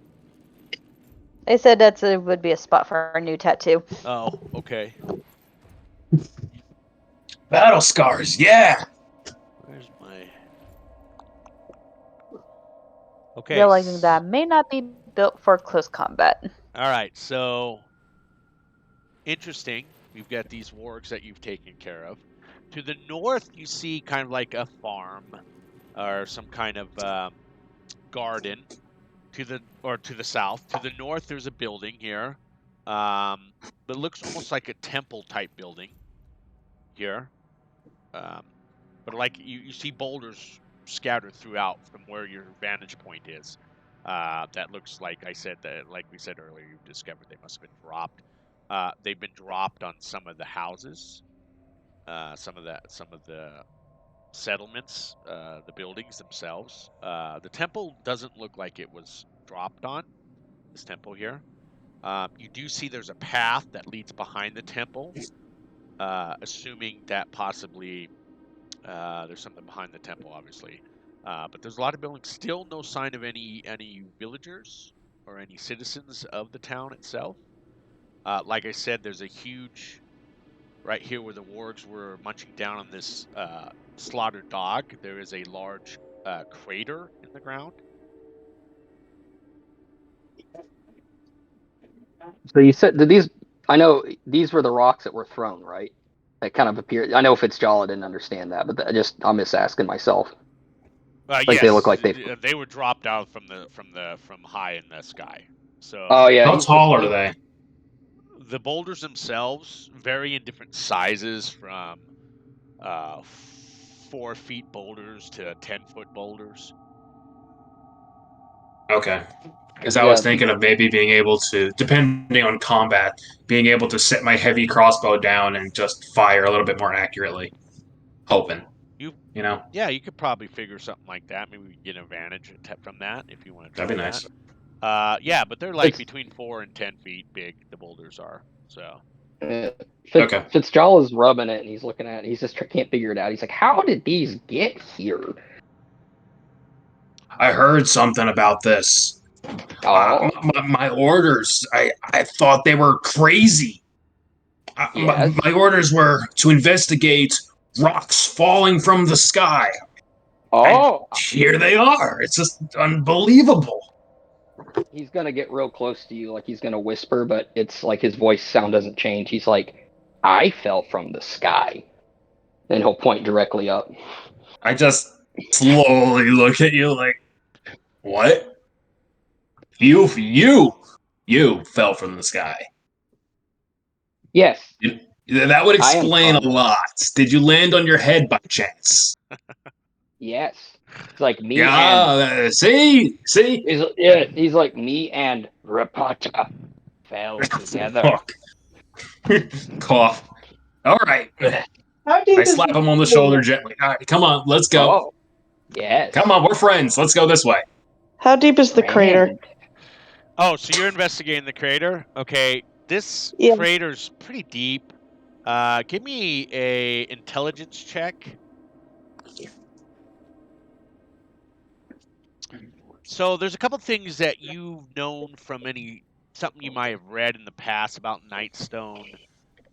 Speaker 6: They said would be a spot for a new tattoo.
Speaker 5: Oh, okay.
Speaker 7: Battle scars, yeah.
Speaker 5: Where's my? Okay.
Speaker 6: Realizing that may not be built for close combat.
Speaker 5: All right, so interesting. We've got these wargs that you've taken care of. To the north, you see kind of like a farm or some kind of garden. To the south, to the north, there's a building here, but it looks almost like a temple type building here. But like you see boulders scattered throughout from where your vantage point is. That looks like we said earlier, you've discovered they must have been dropped. They've been dropped on some of the houses, some of the settlements, the buildings themselves. The temple doesn't look like it was dropped on, this temple here. You do see there's a path that leads behind the temple, assuming that possibly there's something behind the temple, obviously. But there's a lot of buildings. Still no sign of any villagers or any citizens of the town itself. Like I said, there's a huge, right here where the wargs were munching down on this slaughtered dog, there is a large crater in the ground.
Speaker 3: So you said, did these? I know these were the rocks that were thrown, right? That kind of appeared. I know Fitzgerald didn't understand that, but I'm just asking myself. Like
Speaker 5: Yes,
Speaker 3: they look like
Speaker 5: they were dropped out from high in the sky. So
Speaker 3: Oh yeah.
Speaker 7: How tall are they?
Speaker 5: the boulders themselves vary in different sizes, from 4 feet boulders to 10-foot boulders.
Speaker 7: Okay. Because I was
Speaker 3: Yeah.
Speaker 7: thinking of maybe being able to, depending on combat, being able to set my heavy crossbow down and just fire a little bit more accurately. Hoping. You know?
Speaker 5: Yeah, you could probably figure something like that. Maybe we can get an advantage from that if you want to try
Speaker 7: That'd be
Speaker 5: that.
Speaker 7: nice.
Speaker 5: Yeah, but they're like
Speaker 3: It's-
Speaker 5: between 4 and 10 feet big. The boulders are. So
Speaker 7: Okay.
Speaker 3: Fitzgerald is rubbing it, and he's looking at it. He's just can't figure it out. He's like, "How did these get here?"
Speaker 7: I heard something about this.
Speaker 3: Oh,
Speaker 7: My orders, I thought they were crazy.
Speaker 3: Yes.
Speaker 7: My orders were to investigate rocks falling from the sky.
Speaker 3: oh.
Speaker 7: Here they are. It's just unbelievable.
Speaker 3: He's gonna get real close to you, like he's gonna whisper, but it's like his voice sound doesn't change. He's like, "I fell from the sky," and he'll point directly up.
Speaker 7: I just slowly look at you like, what? You fell from the sky.
Speaker 3: Yes.
Speaker 7: That would
Speaker 3: I am
Speaker 7: explain a
Speaker 3: from-
Speaker 7: lot. Did you land on your head by chance?
Speaker 3: Yes. It's like me
Speaker 7: Yeah, see?
Speaker 3: he's like me and Rapata fell together.
Speaker 7: Fuck. Cough. All right.
Speaker 1: How deep
Speaker 7: I
Speaker 1: is
Speaker 7: slap
Speaker 1: the
Speaker 7: him on the shoulder gently. All right, come on, let's go.
Speaker 3: Oh. Yes.
Speaker 7: Come on, we're friends. Let's go this way.
Speaker 1: How deep is the crater?
Speaker 3: Grand.
Speaker 5: Oh, so you're investigating the crater? Okay, this
Speaker 1: Yeah.
Speaker 5: crater's pretty deep. Give me a intelligence check. So there's a couple things that you've known from something you might have read in the past about Nightstone.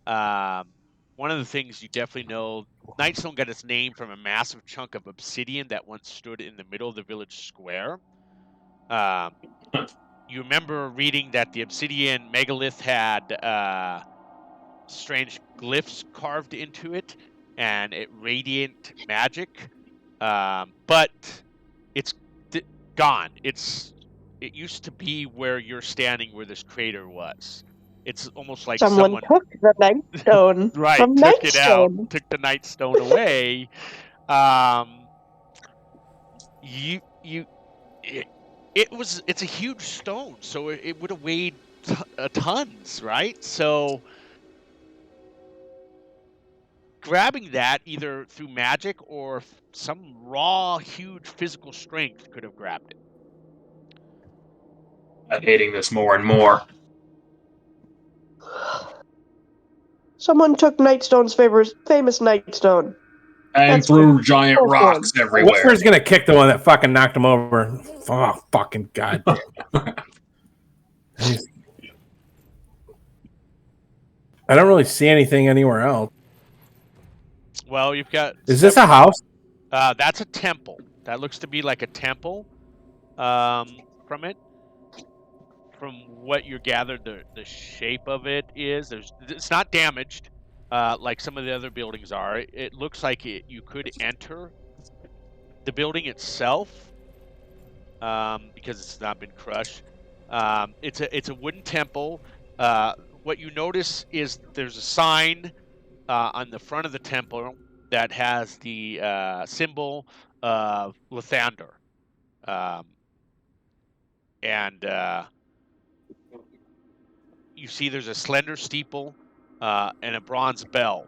Speaker 5: One of the things you definitely know, Nightstone got its name from a massive chunk of obsidian that once stood in the middle of the village square. You remember reading that the obsidian megalith had strange glyphs carved into it, and it radiant magic, but it's gone. It used to be where you're standing, where this crater was. It's almost like
Speaker 1: Someone took the Nightstone
Speaker 5: right,
Speaker 1: from
Speaker 5: took it out,
Speaker 1: Nightstone.
Speaker 5: took the Nightstone away. It's a huge stone, so it would have weighed tons, right? So grabbing that either through magic or some raw, huge physical strength could have grabbed it.
Speaker 7: I'm hating this more and more.
Speaker 1: Someone took Nightstone's famous Nightstone.
Speaker 7: And
Speaker 1: That's
Speaker 7: threw giant
Speaker 1: awesome.
Speaker 7: rocks everywhere.
Speaker 4: Whisper's gonna kick the one that fucking knocked him over. Oh, fucking god! I don't really see anything anywhere else.
Speaker 5: Well, you've got.
Speaker 4: Is this a house?
Speaker 5: That's a temple. That looks to be like a temple. From it, from what you gathered, the shape of it is. It's not damaged, like some of the other buildings are. It looks like you could enter the building itself, because it's not been crushed. It's a wooden temple. What you notice is there's a sign on the front of the temple that has the symbol of Lathander. And you see there's a slender steeple and a bronze bell,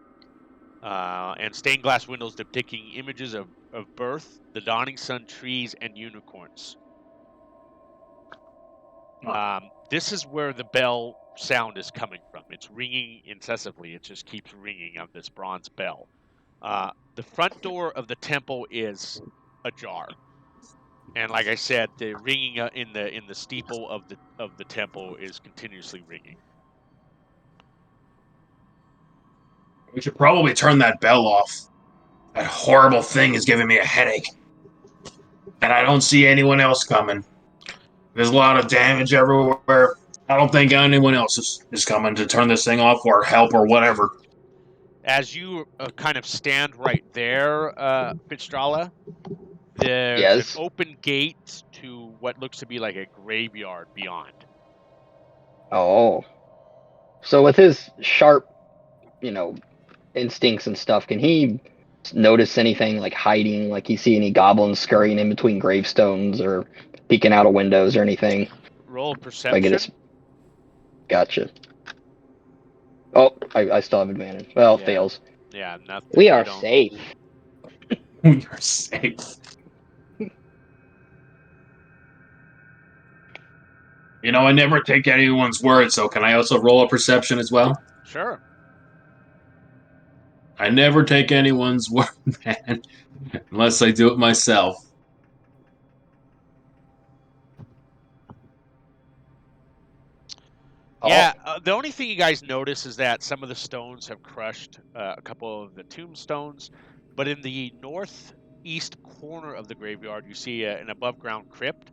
Speaker 5: and stained glass windows depicting images of birth, the dawning sun, trees, and unicorns. This is where the bell sound is coming from. It's ringing incessantly. It just keeps ringing of this bronze bell. The front door of the temple is ajar, and like I said, the ringing in the steeple of the temple is continuously ringing.
Speaker 7: We should probably turn that bell off. That horrible thing is giving me a headache. And I don't see anyone else coming. There's a lot of damage everywhere. I don't think anyone else is coming to turn this thing off or help or whatever.
Speaker 5: As you kind of stand right there, Fitzdrala, there's
Speaker 3: Yes.
Speaker 5: an open gate to what looks to be like a graveyard beyond.
Speaker 3: Oh. So with his sharp, instincts and stuff, can he notice anything like hiding, like he see any goblins scurrying in between gravestones or peeking out of windows or anything?
Speaker 5: Roll perception.
Speaker 3: Gotcha. Oh, I still have advantage. Well, it
Speaker 5: Yeah.
Speaker 3: fails.
Speaker 5: Yeah, nothing.
Speaker 3: We
Speaker 5: you
Speaker 3: are
Speaker 5: don't-
Speaker 3: safe.
Speaker 7: We are safe. I never take anyone's word, so can I also roll a perception as well?
Speaker 5: Sure.
Speaker 7: I never take anyone's word, man, unless I do it myself.
Speaker 5: Yeah, the only thing you guys notice is that some of the stones have crushed a couple of the tombstones, but in the northeast corner of the graveyard, you see an above-ground crypt.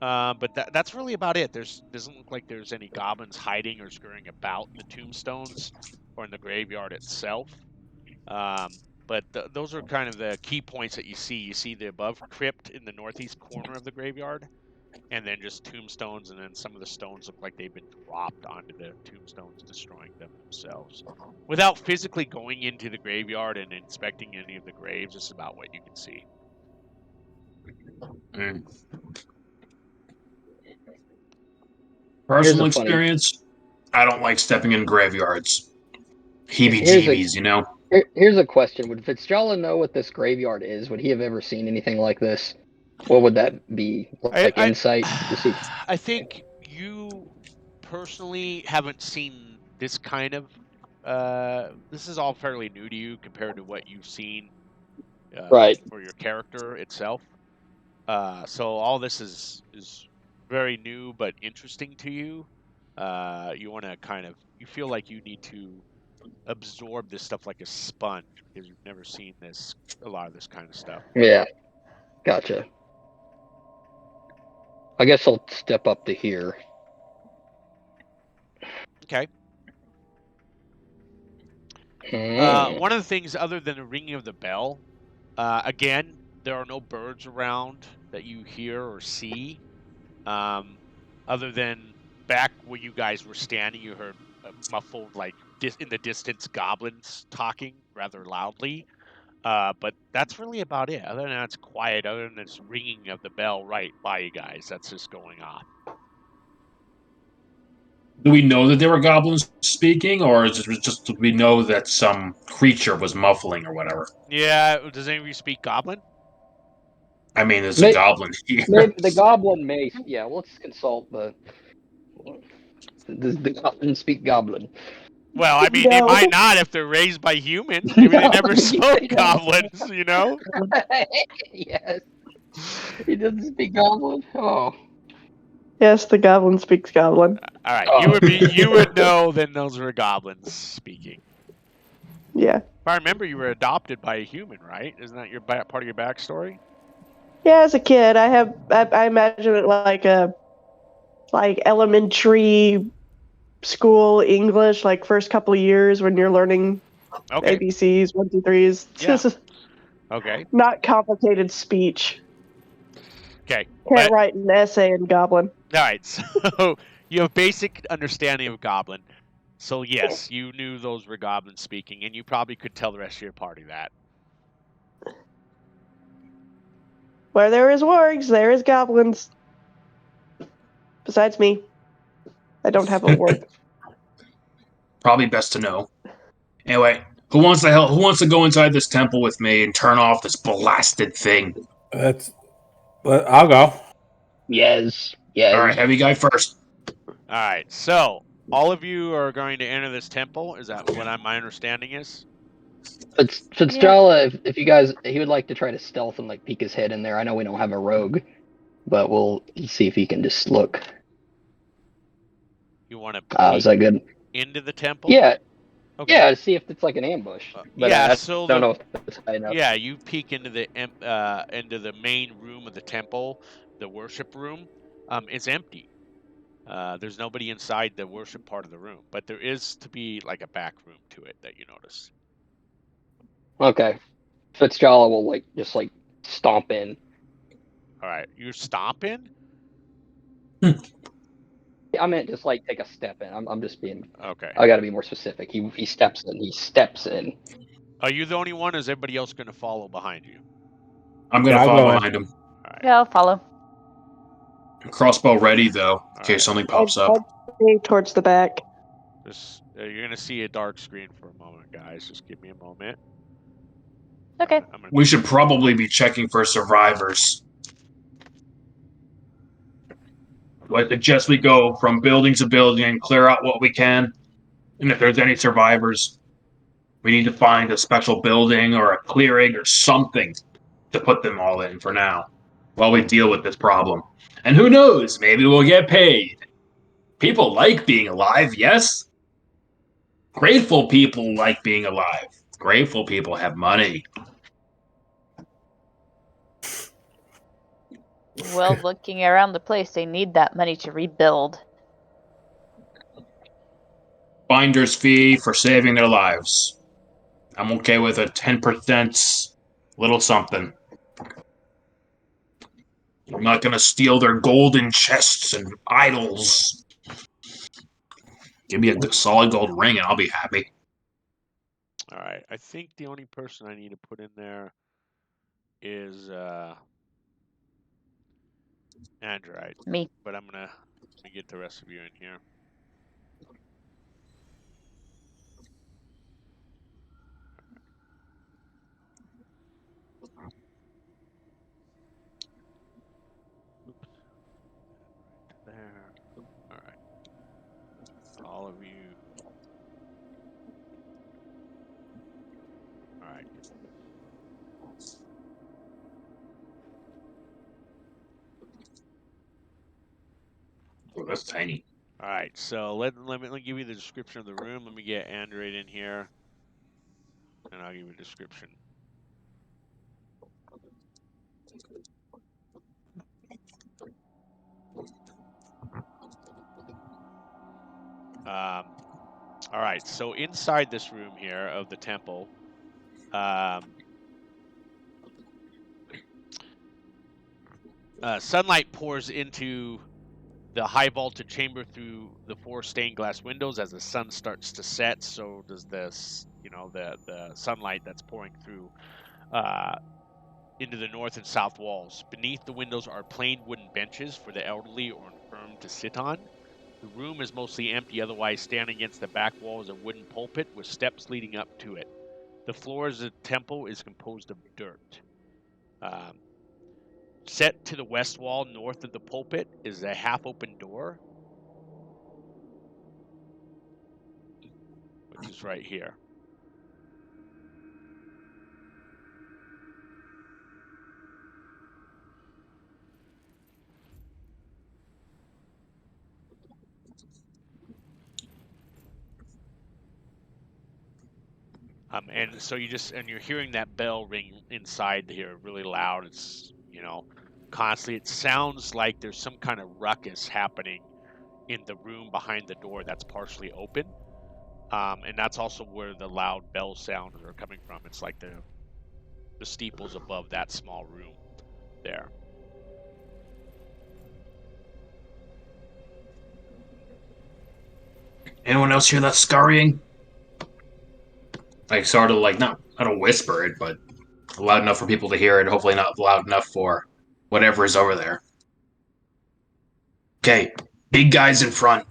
Speaker 5: But that's really about it. Doesn't look like there's any goblins hiding or scurrying about the tombstones or in the graveyard itself. But those are kind of the key points that you see. You see the above crypt in the northeast corner of the graveyard, and then just tombstones, and then some of the stones look like they've been dropped onto the tombstones, destroying them themselves. Without physically going into the graveyard and inspecting any of the graves, it's about what you can see.
Speaker 7: Personal
Speaker 3: Here's a funny-
Speaker 7: experience, I don't like stepping in graveyards. Heebie-jeebies,
Speaker 3: Here's a question: would Fitzgerald know what this graveyard is? Would he have ever seen anything like this? What would that be? Like insight to see?
Speaker 5: I think you personally haven't seen this kind of. This is all fairly new to you compared to what you've seen.
Speaker 3: Right.
Speaker 5: For your character itself. So all this is very new but interesting to you. You want to you feel like you need to absorb this stuff like a sponge because you've never seen a lot of this kind of stuff.
Speaker 3: Yeah. Gotcha. I guess I'll step up to here.
Speaker 5: Okay. One of the things, other than the ringing of the bell, again, there are no birds around that you hear or see. Other than back where you guys were standing, you heard muffled, like in the distance, goblins talking rather loudly. But that's really about it. Other than that, it's quiet. Other than this ringing of the bell right by you guys, that's just going on.
Speaker 7: Do we know that there were goblins speaking, or is it just do we know that some creature was muffling or whatever?
Speaker 5: Yeah, does any of you speak Goblin?
Speaker 7: I mean, there's a goblin here.
Speaker 3: Maybe the goblin may. Yeah, well, let's consult the goblin speak goblin.
Speaker 5: Well, I mean, they
Speaker 1: No.
Speaker 5: might not if they're raised by humans. Maybe they never spoke goblins, you know?
Speaker 3: Yes. He doesn't speak goblin? Oh.
Speaker 1: Yes, the goblin speaks goblin.
Speaker 5: All right,
Speaker 3: Oh.
Speaker 5: you would know then those were goblins speaking.
Speaker 1: Yeah.
Speaker 5: If I remember, you were adopted by a human, right? Isn't that your part of your backstory?
Speaker 1: Yeah, as a kid, I imagine it like elementary school English, like first couple of years when you're learning
Speaker 5: Okay.
Speaker 1: ABCs, 1, 2, 3s.
Speaker 5: Yeah. Okay.
Speaker 1: Not complicated speech.
Speaker 5: Okay.
Speaker 1: Can't write an essay in Goblin.
Speaker 5: All right. So you have basic understanding of Goblin. So yes, you knew those were goblins speaking, and you probably could tell the rest of your party that.
Speaker 1: Where there is wargs, there is goblins. Besides me, I don't have a warg.
Speaker 7: Probably best to know. Anyway, who wants to go inside this temple with me and turn off this blasted thing?
Speaker 4: I'll go.
Speaker 3: Yes. Yes.
Speaker 7: All right, heavy guy first.
Speaker 5: All right. So all of you are going to enter this temple. Is that what my understanding is?
Speaker 3: Fitzjala, if you guys, he would like to try to stealth and like peek his head in there. I know we don't have a rogue, but we'll see if he can just look.
Speaker 5: You want to
Speaker 3: Is that good?
Speaker 5: into the temple?
Speaker 3: Yeah.
Speaker 5: Okay.
Speaker 3: Yeah, to see if it's like an ambush. But
Speaker 5: yeah.
Speaker 3: I
Speaker 5: So
Speaker 3: don't know if it's high enough.
Speaker 5: yeah, you peek into the main room of the temple, the worship room. It's empty. There's nobody inside the worship part of the room, but there is to be like a back room to it that you notice.
Speaker 3: Okay. Fitzjala will just stomp in.
Speaker 5: All right, you're stomping.
Speaker 3: I meant just take a step in. I'm just being.
Speaker 5: Okay.
Speaker 3: I got to be more specific. He steps in. He steps in.
Speaker 5: Are you the only one? Or is everybody else going to follow behind you?
Speaker 7: I'm gonna
Speaker 4: Yeah, I'll
Speaker 7: follow
Speaker 4: go in.
Speaker 7: behind him.
Speaker 5: All right.
Speaker 6: Yeah, I'll follow.
Speaker 7: Crossbow ready though, in
Speaker 5: All
Speaker 7: case
Speaker 5: right.
Speaker 7: something pops up.
Speaker 1: I'd stay towards the back.
Speaker 5: Just you're going to see a dark screen for a moment, guys. Just give me a moment.
Speaker 6: Okay.
Speaker 5: I'm gonna
Speaker 7: We should probably be checking for survivors. I suggest we go from building to building and clear out what we can. And if there's any survivors, we need to find a special building or a clearing or something to put them all in for now, while we deal with this problem. And who knows, maybe we'll get paid. People like being alive, yes? Grateful people like being alive. Grateful people have money.
Speaker 6: Well, looking around the place, they need that money to rebuild.
Speaker 7: Finder's fee for saving their lives. I'm okay with a 10% little something. I'm not gonna steal their golden chests and idols. Give me a good solid gold ring and I'll be happy.
Speaker 5: All right. I think the only person I need to put in there is Android.
Speaker 6: Me.
Speaker 5: But I'm gonna get the rest of you in here. Oops. Right there. All right. All of you. All right.
Speaker 7: Oh, that's tiny.
Speaker 5: All right. So let me give you the description of the room. Let me get Android in here, and I'll give you a description. All right, so inside this room here of the temple, sunlight pours into the high vaulted chamber through the 4 stained glass windows as the sun starts to set. So does this, the sunlight that's pouring through into the north and south walls. Beneath the windows are plain wooden benches for the elderly or infirm to sit on. The room is mostly empty, otherwise standing against the back wall is a wooden pulpit with steps leading up to it. The floor of the temple is composed of dirt. Set to the west wall north of the pulpit is a half-open door, which is right here. And so you're hearing that bell ring inside here really loud. It's, constantly. It sounds like there's some kind of ruckus happening in the room behind the door that's partially open. And that's also where the loud bell sounds are coming from. It's like the steeples above that small room there.
Speaker 7: Anyone else hear that scurrying? Sort of not, I don't whisper it, but loud enough for people to hear it. Hopefully not loud enough for whatever is over there. Okay, big guys in front.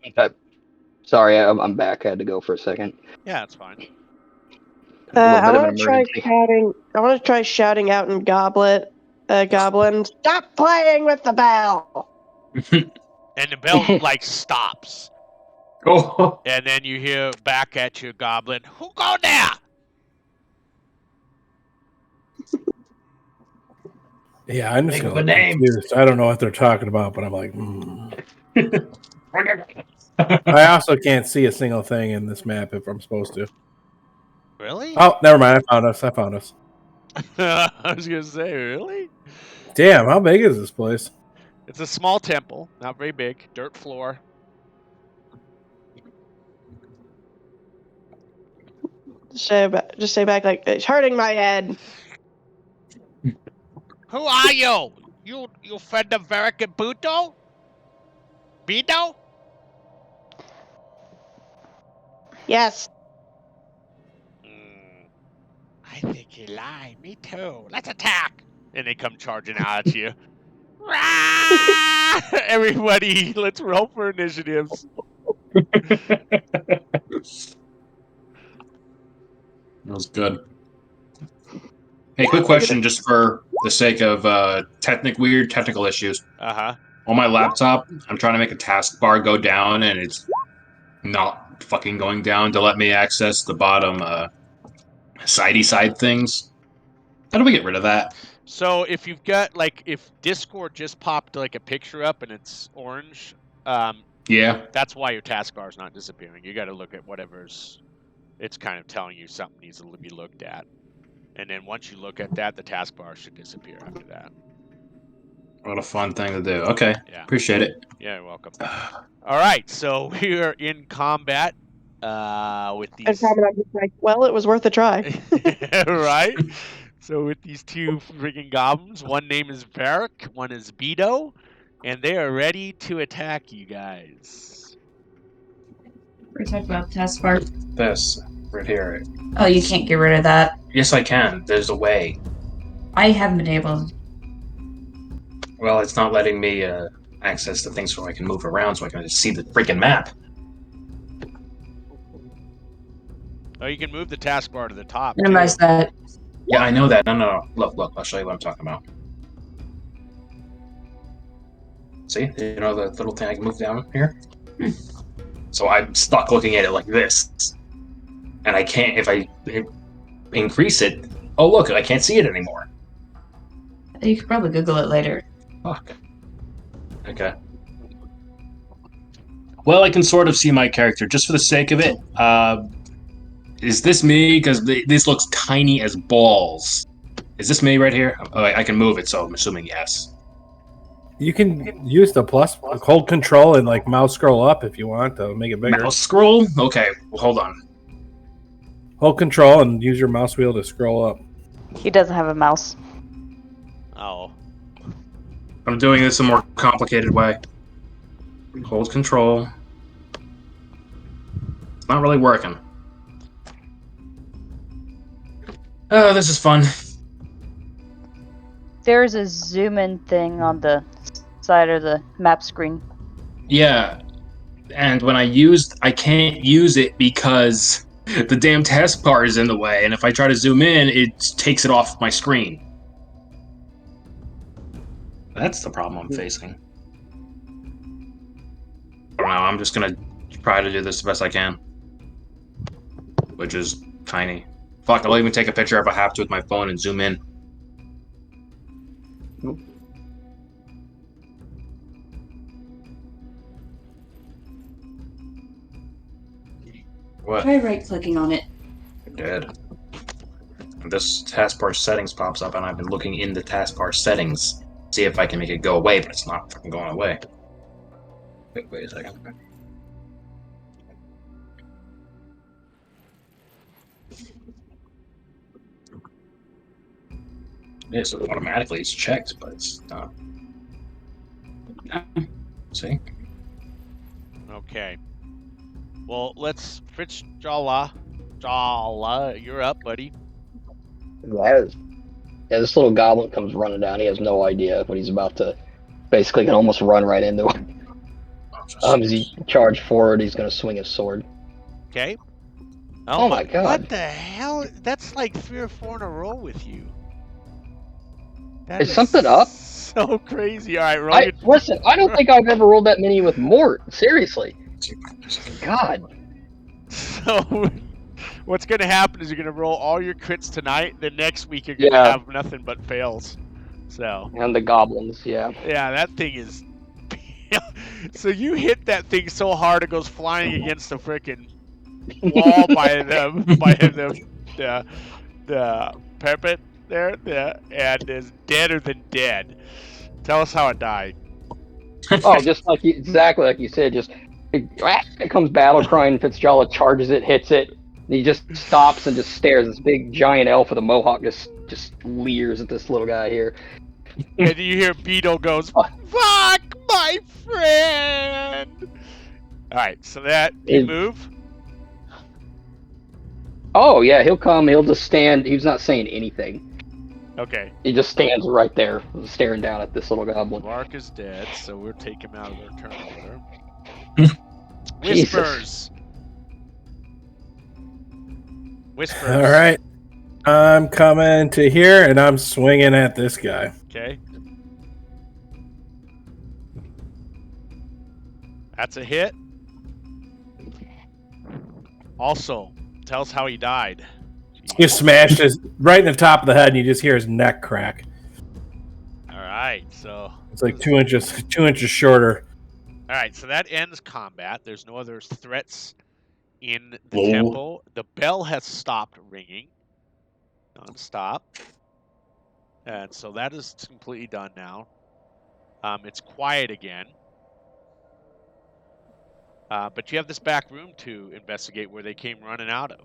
Speaker 3: Okay. Sorry, I'm back. I had to go for a second.
Speaker 5: Yeah, that's fine.
Speaker 1: I want to try shouting. I want to try shouting out in Goblin. Stop playing with the bell.
Speaker 5: And the bell like stops.
Speaker 7: Oh,
Speaker 5: And then you hear back at you, Goblin, "Who go there?"
Speaker 4: Yeah, I'm just
Speaker 7: Think of
Speaker 4: gonna
Speaker 7: a
Speaker 4: look
Speaker 7: name.
Speaker 4: confused. I don't know what they're talking about, but I'm like, I also can't see a single thing in this map if I'm supposed to.
Speaker 5: Really?
Speaker 4: Oh, never mind. I found us.
Speaker 5: I was gonna say, really?
Speaker 4: Damn, how big is this place?
Speaker 5: It's a small temple, not very big, dirt floor.
Speaker 1: Just say back like, it's hurting my head.
Speaker 5: Who are you? You friend of Varric and Buto? Bido?
Speaker 1: Yes.
Speaker 5: I think you lie. Me too. Let's attack. And they come charging out at you. Rah! Everybody, let's roll for initiatives.
Speaker 7: that was good. Hey, quick question, just for the sake of weird technical issues.
Speaker 5: Uh-huh.
Speaker 7: On my laptop, I'm trying to make a taskbar go down, and it's not fucking going down to let me access the bottom sidey side things. How do we get rid of that?
Speaker 5: So if you've got, like, if Discord just popped, like, a picture up and it's orange,
Speaker 7: Yeah.
Speaker 5: that's why your taskbar is not disappearing. You got to look at whatever's, it's kind of telling you something needs to be looked at. And then once you look at that, the taskbar should disappear after that.
Speaker 7: What a fun thing to do. Okay.
Speaker 5: Yeah.
Speaker 7: Appreciate it.
Speaker 5: Yeah, you're welcome. All right, so we are in combat with
Speaker 1: And
Speaker 5: these.
Speaker 1: probably I'm just like, well, it was worth a try.
Speaker 5: Right? So with these two freaking goblins, one name is Varric, one is Bido, and they are ready to attack you guys.
Speaker 8: We're talking about taskbar.
Speaker 7: This right here.
Speaker 8: Oh, you can't get rid of that.
Speaker 7: Yes, I can. There's a way.
Speaker 8: I haven't been able.
Speaker 7: Well, it's not letting me access the things so I can move around so I can see the freaking map.
Speaker 5: Oh, you can move the taskbar to the top.
Speaker 8: Minimize
Speaker 5: too.
Speaker 8: that.
Speaker 7: Yeah, I know that. No. Look. I'll show you what I'm talking about. See? You know the little thing I can move down here? So I'm stuck looking at it like this. And I can't, if I increase it, oh look, I can't see it anymore.
Speaker 8: You could probably Google it later.
Speaker 7: Fuck. Okay. Well, I can sort of see my character, just for the sake of it. Is this me? Because this looks tiny as balls. Is this me right here? Oh, I can move it, so I'm assuming yes.
Speaker 4: You can use the plus, hold control, and like mouse scroll up if you want to make it bigger.
Speaker 7: Mouse scroll? Okay, well, hold on.
Speaker 4: Hold control and use your mouse wheel to scroll up.
Speaker 6: He doesn't have a mouse.
Speaker 5: Oh.
Speaker 7: I'm doing this a more complicated way. Hold control. It's not really working. Oh, this is fun.
Speaker 6: There's a zoom in thing on the side of the map screen.
Speaker 7: Yeah, and when I can't use it because the damn taskbar is in the way, and if I try to zoom in, it takes it off my screen. That's the problem I'm facing. I don't know, I'm just gonna try to do this the best I can. Which is tiny. Fuck, I'll even take a picture if I have to with my phone and zoom in. What?
Speaker 8: Try right-clicking on it.
Speaker 7: I did. This taskbar settings pops up, and I've been looking in the taskbar settings, see if I can make it go away, but it's not fucking going away. Wait a second. Yeah, so automatically it's checked, but it's not. See?
Speaker 5: Okay. Well, let's Fritz Jala. Jala, you're up, buddy.
Speaker 9: Yeah, this little goblin comes running down. He has no idea what he's about to. Basically, can almost run right into him. As he charged forward, he's going to swing his sword.
Speaker 5: Okay.
Speaker 9: Oh my god.
Speaker 5: What the hell? That's like 3 or 4 in a row with you. That
Speaker 9: Is
Speaker 5: is
Speaker 9: something up?
Speaker 5: so crazy. All right, roll your
Speaker 9: Listen, I don't think I've ever rolled that many with Mort. Seriously. God.
Speaker 5: So, what's going to happen is you're going to roll all your crits tonight. The next week you're going to
Speaker 9: Yeah.
Speaker 5: have nothing but fails. So,
Speaker 9: And the goblins, yeah.
Speaker 5: yeah, that thing is. So you hit that thing so hard it goes flying against the freaking wall by the parapet there, and is deader than dead. Tell us how it died.
Speaker 9: Oh, just like exactly like you said, just it comes battle crying. Fitzgerald charges it, hits it. And he just stops and just stares. This big giant elf with a mohawk just leers at this little guy here.
Speaker 5: And you hear Beetle goes, "Fuck my friend!" Alright, so that, you move?
Speaker 9: Oh, yeah, he'll come, he'll just stand. He's not saying anything.
Speaker 5: Okay.
Speaker 9: He just stands right there, staring down at this little goblin.
Speaker 5: Mark is dead, so we'll take him out of our turn order.
Speaker 9: Jesus.
Speaker 5: Whispers! Whispers.
Speaker 4: All right. I'm coming to here, and I'm swinging at this guy.
Speaker 5: Okay. That's a hit. Also, tell us how he died.
Speaker 4: You smashed his right in the top of the head, and you just hear his neck crack.
Speaker 5: Alright, so...
Speaker 4: It's like 2 inches shorter.
Speaker 5: Alright, so that ends combat. There's no other threats in the
Speaker 7: Whoa.
Speaker 5: temple. The bell has stopped ringing. Non-stop. And so that is completely done now. It's quiet again. But you have this back room to investigate where they came running out of.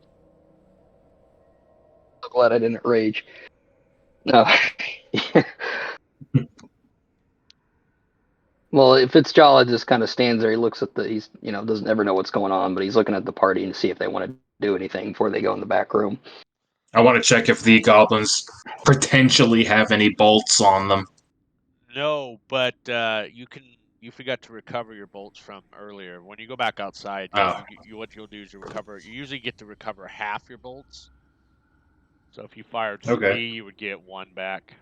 Speaker 9: So glad I didn't rage. No. Well, if Fitzgerald just kind of stands there, he looks at he's, doesn't ever know what's going on, but he's looking at the party to see if they want to do anything before they go in the back room.
Speaker 7: I want to check if the goblins potentially have any bolts on them.
Speaker 5: No, but you forgot to recover your bolts from earlier. When you go back outside, what you'll do is you usually get to recover half your bolts. So if you fired 3, you would get 1 back.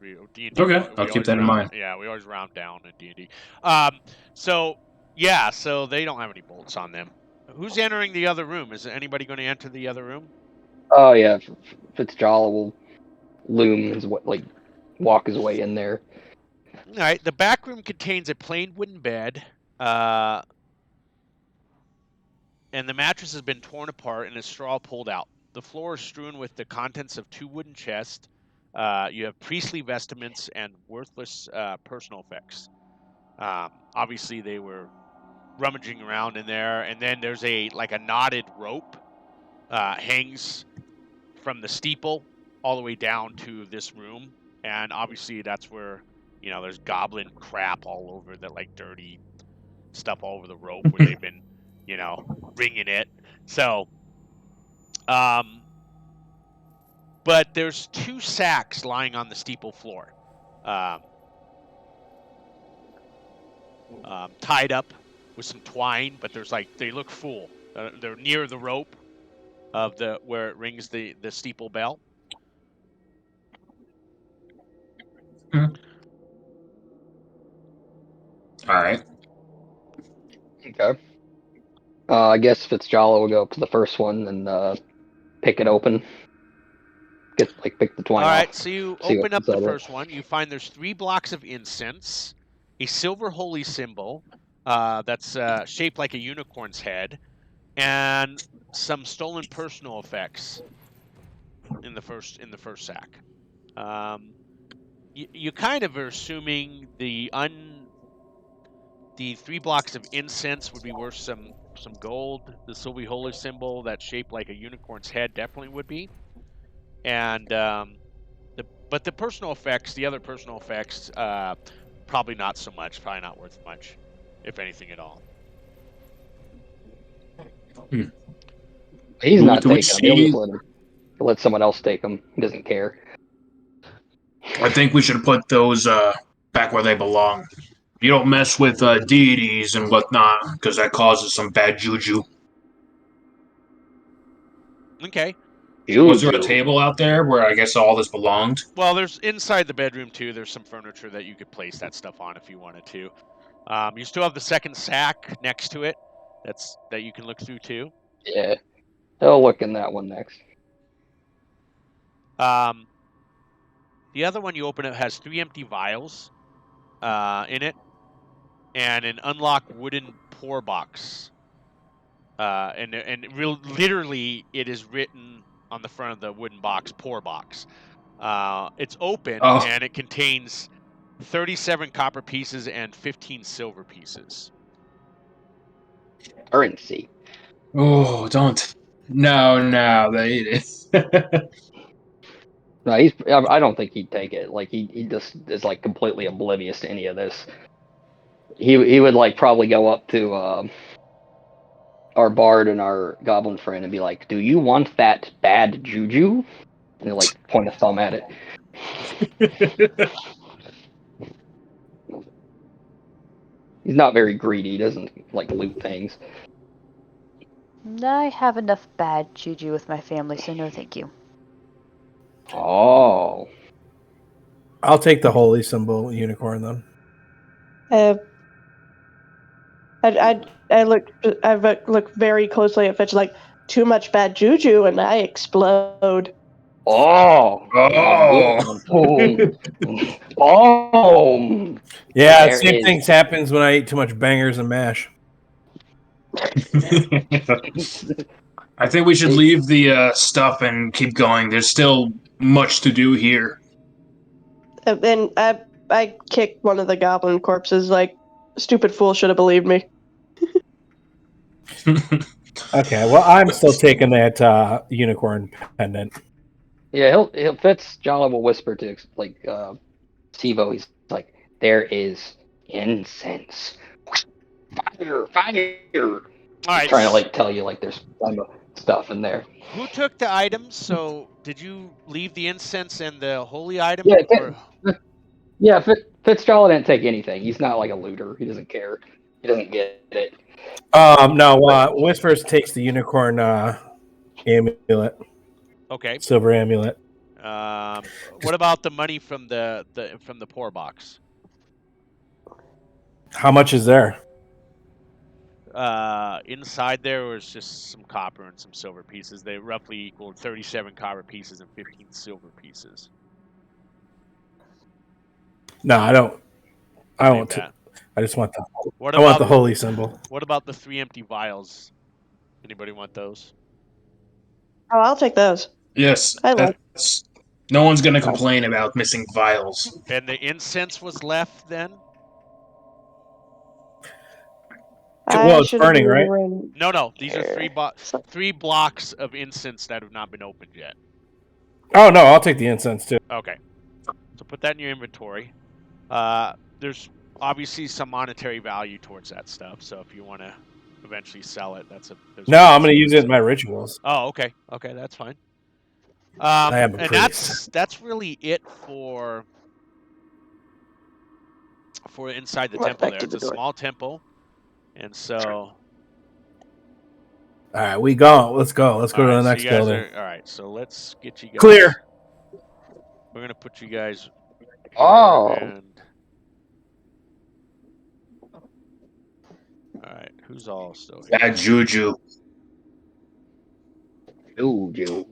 Speaker 7: Okay, I'll keep that in mind.
Speaker 5: Yeah, we always round down in D&D. So they don't have any bolts on them. Who's entering the other room? Is anybody going to enter the other room?
Speaker 9: Oh, yeah. Fitzgerald will walk his way in there.
Speaker 5: All right, the back room contains a plain wooden bed, and the mattress has been torn apart and a straw pulled out. The floor is strewn with the contents of 2 wooden chests. You have priestly vestments and worthless personal effects. Obviously, they were rummaging around in there, and then there's a knotted rope hangs from the steeple all the way down to this room, and obviously that's where there's goblin crap all over dirty stuff all over the rope where they've been ringing it. So but there's 2 sacks lying on the steeple floor, tied up with some twine, but there's they look full. They're near the rope of where it rings the steeple bell.
Speaker 7: All right.
Speaker 9: Okay. I guess Fitzgerald will go up to the first one and pick it open. Pick the twine off.
Speaker 5: All right, so you open up the first one. You find there's 3 blocks of incense, a silver holy symbol that's shaped like a unicorn's head, and some stolen personal effects in the first sack. You kind of are assuming the 3 blocks of incense would be worth some gold. The silver holy symbol that's shaped like a unicorn's head definitely would be. And but the personal effects, the other personal effects, probably not so much. Probably not worth much, if anything at all.
Speaker 9: He's not taking them. He'll let someone else take them. He doesn't care.
Speaker 7: I think we should put those back where they belong. You don't mess with deities and whatnot, because that causes some bad juju.
Speaker 5: Okay.
Speaker 7: Was there a
Speaker 9: Juju.
Speaker 7: table out there where I guess all this belonged?
Speaker 5: Well, there's inside the bedroom too. There's some furniture that you could place that stuff on if you wanted to. You still have the second sack next to it. That you can look through too.
Speaker 9: Yeah. He'll look in that one next.
Speaker 5: The other one you open it has 3 empty vials in it, and an unlocked wooden pour box. Literally, it is written on the front of the wooden box, pour box. It's open
Speaker 7: Oh.
Speaker 5: and it contains 37 copper pieces and 15 silver pieces.
Speaker 9: Currency.
Speaker 7: Oh, don't. No, they eat it.
Speaker 9: No, I don't think he'd take it. Like he just is like completely oblivious to any of this. He would like probably go up to our bard and our goblin friend and be like, "Do you want that bad juju?" And he'll like point a thumb at it. He's not very greedy. He doesn't like loot things.
Speaker 6: I have enough bad juju with my family, so no thank you.
Speaker 9: Oh.
Speaker 4: I'll take the holy symbol unicorn then.
Speaker 1: I look very closely at Fitch, like, too much bad juju, and I explode.
Speaker 9: Oh.
Speaker 7: Oh.
Speaker 9: Boom. Boom.
Speaker 4: Yeah,
Speaker 9: There
Speaker 4: same
Speaker 9: is-
Speaker 4: things happens when I eat too much bangers and mash.
Speaker 7: I think we should leave the stuff and keep going. There's still much to do here.
Speaker 1: And I kicked one of the goblin corpses, like, stupid fool should have believed me.
Speaker 4: Okay, well, I'm still taking that unicorn pendant.
Speaker 9: Yeah, he'll Jala will whisper to like Sivo. He's like, "There is incense, fire."
Speaker 5: All right.
Speaker 9: Trying to like tell you like there's stuff in there.
Speaker 5: Who took the items? So did you leave the incense and the holy item?
Speaker 9: Yeah,
Speaker 5: or-
Speaker 9: Yeah, Fitzgerald didn't take anything. He's not like a looter. He doesn't care. He doesn't get it.
Speaker 4: No, Whispers takes the unicorn amulet,
Speaker 5: Okay.
Speaker 4: silver amulet.
Speaker 5: What about the money from the pour box?
Speaker 4: How much is there?
Speaker 5: Inside there was just some copper and some silver pieces. They roughly equaled 37 copper pieces and 15 silver pieces.
Speaker 4: No, I don't. I
Speaker 5: Leave
Speaker 4: want to.
Speaker 5: that.
Speaker 4: I just want the.
Speaker 5: What
Speaker 4: I want
Speaker 5: about
Speaker 4: the holy symbol.
Speaker 5: What about the 3 empty vials? Anybody want those?
Speaker 1: Oh, I'll take those.
Speaker 7: Yes.
Speaker 1: I like-
Speaker 7: No one's going to complain about missing vials.
Speaker 5: And the incense was left then?
Speaker 4: Well, it's
Speaker 1: shouldn't
Speaker 4: burning,
Speaker 1: be
Speaker 4: right?
Speaker 1: wearing-
Speaker 5: No. These are
Speaker 1: Here.
Speaker 5: 3 blocks of incense that have not been opened yet.
Speaker 4: Oh no, I'll take the incense too.
Speaker 5: Okay. So put that in your inventory. There's obviously some monetary value towards that stuff. So if you want to eventually sell it, there's
Speaker 4: No, I'm going to use it in my rituals.
Speaker 5: Oh, okay. Okay, that's fine.
Speaker 4: I am a
Speaker 5: And
Speaker 4: priest.
Speaker 5: that's really it for inside the
Speaker 1: Right
Speaker 5: temple
Speaker 1: back
Speaker 5: there.
Speaker 1: to
Speaker 5: It's
Speaker 1: the
Speaker 5: a
Speaker 1: door.
Speaker 5: small temple. And so
Speaker 4: All right, we go. Let's go. Let's go to the
Speaker 5: Alright, so
Speaker 4: next
Speaker 5: you guys
Speaker 4: building.
Speaker 5: all right, so let's get you guys
Speaker 4: Clear.
Speaker 5: We're gonna put you guys here
Speaker 9: Oh.
Speaker 5: and alright, who's all still here?
Speaker 7: Bad juju.
Speaker 9: Juju.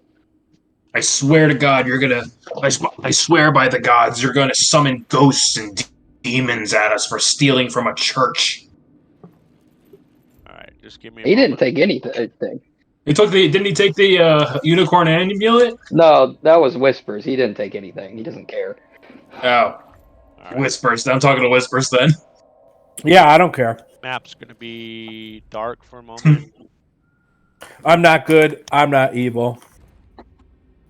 Speaker 7: I swear to God, you're gonna. I swear by the gods, you're gonna summon ghosts and demons at us for stealing from a church.
Speaker 5: Alright, just give me a
Speaker 9: He didn't
Speaker 5: moment.
Speaker 9: take anything.
Speaker 7: He took the. Didn't he take the unicorn amulet?
Speaker 9: No, that was Whispers. He didn't take anything. He doesn't care.
Speaker 7: Oh,
Speaker 5: Alright,
Speaker 7: Whispers. I'm talking to Whispers then.
Speaker 4: Yeah, I don't care.
Speaker 5: map's gonna be dark for a moment.
Speaker 4: I'm not good. I'm not evil.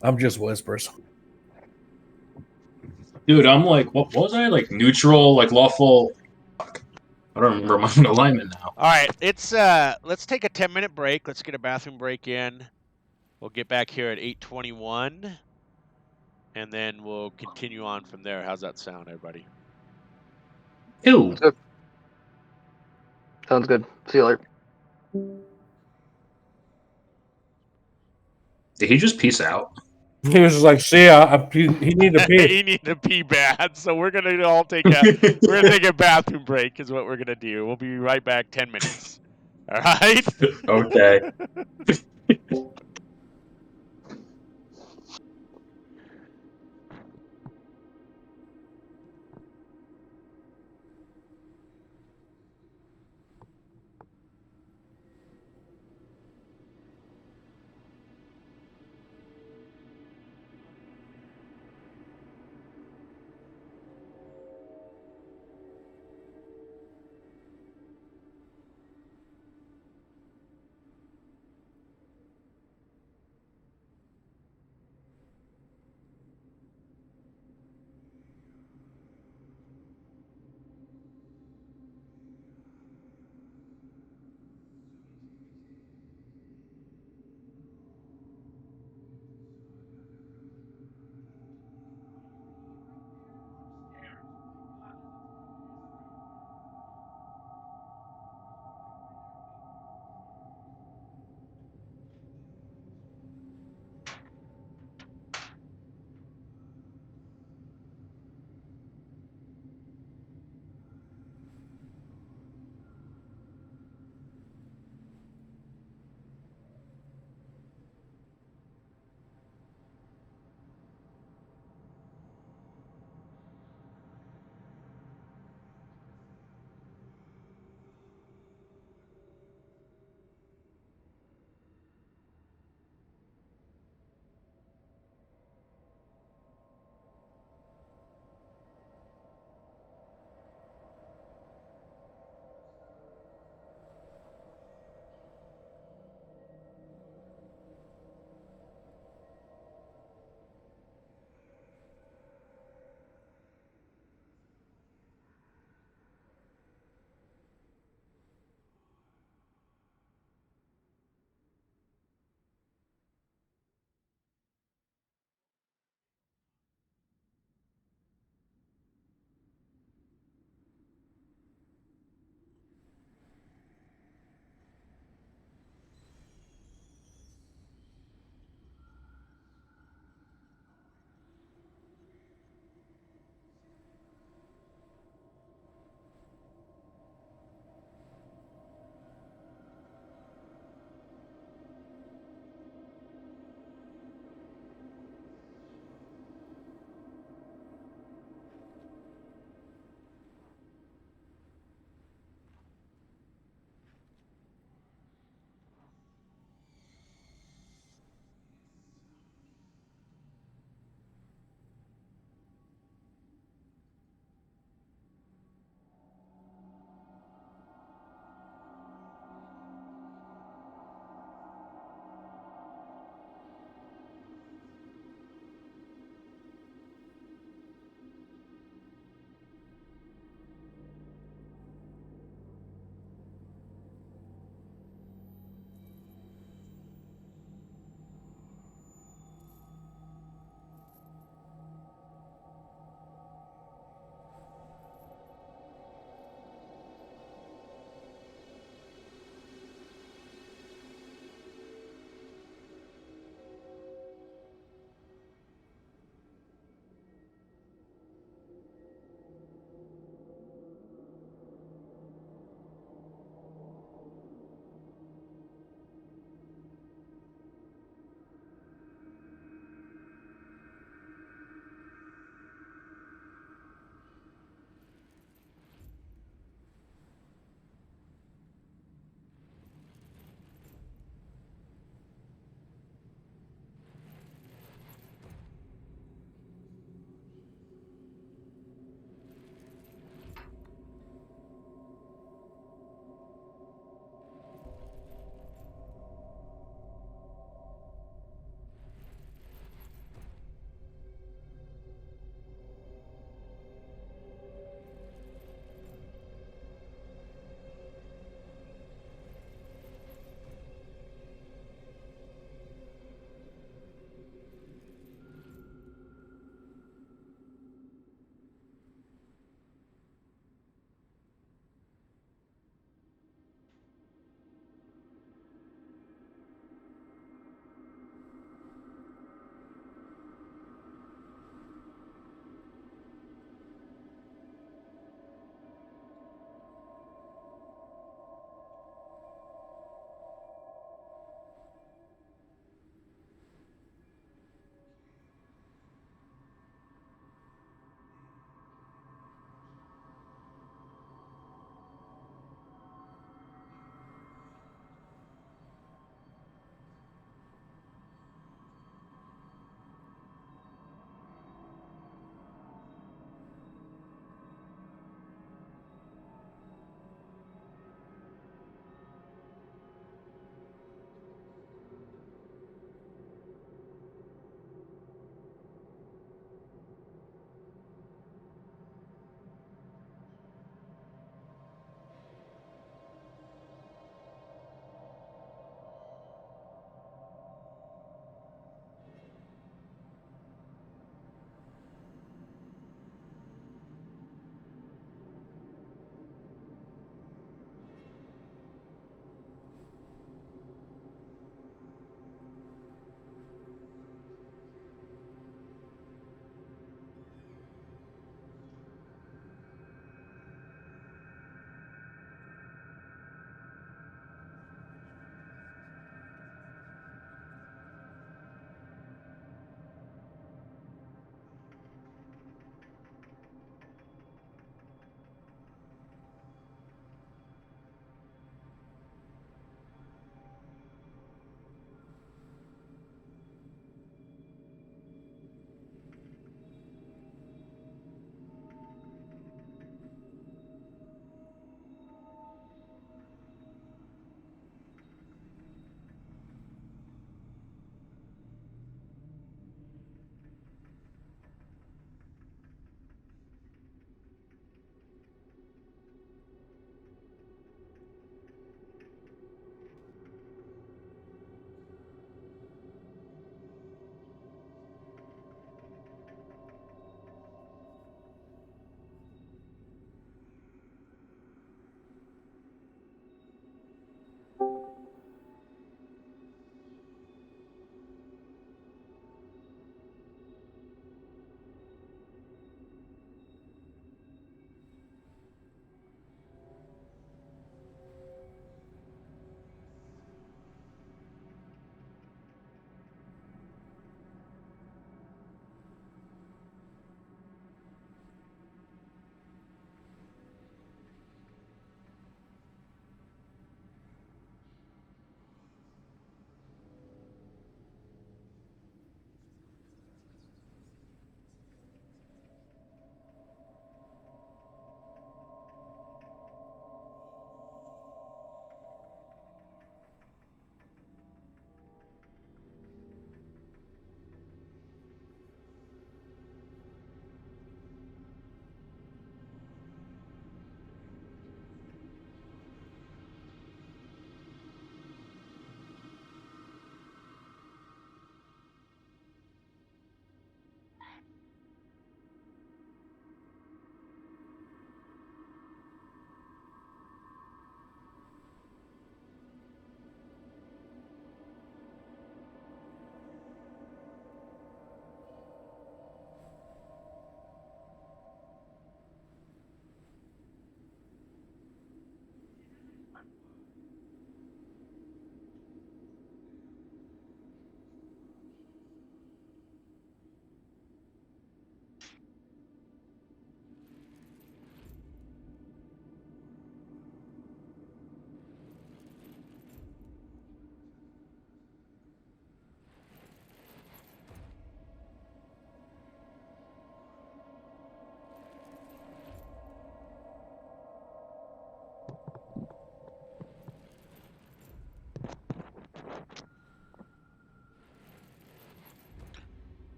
Speaker 4: I'm just Whispers.
Speaker 7: Dude, I'm like, what was I? Like neutral, like lawful. Fuck. I don't remember my alignment now.
Speaker 5: Alright, it's let's take a 10-minute break. Let's get a bathroom break in. We'll get back here at 8:21. And then we'll continue on from there. How's that sound, everybody?
Speaker 7: Ew.
Speaker 9: Sounds good. See you later.
Speaker 7: Did he just peace out?
Speaker 4: He was just like, "See ya." He needed to pee.
Speaker 5: He needed to pee bad, so we're gonna all take a bathroom break. Is what we're gonna do. We'll be right back. 10 minutes. All right.
Speaker 7: Okay.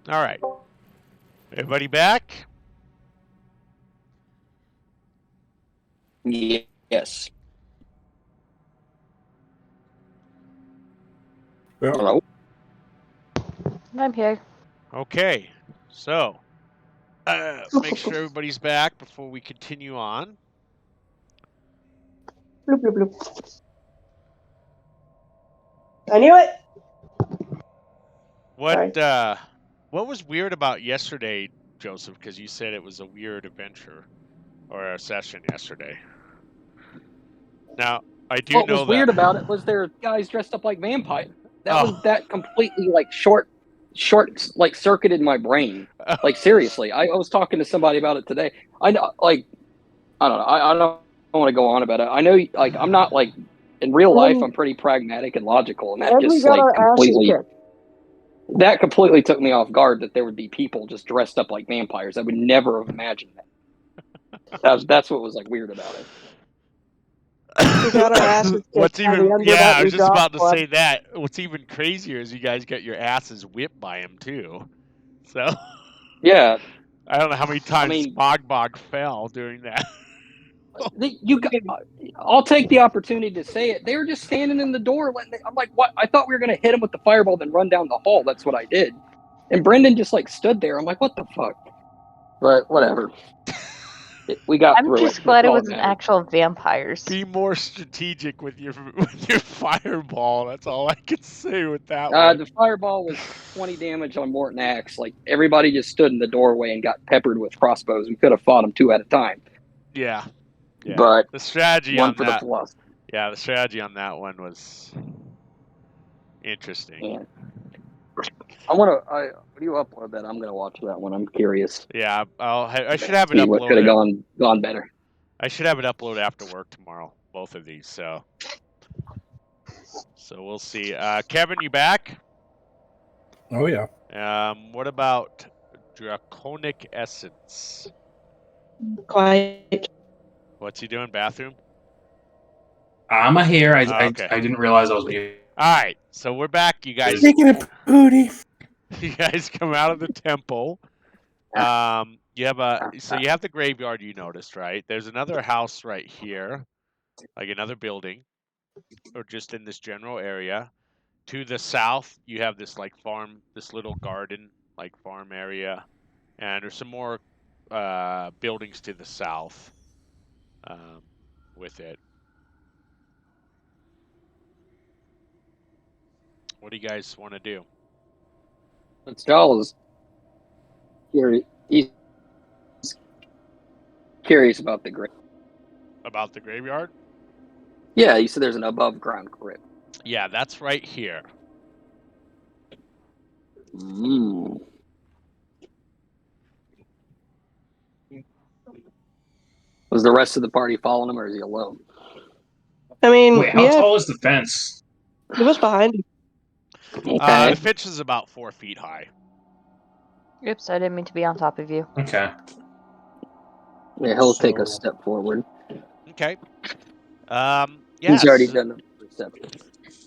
Speaker 5: All right. Everybody back?
Speaker 3: Yes.
Speaker 4: Yeah.
Speaker 3: Hello.
Speaker 6: I'm here.
Speaker 5: Okay. So, make sure everybody's back before we continue on.
Speaker 1: Bloop, bloop, bloop. I knew it.
Speaker 5: What was weird about yesterday, Joseph? Because you said it was a weird adventure or a session yesterday. Now, I do
Speaker 3: What
Speaker 5: know
Speaker 3: was weird
Speaker 5: that.
Speaker 3: about it was there guys dressed up like vampires.
Speaker 5: Oh.
Speaker 3: That completely like short like circuited my brain. Like seriously, I was talking to somebody about it today. I know, like, I don't know. I don't want to go on about it. I know, like, I'm not like in real life. I'm pretty pragmatic and logical, and that
Speaker 1: And we
Speaker 3: just
Speaker 1: got
Speaker 3: like
Speaker 1: our asses
Speaker 3: completely
Speaker 1: kicked.
Speaker 3: that completely took me off guard. That there would be people just dressed up like vampires. I would never have imagined that. That's what was like weird about it.
Speaker 1: We got our asses kicked.
Speaker 5: What's
Speaker 1: by
Speaker 5: even?
Speaker 1: the
Speaker 5: Yeah, I
Speaker 1: Underbelly
Speaker 5: was just about to
Speaker 1: Dog
Speaker 5: say that. What's even crazier is you guys got your asses whipped by him too. So
Speaker 3: Yeah,
Speaker 5: I don't know how many times
Speaker 3: mean-
Speaker 5: Spogbog fell doing that.
Speaker 3: I'll take the opportunity to say it. They were just standing in the door. I'm like, what? I thought we were going to hit him with the fireball, then run down the hall. That's what I did. And Brendan just like stood there. I'm like, what the fuck? But whatever. We got
Speaker 6: I'm
Speaker 3: through
Speaker 6: just
Speaker 3: it.
Speaker 6: glad it
Speaker 3: That's all that
Speaker 6: wasn't
Speaker 3: matters.
Speaker 6: actual vampires.
Speaker 5: Be more strategic with your fireball. That's all I can say with that
Speaker 3: The fireball was 20 damage on Morton Axe. Like everybody just stood in the doorway and got peppered with crossbows. We could have fought them 2 at a time.
Speaker 5: Yeah.
Speaker 3: But
Speaker 5: the strategy
Speaker 3: one
Speaker 5: on
Speaker 3: for
Speaker 5: that.
Speaker 3: the plus.
Speaker 5: Yeah, the strategy on that one was interesting.
Speaker 3: Yeah. What do you upload that? I'm gonna watch that one. I'm curious.
Speaker 5: Yeah, I should have it
Speaker 3: See what could have
Speaker 5: uploaded.
Speaker 3: gone better.
Speaker 5: I should have it uploaded after work tomorrow. Both of these, so we'll see. Kevin, you back?
Speaker 4: Oh yeah.
Speaker 5: What about Draconic Essence?
Speaker 1: Quiet.
Speaker 5: What's he doing? Bathroom?
Speaker 7: I'm here.
Speaker 5: Okay.
Speaker 7: I didn't realize I was muted.
Speaker 5: All right, so we're back. You guys.
Speaker 4: Speaking of booty.
Speaker 5: You guys come out of the temple. You have the graveyard you noticed, right? There's another house right here, like another building, or just in this general area. To the south, you have this like farm, this little garden, like farm area, and there's some more buildings to the south with it. What do you guys want to do?
Speaker 3: But Charles is curious about the grave.
Speaker 5: About the graveyard?
Speaker 3: Yeah, you said there's an above ground crypt.
Speaker 5: Yeah, that's right here.
Speaker 3: Was the rest of the party following him, or is he alone?
Speaker 1: I mean,
Speaker 7: Wait, how
Speaker 1: yeah,
Speaker 7: tall is the fence?
Speaker 1: it was behind him.
Speaker 3: Okay.
Speaker 5: The fence is about 4 feet high.
Speaker 6: Oops, I didn't mean to be on top of you.
Speaker 7: Okay.
Speaker 3: Yeah, he'll take a
Speaker 7: So-
Speaker 3: step forward.
Speaker 5: Okay.
Speaker 3: He's already done the perception.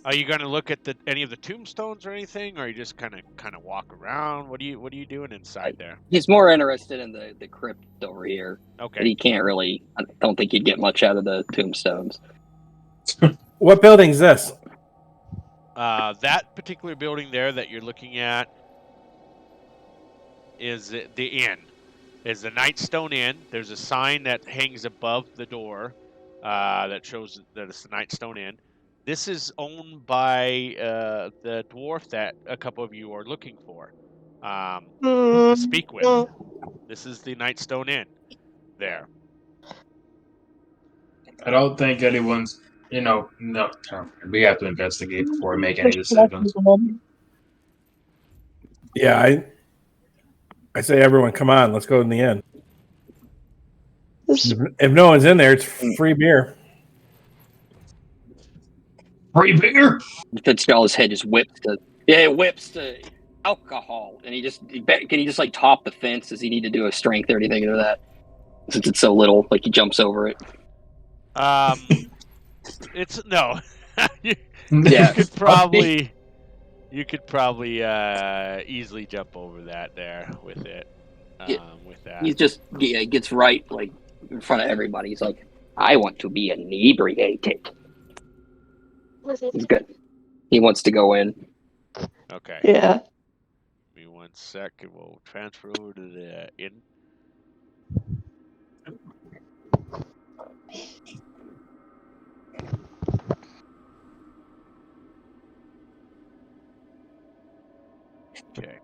Speaker 5: Are you going to look at any of the tombstones or anything, or are you just kind of walk around? What are you doing inside there?
Speaker 3: He's more interested in the crypt over here. But
Speaker 5: Okay.
Speaker 3: he can't really. I don't think he'd get much out of the tombstones.
Speaker 4: What building's this?
Speaker 5: That particular building there that you're looking at is the inn. Is the Nightstone Inn. There's a sign that hangs above the door that shows that it's the Nightstone Inn. This is owned by the dwarf that a couple of you are looking for to speak with. This is the Nightstone Inn there.
Speaker 7: I don't think anyone's. No. We have to investigate before we make any decisions.
Speaker 4: Yeah, I say everyone, come on, let's go in the inn. If no one's in there, it's free beer.
Speaker 7: Free beer?
Speaker 3: Fitzgerald's head just whips to alcohol, and can he just like top the fence? Does he need to do a strength or anything to that? Since it's so little, like he jumps over it.
Speaker 5: It's no. you
Speaker 3: Yeah.
Speaker 5: could probably. You could probably easily jump over that there with it. With that.
Speaker 3: He just gets right like in front of everybody. He's like, I want to be inebriated. He's good. He wants to go in.
Speaker 5: Okay.
Speaker 1: Yeah.
Speaker 5: Give me 1 second. We'll transfer over to the in. Okay.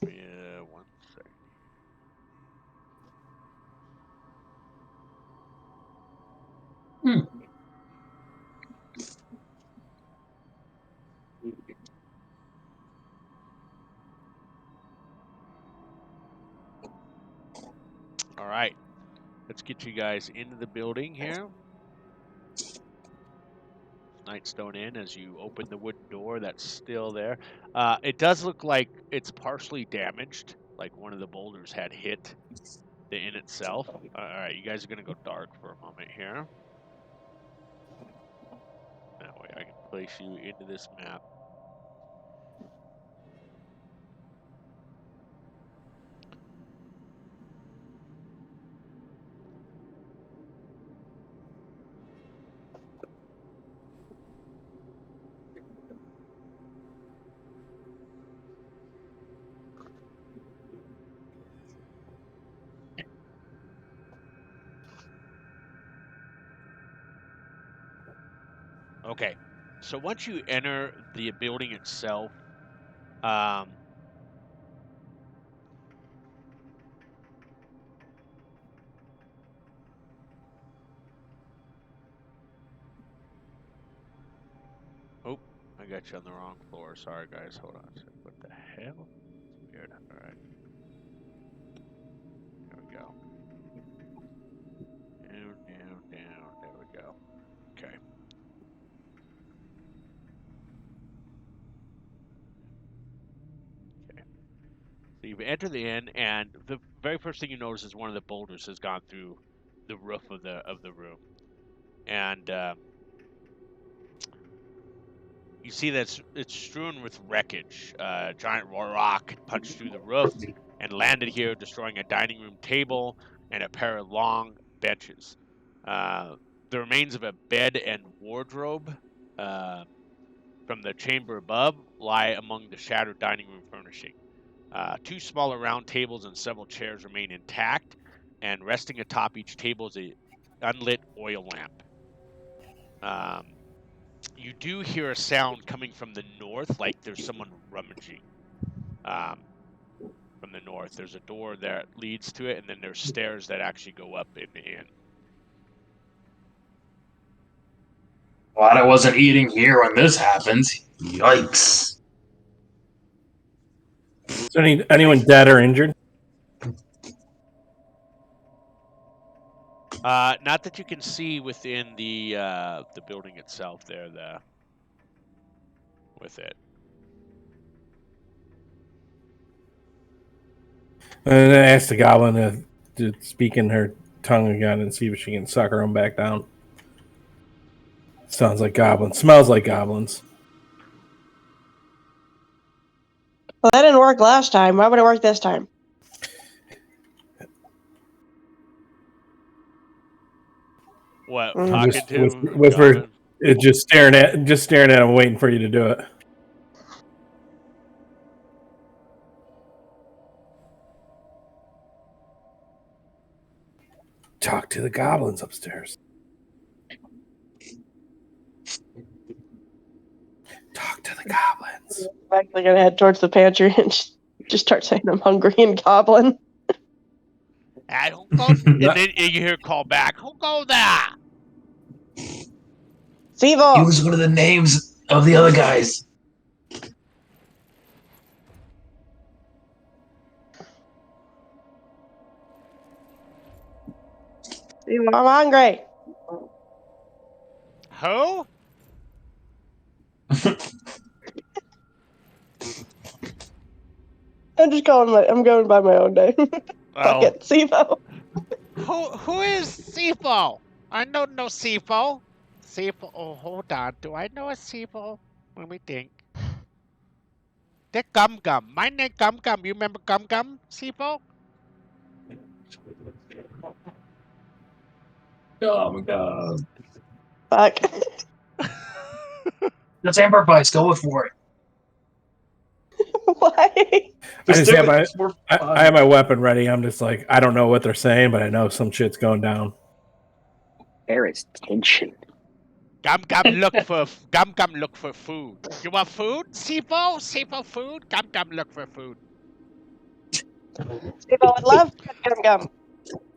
Speaker 5: Yeah, 1 second. All right. Let's get you guys into the building here. Nightstone in as you open the wooden door that's still there. It does look like it's partially damaged, like one of the boulders had hit the inn itself. All right, you guys are going to go dark for a moment here. That way I can place you into this map. Okay, so once you enter the building itself, oh, I got you on the wrong floor. Sorry, guys. Hold on a second. What the hell? It's weird. All right. There we go. Down, down, down. There we go. Okay. So you've entered the inn, and the very first thing you notice is one of the boulders has gone through the roof of the room, and you see that it's strewn with wreckage. Giant rock punched through the roof and landed here, destroying a dining room table and a pair of long benches. The remains of a bed and wardrobe from the chamber above lie among the shattered dining room furnishing. 2 smaller round tables and several chairs remain intact, and resting atop each table is an unlit oil lamp. You do hear a sound coming from the north, like there's someone rummaging from the north. There's a door that leads to it, and then there's stairs that actually go up in the inn.
Speaker 7: Glad I wasn't eating here when this happens. Yikes.
Speaker 4: Is anyone dead or injured?
Speaker 5: Not that you can see within the building itself there, with it.
Speaker 4: And I asked the goblin to speak in her tongue again and see if she can sucker him back down. Sounds like goblins. Smells like goblins.
Speaker 1: Well, that didn't work last time. Why would it work this time?
Speaker 5: What?
Speaker 1: Mm.
Speaker 5: Talking
Speaker 4: Just
Speaker 5: to
Speaker 4: whisper, just staring at him, waiting for you to do it. Talk to the goblins upstairs. Talk to the goblins.
Speaker 1: I'm actually gonna head towards the pantry and just start saying I'm hungry and goblin.
Speaker 5: And then you hear a call back. Who go there?
Speaker 1: Sivo!
Speaker 7: Use one of the names of the other guys.
Speaker 1: Sivo, I'm hungry.
Speaker 5: Who?
Speaker 1: I'm going by my own name. Fuck it, Sivo.
Speaker 5: who is Sifo? I don't know Sifo. Sifo. Oh, hold on. Do I know a Sifo? Let me think. The Gum Gum. My name Gum Gum. You remember Gum Gum, Sifo?
Speaker 7: Oh my god.
Speaker 1: Fuck.
Speaker 7: That's Amber Vice. Go for it.
Speaker 1: Why?
Speaker 4: I
Speaker 7: Just
Speaker 4: just
Speaker 7: do
Speaker 4: have
Speaker 7: it.
Speaker 4: my
Speaker 7: It's more
Speaker 4: I
Speaker 7: fun.
Speaker 4: have my weapon ready. I'm just like, I don't know what they're saying, but I know some shit's going down.
Speaker 3: There is tension.
Speaker 5: Gum Gum look for food. You want food, Sifo? Sifo food? Gum Gum look for food.
Speaker 1: If I would love Gum Gum.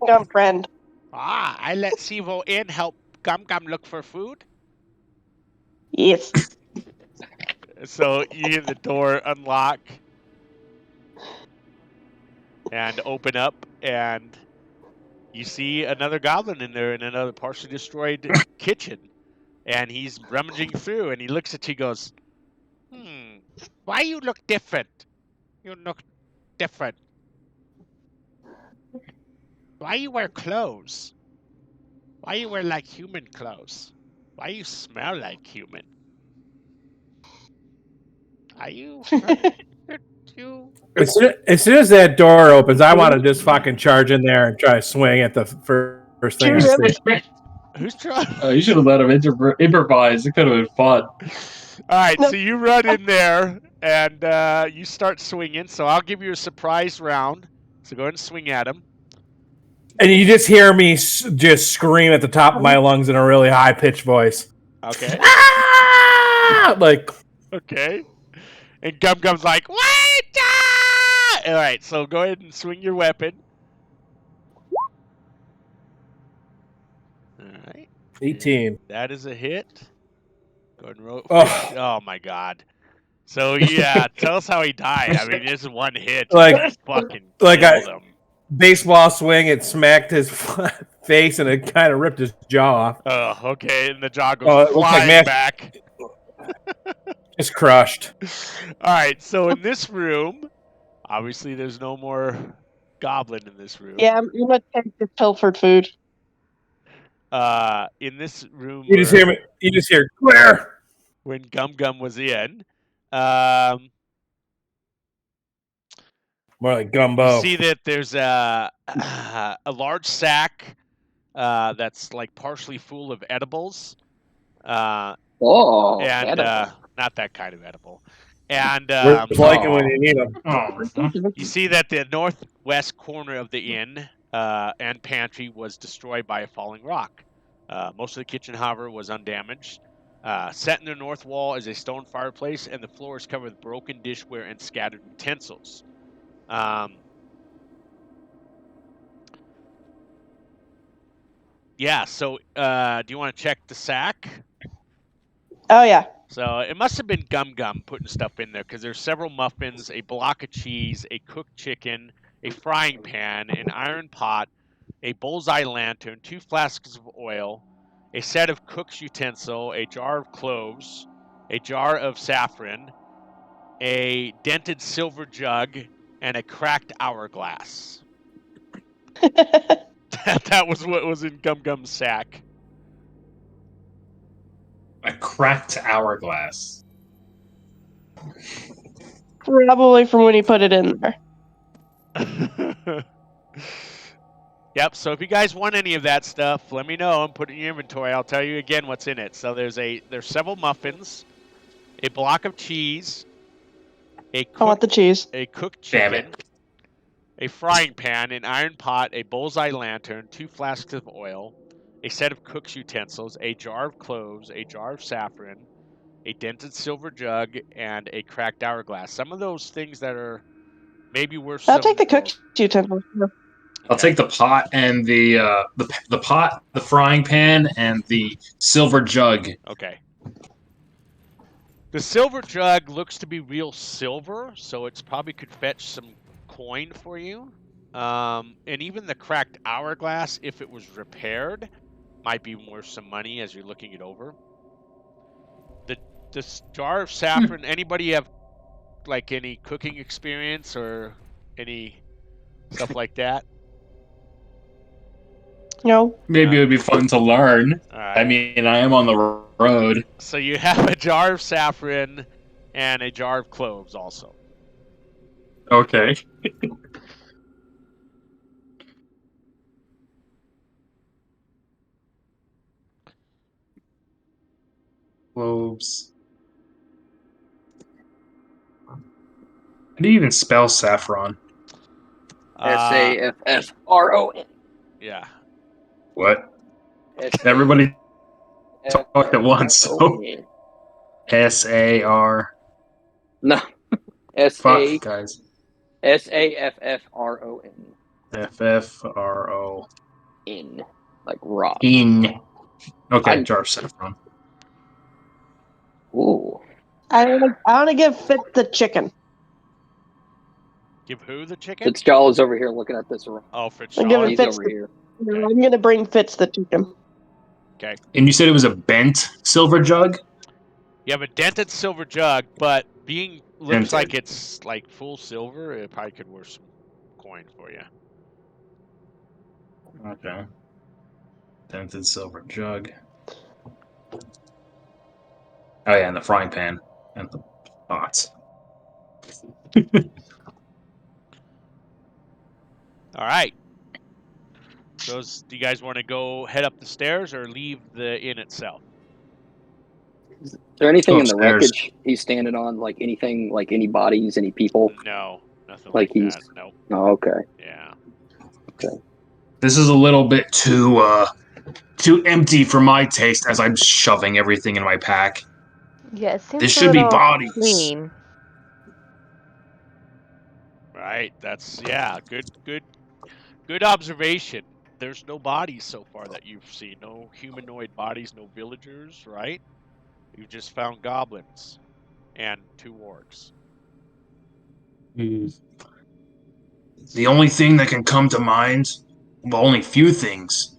Speaker 1: Gum friend.
Speaker 5: Ah, I let Sivo in help Gum Gum look for food.
Speaker 1: Yes.
Speaker 5: So you hear the door unlock and open up, and you see another goblin in there in another partially destroyed kitchen. And he's rummaging through, and he looks at you and goes, why you look different? You look different. Why you wear clothes? Why you wear like human clothes? Why you smell like human? Are you... you...
Speaker 4: As soon as that door opens, I want to just fucking charge in there and try to swing at the first thing I see.
Speaker 5: Who's trying?
Speaker 7: You should have let him improvise. It could have been fun.
Speaker 5: All right,
Speaker 1: No.
Speaker 5: so you run in there and you start swinging. So I'll give you a surprise round. So go ahead and swing at him.
Speaker 4: And you just hear me just scream at the top of my lungs in a really high pitched voice.
Speaker 5: Okay.
Speaker 4: Ah! Like,
Speaker 5: Okay. And Gum Gum's like, wait! Ah! All right, so go ahead and swing your weapon. All right.
Speaker 4: 18.
Speaker 5: That is a hit. Go ahead and roll.
Speaker 4: Oh.
Speaker 5: Oh my God. So yeah, tell us how he died. I mean, this is one hit.
Speaker 4: Like-
Speaker 5: Just fucking
Speaker 4: like
Speaker 5: killed him.
Speaker 4: Baseball swing, it smacked his face and it kind of ripped his jaw off.
Speaker 5: Oh, okay. And the jaw goes
Speaker 4: Oh, it looks like
Speaker 5: flying
Speaker 4: mash-
Speaker 5: back.
Speaker 4: Just crushed.
Speaker 5: All right. So in this room, obviously, there's no more goblin in this room.
Speaker 1: Yeah, I'm gonna take this pilfered food.
Speaker 5: In this room,
Speaker 4: You just hear me. You just hear clear.
Speaker 5: when Gum Gum was in,
Speaker 4: More like gumbo.
Speaker 5: you see that there's a large sack that's like partially full of edibles.
Speaker 3: Oh,
Speaker 5: And
Speaker 3: edible.
Speaker 5: not that kind of edible. And
Speaker 4: We're like it when you need them.
Speaker 7: Oh,
Speaker 5: you see that the northwest corner of the inn and pantry was destroyed by a falling rock. Most of the kitchen, however, was undamaged. Set in the north wall is a stone fireplace, and the floor is covered with broken dishware and scattered utensils. Yeah, so do you want to check the sack?
Speaker 1: Oh yeah.
Speaker 5: So it must have been Gum Gum putting stuff in there, because there's several muffins, a block of cheese, a cooked chicken, a frying pan, an iron pot, a bullseye lantern, 2 flasks of oil, a set of cook's utensil, a jar of cloves, a jar of saffron, a dented silver jug, and a cracked hourglass. That was what was in Gum Gum's sack.
Speaker 7: a cracked hourglass.
Speaker 1: Probably from when he put it in there.
Speaker 5: Yep, so if you guys want any of that stuff, let me know and put it in your inventory. I'll tell you again what's in it. So there's several muffins, a block of cheese,
Speaker 1: I want the cheese.
Speaker 5: a cooked
Speaker 7: Damn
Speaker 5: chicken,
Speaker 7: it.
Speaker 5: a frying pan, an iron pot, a bullseye lantern, 2 flasks of oil, a set of cook's utensils, a jar of cloves, a jar of saffron, a dented silver jug, and a cracked hourglass. Some of those things that are maybe worth
Speaker 1: I'll
Speaker 5: some
Speaker 1: take the
Speaker 5: gold.
Speaker 1: cooked utensil.
Speaker 7: I'll take the pot and the pot, the frying pan, and the silver jug.
Speaker 5: Okay. The silver jug looks to be real silver, so it's probably could fetch some coin for you. And even the cracked hourglass, if it was repaired, might be worth some money as you're looking it over. This jar of saffron, anybody have like any cooking experience or any stuff like that?
Speaker 1: No.
Speaker 7: Maybe it would be fun to learn.
Speaker 5: All right.
Speaker 7: I mean, I am on the road.
Speaker 5: So you have a jar of saffron and a jar of cloves also.
Speaker 7: Okay. Cloves. How do you even spell saffron?
Speaker 3: SAFFRON.
Speaker 5: Yeah.
Speaker 7: What? Everybody talk at once. So. S-A-R.
Speaker 3: No.
Speaker 7: Fuck, guys.
Speaker 3: SAFFRON.
Speaker 7: F-F-R-O.
Speaker 3: In. Like rock.
Speaker 7: In. Okay,
Speaker 3: I'm-
Speaker 7: jar of saffron.
Speaker 3: Ooh.
Speaker 1: I want to give Fitz the chicken.
Speaker 5: Give who the chicken?
Speaker 3: Fitzgerald's over here looking at this.
Speaker 5: Oh,
Speaker 1: I'm
Speaker 5: Fitzgerald.
Speaker 1: giving
Speaker 3: He's
Speaker 1: Fitz
Speaker 3: over
Speaker 1: the,
Speaker 3: here.
Speaker 1: I'm gonna bring Fitz the chicken.
Speaker 5: Okay.
Speaker 7: And you said it was a bent silver jug?
Speaker 5: You have a dented silver jug, but being looks
Speaker 7: Dented.
Speaker 5: like it's like full silver, it probably could worth some coin for you.
Speaker 7: Okay. Dented silver jug. Oh yeah, and the frying pan. And the pots.
Speaker 5: All right. Do you guys want to go head up the stairs or leave the inn itself?
Speaker 3: Is there anything in the
Speaker 7: Upstairs.
Speaker 3: wreckage he's standing on? Like anything, like any bodies, any people?
Speaker 5: No, nothing
Speaker 3: Like
Speaker 5: like
Speaker 3: he's-
Speaker 5: that. No.
Speaker 3: Oh, okay.
Speaker 5: Yeah.
Speaker 7: This is a little bit too empty for my taste as I'm shoving everything in my pack.
Speaker 6: Yeah, it seems
Speaker 7: There
Speaker 6: a
Speaker 7: should be
Speaker 6: little
Speaker 7: bodies.
Speaker 6: clean.
Speaker 5: Right. That's good observation. There's no bodies so far that you've seen. No humanoid bodies, no villagers, right? You've just found goblins and 2 orcs.
Speaker 7: The only thing that can come to mind, well, only few things.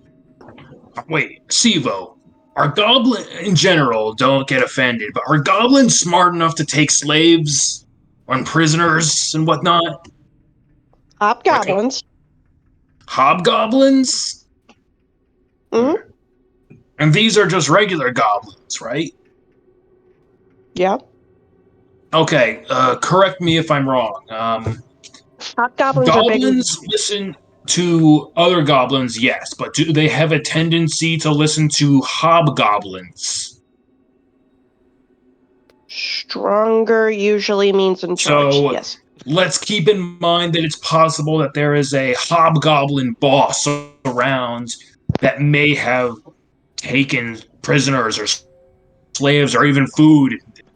Speaker 7: Wait, Sivo, are goblins, in general, don't get offended, but are goblins smart enough to take slaves and prisoners and whatnot?
Speaker 1: Hobgoblins.
Speaker 7: Hobgoblins?
Speaker 1: Hmm.
Speaker 7: And these are just regular goblins, right?
Speaker 1: Yeah.
Speaker 7: Okay, correct me if I'm wrong.
Speaker 1: Hobgoblins are big.
Speaker 7: Goblins listen to other goblins, yes, but do they have a tendency to listen to hobgoblins?
Speaker 1: Stronger usually means in charge.
Speaker 7: So-
Speaker 1: Yes.
Speaker 7: Let's keep in mind that it's possible that there is a hobgoblin boss around that may have taken prisoners or slaves or even food.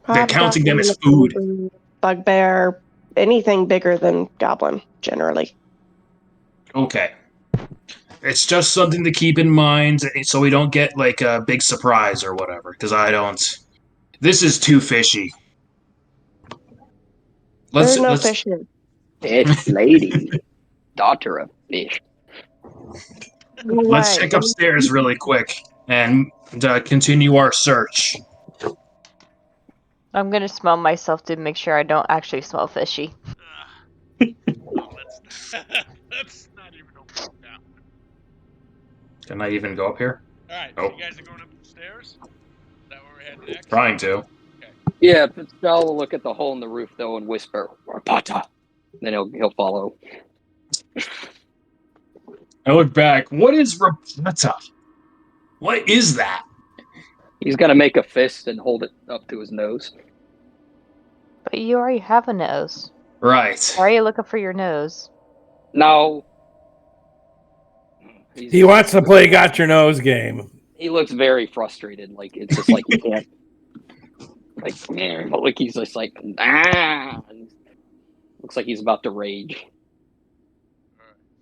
Speaker 7: They're counting them as food.
Speaker 1: Hobgoblin, Bugbear, anything bigger than goblin generally.
Speaker 7: Okay. It's just something to keep in mind so we don't get like a big surprise or whatever, because I don't. This is too fishy.
Speaker 1: There's no fish here.
Speaker 3: Fish lady. Daughter of fish.
Speaker 7: Let's
Speaker 1: Right.
Speaker 7: check upstairs really quick and continue our search.
Speaker 6: I'm gonna smell myself to make sure I don't actually smell fishy.
Speaker 5: Let's not even open it now.
Speaker 7: Can I even go up here?
Speaker 5: Alright,
Speaker 7: Oh.
Speaker 5: so you guys are going up the stairs? Is that where we're heading next?
Speaker 7: Trying to.
Speaker 3: Yeah, Fitzgerald will look at the hole in the roof though and whisper, "Rapata." Then he'll follow.
Speaker 7: I look back. What is Rapata? What is that?
Speaker 3: He's gonna make a fist and hold it up to his nose.
Speaker 6: But you already have a nose.
Speaker 7: Right.
Speaker 6: Why are you looking for your nose?
Speaker 3: No.
Speaker 4: He wants to play got your nose game.
Speaker 3: He looks very frustrated. Like it's just like he can't. Like, man, but like he's just like ah. And looks like he's about to rage.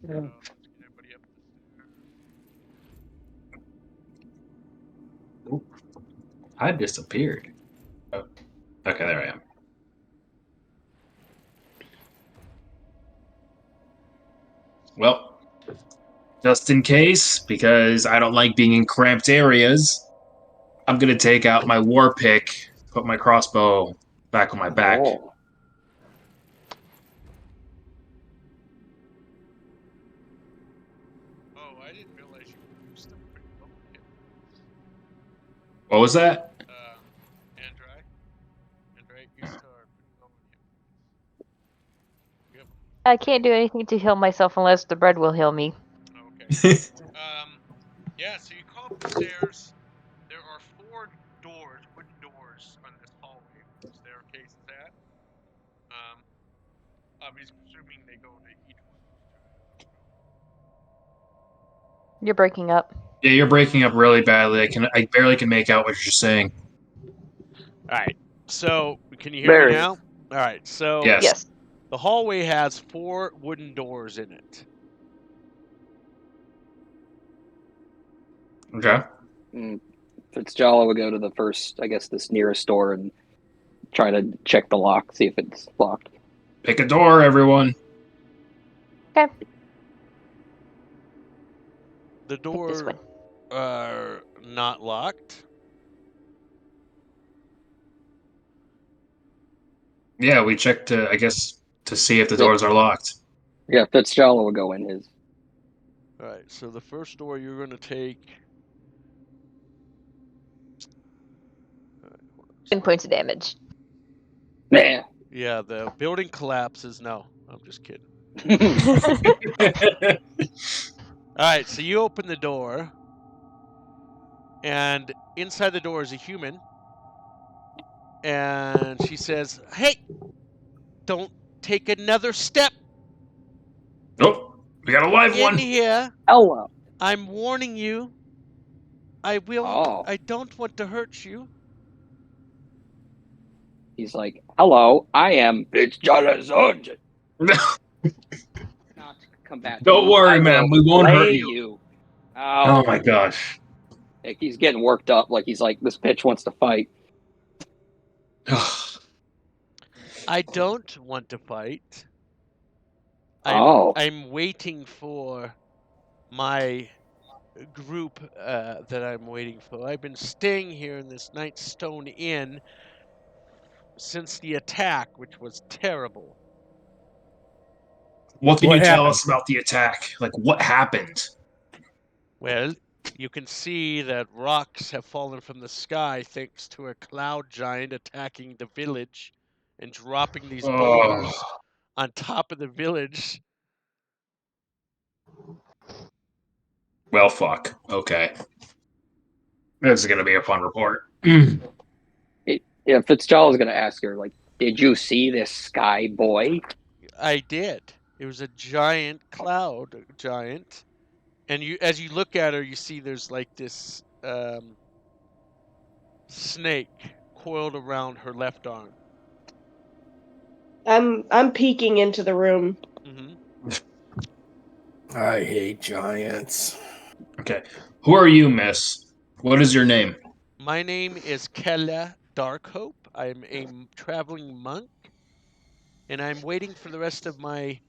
Speaker 5: Everybody up
Speaker 7: I disappeared. Oh. Okay, there I am. Well, just in case, because I don't like being in cramped areas, I'm gonna take out my war pick, put my crossbow back on my back.
Speaker 3: Oh.
Speaker 5: Oh, I didn't realize you
Speaker 7: What was that?
Speaker 5: Andrei? Andrei, you start.
Speaker 6: I can't do anything to heal myself unless the bread will heal me.
Speaker 5: Okay. Yeah, so you come up the stairs. There are 4 doors, wooden doors, on this hallway where the staircase is at. I'm assuming they go to each one.
Speaker 6: You're breaking up.
Speaker 7: Yeah, you're breaking up really badly. I barely can make out what you're saying.
Speaker 5: Alright, so can you hear me now? Alright, so
Speaker 7: Yes.
Speaker 6: Yes.
Speaker 5: the hallway has 4 wooden doors in it.
Speaker 7: Okay.
Speaker 3: Fitzjala would go to the first, I guess, this nearest door and try to check the lock, see if it's locked.
Speaker 7: Pick a door, everyone.
Speaker 6: Okay.
Speaker 5: The
Speaker 6: This
Speaker 5: door
Speaker 6: one.
Speaker 5: are not locked.
Speaker 7: Yeah, we checked to, I guess, to see if the doors are locked.
Speaker 3: Yeah, Fitzjala will go in his.
Speaker 5: Alright, so the first door you're going to take...
Speaker 6: 10 points of damage.
Speaker 3: Nah.
Speaker 5: Yeah, the building collapses. No, I'm just kidding. Alright, so you open the door, and inside the door is a human, and she says, "Hey, don't take another step
Speaker 7: Nope, we got a live
Speaker 5: in
Speaker 7: one.
Speaker 5: here.
Speaker 3: Hello.
Speaker 5: I'm warning you. I don't want to hurt you."
Speaker 3: He's like, "Hello, I am Fitzjala Sergeant. Not come back.
Speaker 7: Don't worry,
Speaker 3: I
Speaker 7: man.
Speaker 3: will
Speaker 7: We won't hurt
Speaker 3: slay
Speaker 7: you.
Speaker 3: Oh,
Speaker 7: Oh my gosh.
Speaker 3: like he's getting worked up. Like he's like, this bitch wants to fight.
Speaker 5: I don't want to fight. I'm waiting for my group that I'm waiting for. I've been staying here in this Nightstone Inn since the attack, which was terrible.
Speaker 7: What can
Speaker 4: What
Speaker 7: you tell
Speaker 4: happened?
Speaker 7: us about the attack? Like, what happened?
Speaker 5: Well, you can see that rocks have fallen from the sky thanks to a cloud giant attacking the village and dropping these boulders on top of the village.
Speaker 7: Well, fuck. Okay. This is going to be a fun report.
Speaker 3: Yeah, Fitzjala's gonna ask her, like, did you see this sky boy?
Speaker 5: I did. It was a giant cloud giant. And as you look at her, you see there's like this snake coiled around her left arm.
Speaker 1: I'm peeking into the room.
Speaker 5: Mm-hmm.
Speaker 4: I hate giants.
Speaker 7: Okay. Who are you, miss? What is your name?
Speaker 5: My name is Kella Darkhope. I'm a traveling monk, and I'm waiting for the rest of my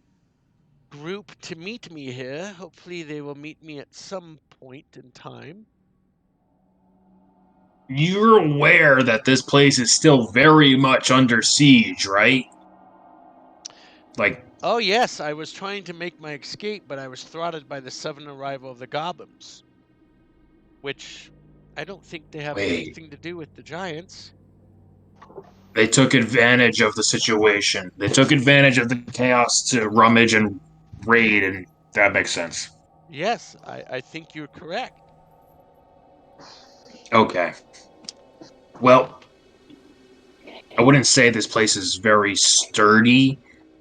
Speaker 5: group to meet me here. Hopefully they will meet me at some point in time.
Speaker 7: You're aware that this place is still very much under siege, right? Like,
Speaker 5: Oh yes, I was trying to make my escape, but I was thwarted by the sudden arrival of the goblins. Which I don't think they have anything to do with the giants.
Speaker 7: they took advantage of the situation. They took advantage of the chaos to rummage and raid, and that makes sense.
Speaker 5: Yes, I think you're correct.
Speaker 7: Okay. Well, I wouldn't say this place is very sturdy,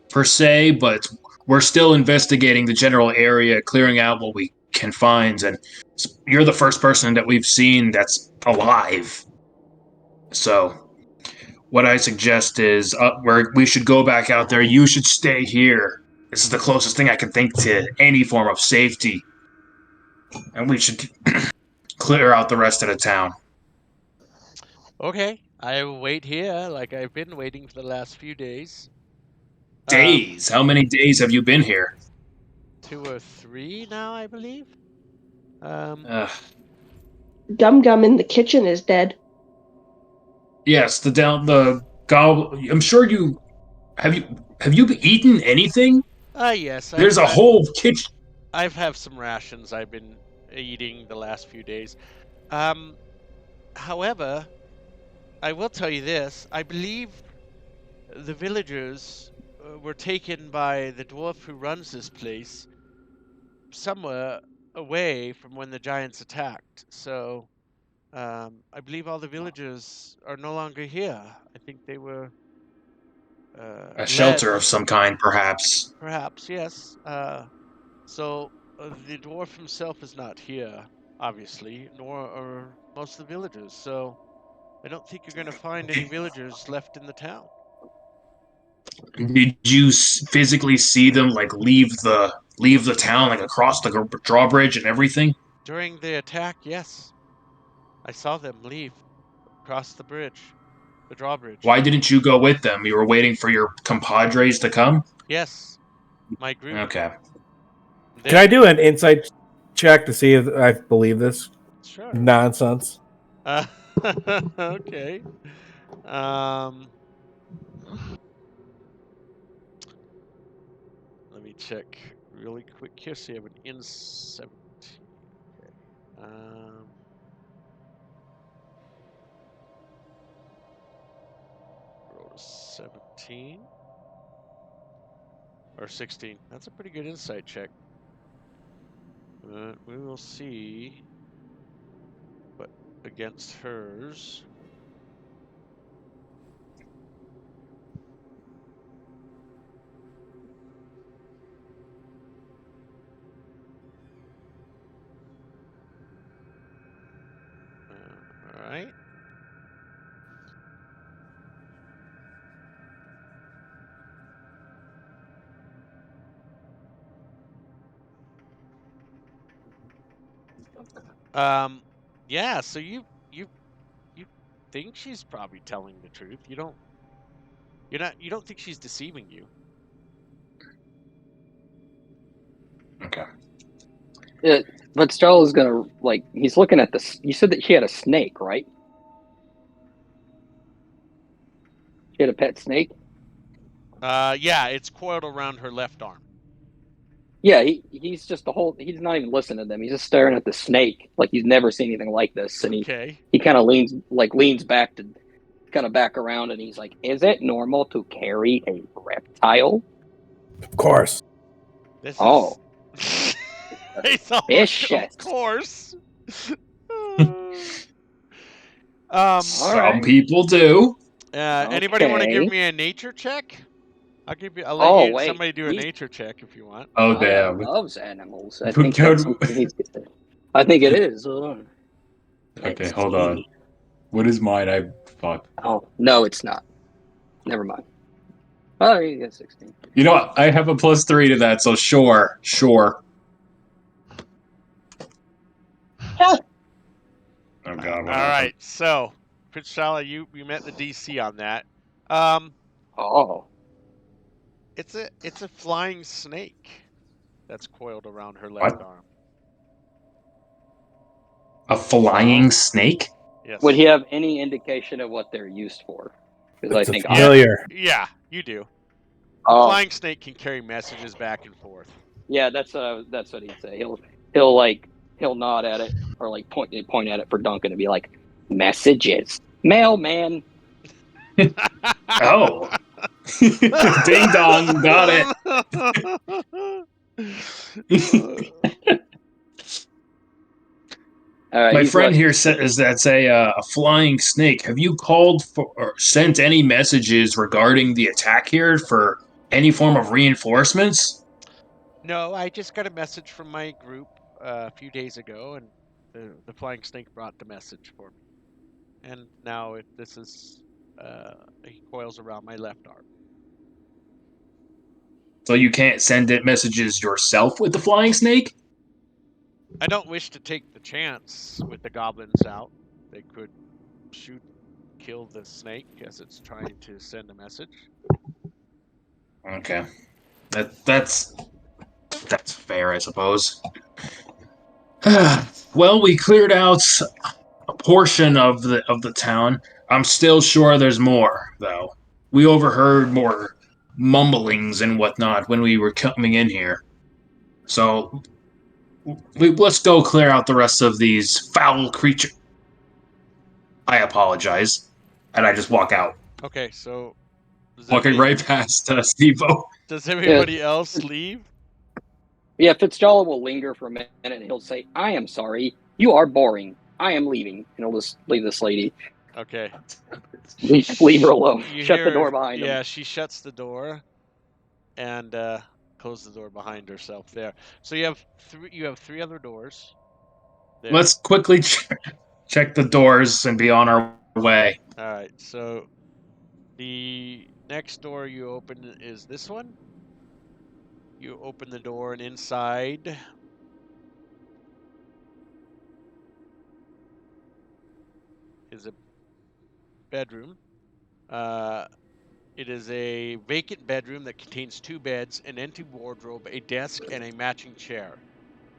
Speaker 7: per se, but we're still investigating the general area, clearing out what we can find, and you're the first person that we've seen that's alive. So, what I suggest is we should go back out there. You should stay here. This is the closest thing I can think to any form of safety. And we should clear out the rest of the town.
Speaker 5: Okay, I will wait here like I've been waiting for the last few days.
Speaker 7: Days? How many days have you been here?
Speaker 5: 2 or 3 now, I believe.
Speaker 1: Gum Gum in the kitchen is dead.
Speaker 7: Yes, the goblin. I'm sure you have you eaten anything?
Speaker 5: Yes.
Speaker 7: There's a whole kitchen.
Speaker 5: I've have some rations I've been eating the last few days. However, I will tell you this. I believe the villagers were taken by the dwarf who runs this place somewhere away from when the giants attacked. So I believe all the villagers are no longer here. I think they were
Speaker 7: A shelter
Speaker 5: led,
Speaker 7: of some kind, perhaps.
Speaker 5: perhaps, yes. So the dwarf himself is not here, obviously, nor are most of the villagers. So I don't think you're going to find any villagers left in the town.
Speaker 7: Did you physically see them like leave the town, like across the drawbridge and everything?
Speaker 5: During the attack, yes. I saw them leave across the bridge, the drawbridge.
Speaker 7: Why didn't you go with them? You were waiting for your compadres to come?
Speaker 5: Yes, my group.
Speaker 7: Okay.
Speaker 4: Can I do an insight check to see if I believe this
Speaker 5: Sure.
Speaker 4: nonsense?
Speaker 5: Okay. Let me check really quick here. So you have an in 17. Okay. Roll a 17 or 16. That's a pretty good insight check. We will see. But against hers. All right. Yeah, so you think she's probably telling the truth. You don't think she's deceiving you.
Speaker 7: Okay.
Speaker 3: But Stella's gonna he's looking at this. You said that she had a snake, right? She had a pet snake.
Speaker 5: Yeah, it's coiled around her left arm.
Speaker 3: Yeah, he's just he's not even listening to them. He's just staring at the snake like he's never seen anything like this. And he kind of leans back to kind of back around, and he's like, "Is it normal to carry a reptile?"
Speaker 4: Of course.
Speaker 5: This
Speaker 3: oh.
Speaker 5: Vicious. Of course.
Speaker 7: Some people do.
Speaker 5: Anybody want to give me a nature check? I'll let somebody do a nature check if you want.
Speaker 7: Oh damn!
Speaker 3: Loves animals. I think that's something he's good. I think it is. Hold on.
Speaker 7: Okay, hold on. What is mine? Fuck.
Speaker 3: Oh no, it's not. Never mind. Oh, you get 16.
Speaker 7: You know what? I have a +3 to that, so sure. Oh god.
Speaker 5: All right, so Pritchala, you met the DC on that. It's a flying snake that's coiled around her left arm.
Speaker 7: A flying snake?
Speaker 5: Yes.
Speaker 3: Would he have any indication of what they're used for? Because I think
Speaker 4: familiar.
Speaker 5: Yeah, you do. A flying snake can carry messages back and forth.
Speaker 3: Yeah, that's what he'd say. He'll nod at it or point at it for Duncan and be like, "Messages, mailman."
Speaker 7: Oh. Ding dong, got it. My friend here says that's a flying snake. Have you called for or sent any messages regarding the attack here for any form of reinforcements?
Speaker 5: No, I just got a message from my group a few days ago, and the flying snake brought the message for me. And now this is he coils around my left arm.
Speaker 7: So you can't send it messages yourself with the flying snake?
Speaker 5: I don't wish to take the chance with the goblins out. They could kill the snake as it's trying to send a message.
Speaker 7: Okay. That's fair, I suppose. Well, we cleared out a portion of the town. I'm still sure there's more, though. We overheard more mumblings and whatnot when we were coming in here. So let's go clear out the rest of these foul creatures. I apologize. And I just walk out.
Speaker 5: Okay, so does
Speaker 7: Walking
Speaker 5: everybody-
Speaker 7: right past Steve-O.
Speaker 5: Does everybody else leave?
Speaker 3: Yeah, Fitzgerald will linger for a minute and he'll say, "I am sorry. You are boring. I am leaving." And he'll just leave this lady.
Speaker 5: Okay.
Speaker 3: Leave her alone.
Speaker 5: You
Speaker 3: Shut the
Speaker 5: hear-
Speaker 3: door behind him.
Speaker 5: Yeah, she shuts the door and closes the door behind herself there. So you have three other doors. There.
Speaker 7: Let's quickly check the doors and be on our way.
Speaker 5: All right. So the next door you open is this one. You open the door and inside is a bedroom. It is a vacant bedroom that contains 2 beds, an empty wardrobe, a desk, and a matching chair.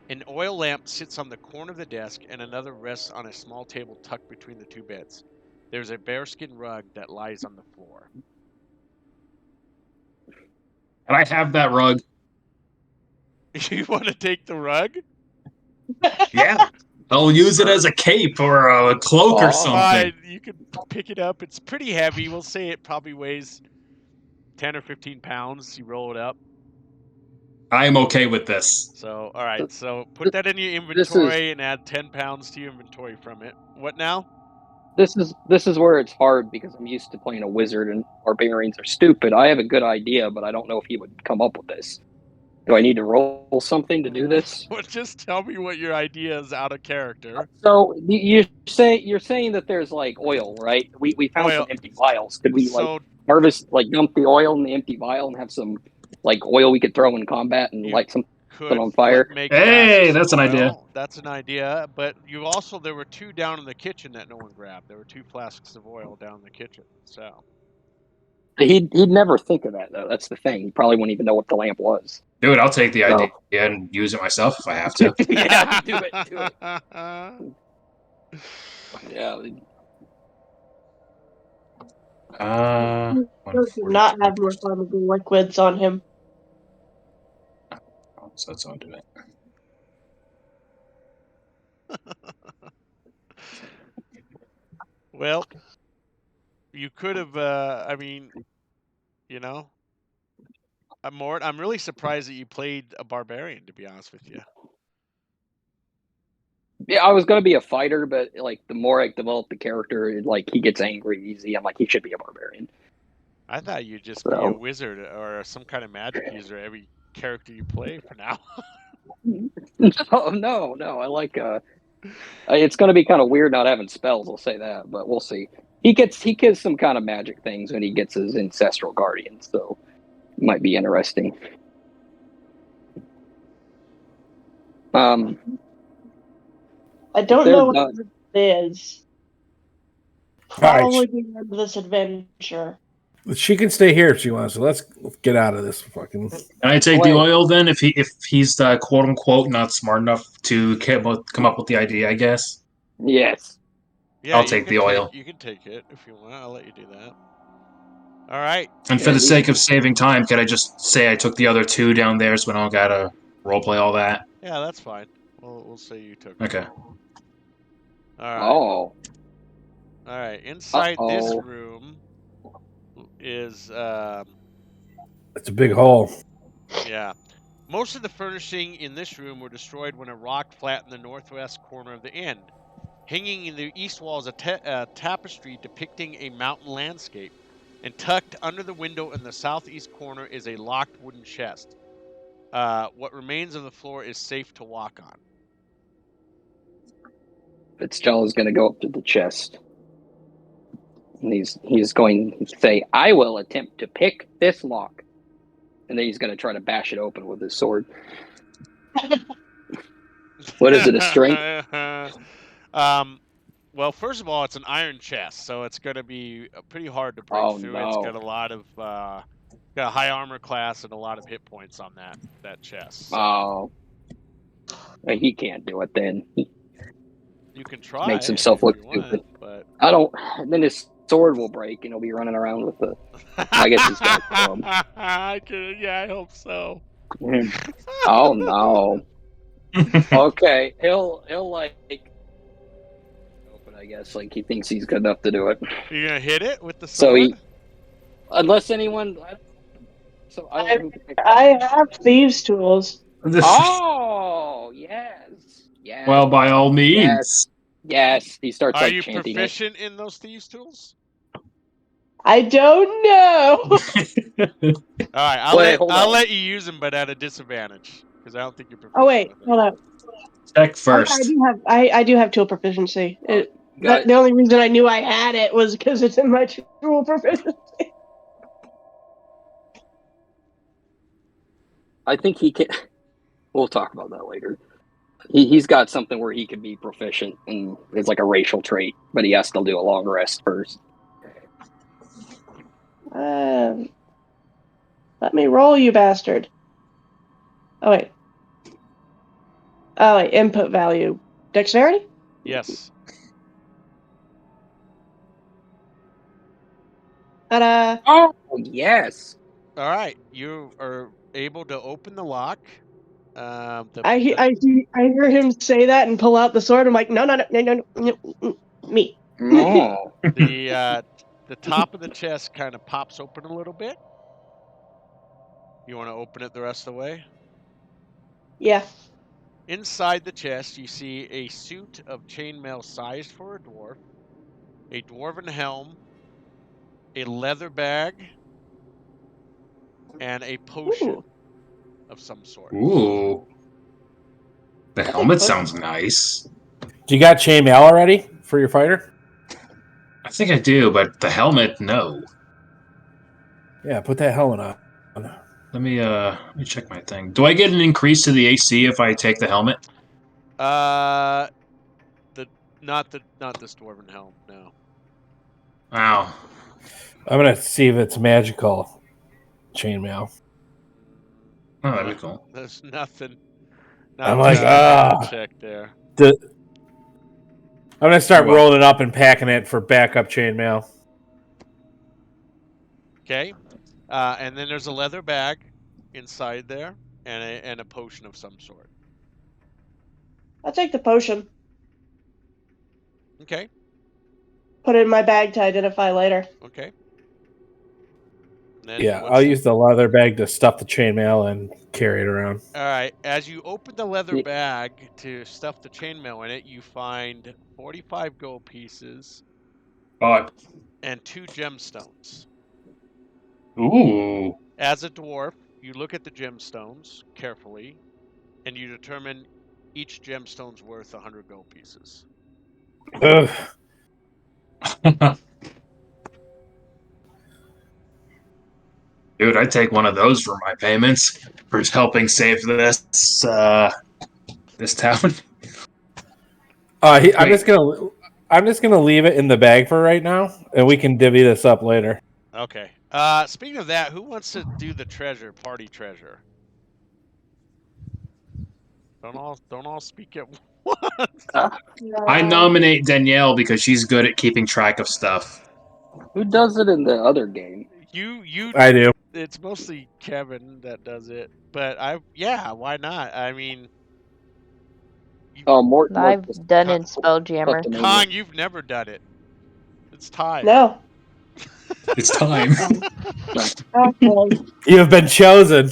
Speaker 5: An oil lamp sits on the corner of the desk, and another rests on a small table tucked between the 2 beds. There's a bearskin rug that lies on the floor.
Speaker 7: And I have that rug.
Speaker 5: You want to take the rug?
Speaker 7: Yeah. I'll use it as a cape or a cloak or something.
Speaker 5: Fine, you can pick it up. It's pretty heavy. We'll say it probably weighs 10 or 15 pounds. You roll it up.
Speaker 7: I am okay with this.
Speaker 5: So, all right. So put that in your
Speaker 3: This
Speaker 5: inventory and add 10 pounds to your inventory from it. What now?
Speaker 3: This is where it's hard because I'm used to playing a wizard and barbarians are stupid. I have a good idea, but I don't know if he would come up with this. Do I need to roll something to do this?
Speaker 5: Well, just tell me what your idea is out of character.
Speaker 3: So you're saying that there's like oil, right? We found
Speaker 5: Oil.
Speaker 3: some empty vials. Could we like
Speaker 5: So
Speaker 3: harvest, like dump the oil in the empty vial and have some like oil we could throw in combat and
Speaker 5: You
Speaker 3: light some?
Speaker 5: could
Speaker 3: on fire.
Speaker 5: make
Speaker 7: Hey,
Speaker 5: flasks
Speaker 7: that's
Speaker 5: of
Speaker 7: an idea.
Speaker 5: oil. That's an idea. But there were 2 down in the kitchen that no one grabbed. There were 2 flasks of oil down in the kitchen. So
Speaker 3: He'd never think of that though. That's the thing. He probably wouldn't even know what the lamp was.
Speaker 7: Dude, I'll take the
Speaker 3: No.
Speaker 7: idea and use it myself if I have to.
Speaker 3: Yeah, do it. Yeah.
Speaker 1: Does not have more flammable liquids on him.
Speaker 7: So that's all do it.
Speaker 5: Well, you could have. Mort, I'm really surprised that you played a barbarian. To be honest with you.
Speaker 3: Yeah, I was gonna be a fighter, but like the more I develop the character, like he gets angry easy. I'm like, he should be a barbarian.
Speaker 5: I thought you'd just be a wizard or some kind of magic user every character you play for now.
Speaker 3: No. I like. It's gonna be kind of weird not having spells. I'll say that, but we'll see. He gets some kind of magic things when he gets his ancestral guardian, so it might be interesting.
Speaker 1: I don't
Speaker 3: They're
Speaker 1: know what
Speaker 3: not-
Speaker 1: it is.
Speaker 4: right.
Speaker 1: Probably the end of this adventure.
Speaker 4: She can stay here if she wants. So let's get out of this fucking.
Speaker 7: Can I take
Speaker 3: Wait.
Speaker 7: the oil then? If he's quote unquote not smart enough to come up with the idea, I guess.
Speaker 3: Yes.
Speaker 5: Yeah,
Speaker 7: I'll
Speaker 5: you
Speaker 7: take
Speaker 5: can
Speaker 7: the oil.
Speaker 5: You can take it if you want. I'll let you do that. All right.
Speaker 7: And for the sake of saving time, could I just say I took the other 2 down there so we don't gotta roleplay all that?
Speaker 5: Yeah, that's fine. We'll say you took.
Speaker 7: Okay.
Speaker 5: it. All right.
Speaker 3: Oh.
Speaker 5: All right. Inside this
Speaker 3: Uh-oh.
Speaker 5: room is
Speaker 4: It's a big hole.
Speaker 5: yeah. Most of the furnishing in this room were destroyed when a rock flattened the northwest corner of the inn. Hanging in the east wall is a tapestry depicting a mountain landscape, and tucked under the window in the southeast corner is a locked wooden chest. What remains of the floor is safe to walk on.
Speaker 3: Fitzgerald's going to go up to the chest. And he's going to say, "I will attempt to pick this lock." And then he's going to try to bash it open with his sword. What is it, a strength?
Speaker 5: Well, first of all, it's an iron chest, so it's going to be pretty hard to break
Speaker 3: Oh,
Speaker 5: through.
Speaker 3: no.
Speaker 5: It's got a lot of got a high armor class and a lot of hit points on that chest. So
Speaker 3: Oh. Well, he can't do it then. He
Speaker 5: you can try.
Speaker 3: makes himself
Speaker 5: if
Speaker 3: look
Speaker 5: you want,
Speaker 3: stupid.
Speaker 5: but
Speaker 3: I don't. Then his sword will break and he'll be running around with the. I guess he's got
Speaker 5: I hope so.
Speaker 3: Oh no. Okay, he'll like open, I I guess. Like he thinks he's good enough to do it.
Speaker 5: You're gonna hit it with the
Speaker 3: So
Speaker 5: sword?
Speaker 3: he, unless anyone. So I.
Speaker 1: I have thieves' tools.
Speaker 3: Oh yes, yes.
Speaker 7: Well, by all means.
Speaker 3: Yes. Yes, he starts
Speaker 5: Are
Speaker 3: like
Speaker 5: you
Speaker 3: chanting
Speaker 5: proficient in those thieves' tools?
Speaker 1: I don't know.
Speaker 5: All right,
Speaker 3: hold
Speaker 5: I'll
Speaker 3: on.
Speaker 5: let you use them, but at a disadvantage because I don't think you're proficient.
Speaker 1: Oh wait,
Speaker 5: with it.
Speaker 1: hold on.
Speaker 7: Check
Speaker 1: Oh,
Speaker 7: first.
Speaker 1: I do have tool proficiency.
Speaker 3: Got
Speaker 1: The only reason I knew I had it was because it's in my tool proficiency.
Speaker 3: I think he can. We'll talk about that later. He's got something where he could be proficient, and it's like a racial trait, but he has to do a long rest first.
Speaker 1: Let me roll, you bastard. Oh wait. Input value. Dexterity?
Speaker 5: Yes.
Speaker 1: Ta-da!
Speaker 3: Oh yes.
Speaker 5: All right, you are able to open the lock.
Speaker 1: I hear him say that and pull out the sword. I'm like, no, me.
Speaker 3: No.
Speaker 5: The top of the chest kind of pops open a little bit. You want to open it the rest of the way?
Speaker 1: Yeah.
Speaker 5: Inside the chest, you see a suit of chainmail sized for a dwarven helm, a leather bag, and a potion
Speaker 1: Ooh.
Speaker 5: of some sort.
Speaker 7: Ooh. The helmet sounds nice.
Speaker 4: Do you got chainmail already for your fighter?
Speaker 7: I think I do, but the helmet, no.
Speaker 4: Yeah, put that helmet on.
Speaker 7: Let me check my thing. Do I get an increase to the AC if I take the helmet?
Speaker 5: Not this dwarven helm, no.
Speaker 7: Wow.
Speaker 4: I'm gonna see if it's magical chainmail.
Speaker 7: Oh, that'd be cool.
Speaker 5: There's nothing.
Speaker 4: I'm like,
Speaker 5: check there.
Speaker 4: I'm gonna start
Speaker 7: Well-
Speaker 4: rolling it up and packing it for backup chainmail.
Speaker 5: Okay, and then there's a leather bag inside there, and a potion of some sort.
Speaker 1: I'll take the potion.
Speaker 5: Okay.
Speaker 1: Put it in my bag to identify later.
Speaker 5: Okay. Then
Speaker 4: Yeah,
Speaker 5: what's
Speaker 4: I'll
Speaker 5: the-
Speaker 4: use the leather bag to stuff the chainmail and carry it around.
Speaker 5: All right. As you open the leather
Speaker 3: Yeah.
Speaker 5: bag to stuff the chainmail in it, you find 45 gold pieces
Speaker 7: Oh,
Speaker 5: and 2 gemstones.
Speaker 7: ooh.
Speaker 5: As a dwarf, you look at the gemstones carefully, and you determine each gemstone's worth 100 gold pieces.
Speaker 4: Ugh.
Speaker 7: Dude, I'd take one of those for my payments for helping save this town.
Speaker 4: I'm
Speaker 7: Wait.
Speaker 4: just gonna leave it in the bag for right now, and we can divvy this up later.
Speaker 5: Okay. Speaking of that, who wants to do the party treasure? Don't all speak at once.
Speaker 7: I nominate Danielle because she's good at keeping track of stuff.
Speaker 3: Who does it in the other game?
Speaker 5: You
Speaker 4: I do.
Speaker 5: It's mostly Kevin that does it, but why not? I mean,
Speaker 3: Oh, Mort.
Speaker 6: I've done in Spelljammer.
Speaker 5: Kong, you've never done it. It's time.
Speaker 1: No.
Speaker 7: It's time.
Speaker 1: Okay.
Speaker 4: You have been chosen.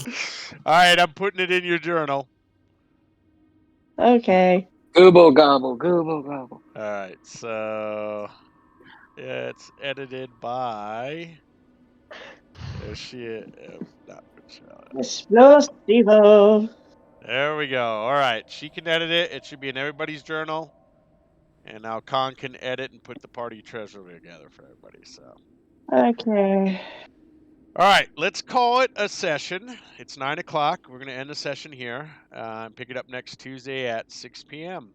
Speaker 5: All right, I'm putting it in your journal.
Speaker 1: Okay.
Speaker 3: Google gobble, Google gobble.
Speaker 5: All right, so it's edited by.
Speaker 1: Explosivo.
Speaker 5: There we go. All right, she can edit it. It should be in everybody's journal. And now Khan can edit and put the party treasure together for everybody. So.
Speaker 1: Okay.
Speaker 5: All right, let's call it a session. It's 9 o'clock. We're going to end the session here and pick it up next Tuesday at 6 p.m.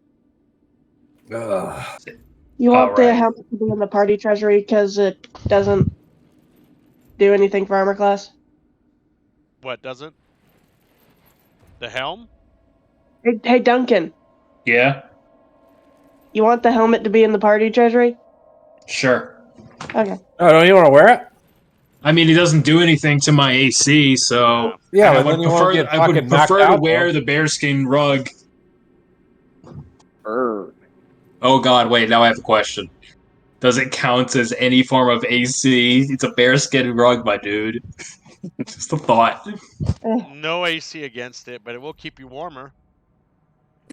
Speaker 4: Ugh.
Speaker 1: You want the
Speaker 7: Alright.
Speaker 1: helmet to be in the party treasury because it doesn't do anything for armor class?
Speaker 5: What doesn't? The helm?
Speaker 1: Hey, Duncan.
Speaker 7: Yeah,
Speaker 1: You want the helmet to be in the party treasury?
Speaker 7: sure.
Speaker 1: Okay.
Speaker 4: Oh, don't you want to wear it?
Speaker 7: I mean, it doesn't do anything to my AC, so
Speaker 4: Yeah,
Speaker 7: I
Speaker 4: but
Speaker 7: would
Speaker 4: then you won't get
Speaker 7: prefer, I would
Speaker 4: fucking knocked
Speaker 7: prefer to
Speaker 4: out,
Speaker 7: wear
Speaker 4: though.
Speaker 7: the bearskin rug. Oh god, wait, now I have a question. Does it count as any form of AC? It's a bearskin rug, my dude. Just a thought.
Speaker 5: No AC against it, but it will keep you warmer.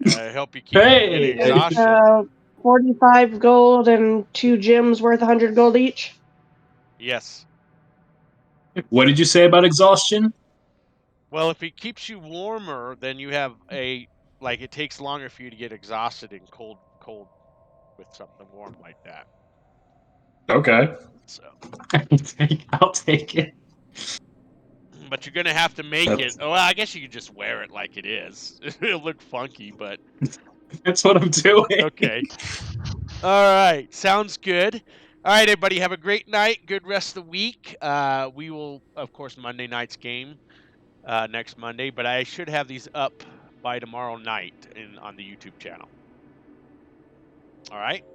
Speaker 5: Help you keep
Speaker 7: Hey!
Speaker 5: any
Speaker 7: It's,
Speaker 5: exhaustion.
Speaker 1: 45 gold and 2 gems worth 100 gold each.
Speaker 5: Yes.
Speaker 7: What did you say about exhaustion?
Speaker 5: Well, if it keeps you warmer, then you have like it takes longer for you to get exhausted in cold with something warm like that.
Speaker 7: Okay.
Speaker 5: So,
Speaker 7: I'll take it.
Speaker 5: but you're gonna have to make it.
Speaker 7: That's-
Speaker 5: Oh, well, I guess you could just wear it like it is. It'll look funky, but
Speaker 7: That's what I'm doing.
Speaker 5: okay. All right, sounds good. All right, everybody, have a great night. Good rest of the week. We will, of course, Monday night's game next Monday, but I should have these up by tomorrow night on the YouTube channel. All right.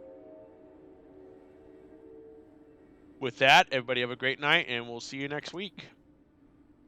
Speaker 5: With that, everybody have a great night, and we'll see you next week.